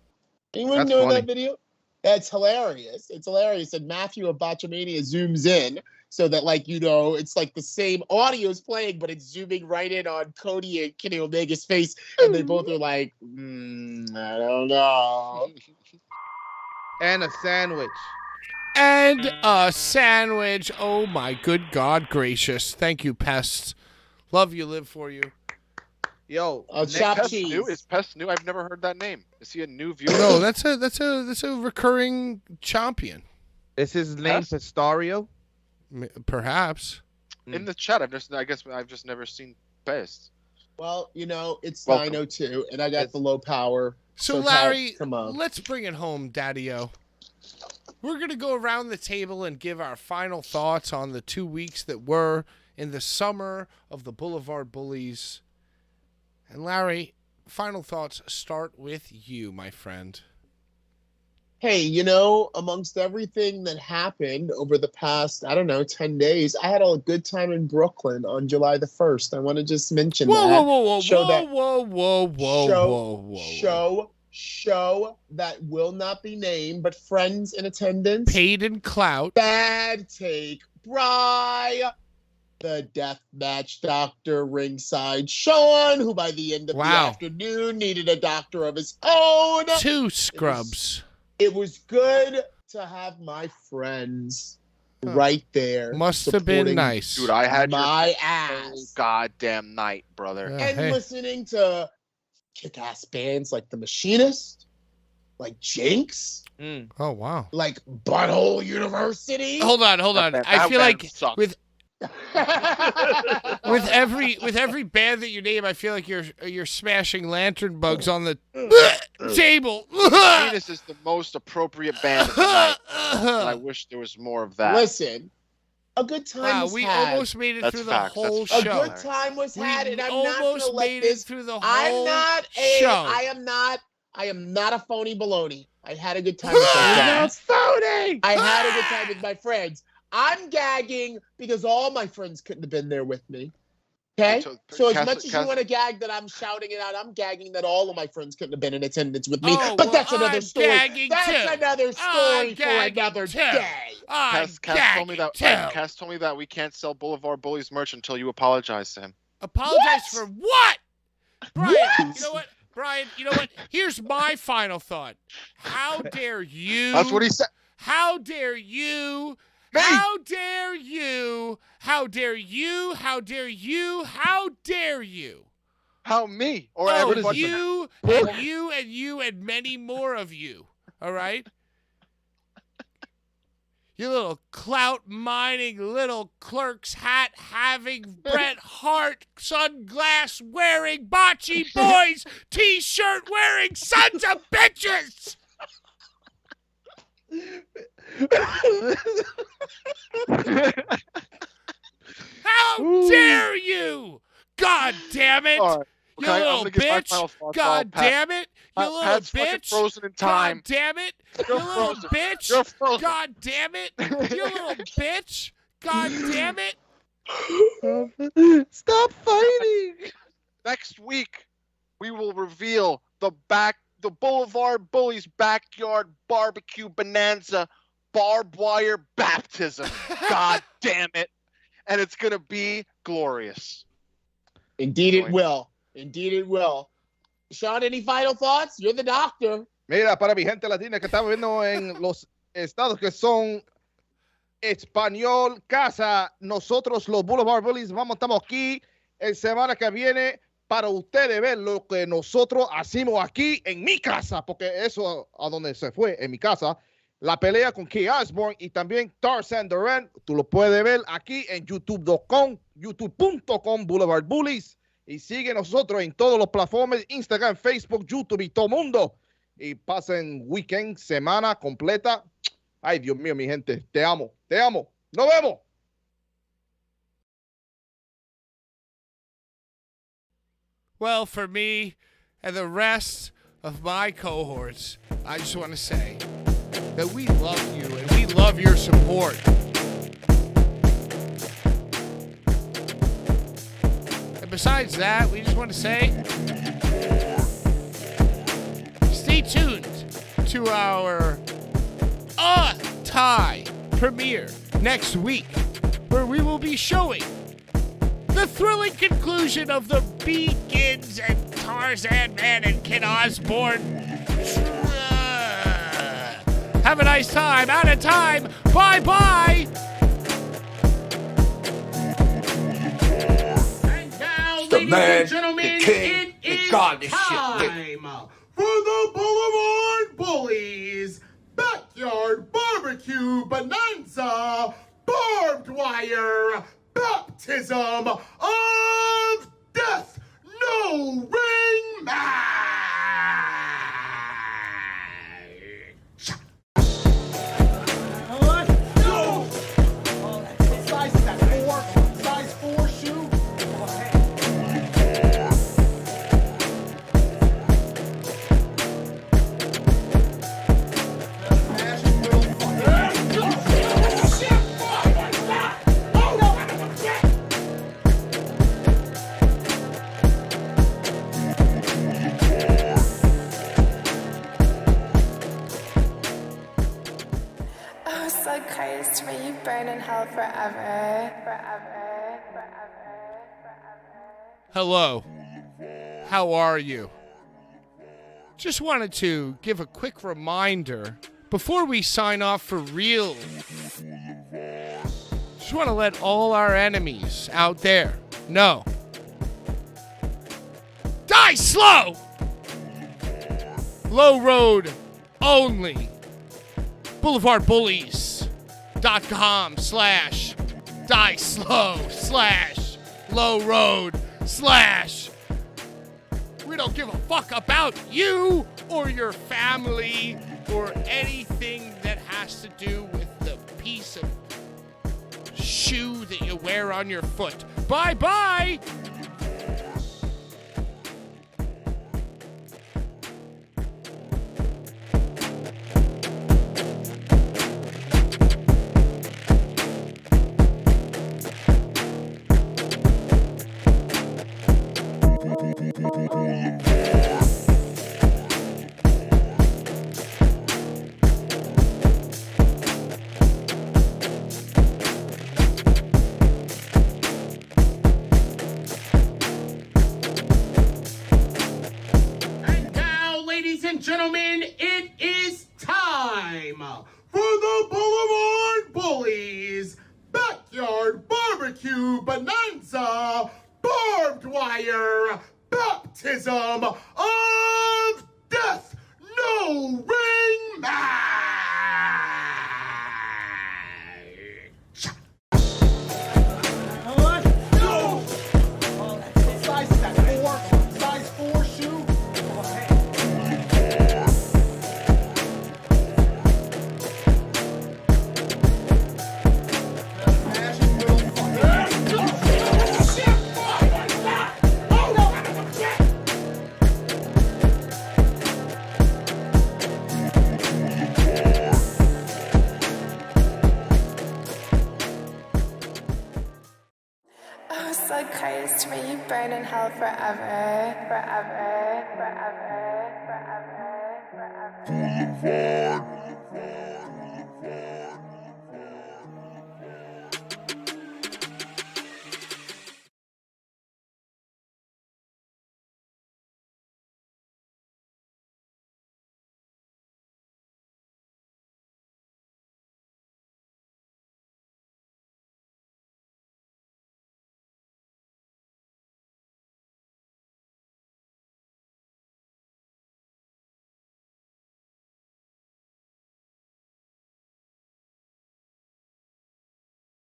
Anyone That's know funny. that video? That's hilarious. It's hilarious. And Matthew of Botchamania zooms in so that, like, you know, it's like the same audio's playing, but it's zooming right in on Cody and Kenny Omega's face. And they both are like, I don't know. And a sandwich. And a sandwich. Oh my good God gracious. Thank you, pests. Love you, live for you. Yo, Chopped Pest cheese. new? Is Pest new? I've never heard that name. Is he a new viewer? No, that's a recurring champion. is his name Pest? Pistario? Perhaps. In the chat, I guess I've just never seen Pest. Well, you know, it's Welcome. 9:02, and I got the low power. So Larry, Larry, come on. let's bring it home, Daddy-O. We're going to go around the table and give our final thoughts on the 2 weeks that were in the summer of the Blvd Bullies. And Larry, final thoughts start with you, my friend. Hey, you know, amongst everything that happened over the past, 10 days, I had a good time in Brooklyn on July the 1st. I want to just mention that. Whoa, Show that- show that will not be named, but friends in attendance. Paid in clout. Bad Take Bri, the deathmatch doctor, Ringside Sean, who by the end of the afternoon needed a doctor of his own. 2 scrubs. It was good to have my friends right there. Must have been supporting nice. Dude, I had my your ass. goddamn night, brother. Yeah. And Hey. listening to kick-ass bands like The Machinist, like Jinx, Oh, wow. like Butthole University. Hold on. That I feel band like sucked. with every band that you name, I feel like you're smashing lantern bugs on the table. Venus is the most appropriate band of the night. And I wish there was more of that. Listen, a good time Wow, was we had. almost made it That's through facts. the whole That's A show. good time was We had, and I'm not almost gonna let made this. it through the whole I'm not a. show. I am not a phony baloney. I had a good time with my friends. phony! I had a good time with my friends. I'm gagging because all my friends couldn't have been there with me. Okay? So as much as you want to gag that I'm shouting it out, I'm gagging that all of my friends couldn't have been in attendance with me. Oh, but that's well, another I'm story. gagging That's too. another I'm story for gagging another too. day. I'm Cass told me gagging that. too. Cass told me that we can't sell Blvd Bullies merch until you apologize to him. Apologize for what? Brian, What? you know what? Brian, you know what? Here's my final thought. How dare you? That's what he said. How dare you? Me? How dare you? How dare you? How dare you? How dare you? How me or Oh, everybody? you and you and you and many more of you. All right? You little clout mining, little clerk's hat having, Bret Hart sunglass wearing, bocce boys t-shirt wearing sons of bitches! How dare you! God damn it! All right. You Okay, I'm little gonna give my final bitch! thoughts. God Pat. damn it! You little Pat's fucking bitch! frozen in time. God damn it! You You're little frozen. bitch! You're frozen. God damn it! You little bitch! God damn it! Stop fighting. Next week, we will reveal the Blvd Bullies Backyard Barbecue Bonanza barbed wire baptism. God damn it. And it's going to be glorious. Indeed it will. Indeed it will. Sean, any final thoughts? You're the doctor. Mira, para mi gente latina que está viviendo en los estados que son español, casa, nosotros los Blvd Bullies estamos aquí en semana que viene para ustedes ver lo que nosotros hacemos aquí en mi casa, porque eso a donde se fue, en mi casa, la pelea con Osbourne y también Tarzan Duran, tú lo puedes ver aquí en youtube.com Blvd Bullies, y sigue nosotros en todos los plataformas, Instagram, Facebook, YouTube y todo mundo, y pasen weekend, semana completa. Ay, Dios mío, mi gente, te amo, nos vemos. Well, for me and the rest of my cohorts, I just want to say that we love you and we love your support. And besides that, we just want to say, stay tuned to our Thai premiere next week, where we will be showing the thrilling conclusion of the Begins and Tarzan Man and Kid Osbourne. Have a nice time. Out of time. Bye-bye. And now, The ladies man, and gentlemen, the king, it the is god, this shit, time for the Blvd Bullies Backyard Barbecue Bonanza Barbed Wire Baptism of Death No Ring Match. Size is that 4? Size 4 shoe? Oh, so Christ, may you burn in hell forever, forever, forever, forever. Hello. How are you? Just wanted to give a quick reminder before we sign off for real. Just want to let all our enemies out there know. Die slow! Low road only. BlvdBullies.com/die slow/low road/ We don't give a fuck about you or your family or anything that has to do with the piece of shoe that you wear on your foot. Bye-bye! And now, ladies and gentlemen, it is time for the Blvd Bullies Backyard Barbecue Bonanza Barbed Wire Baptism of Death No Ring Match. hell forever, forever, forever, forever, forever. Boulevard.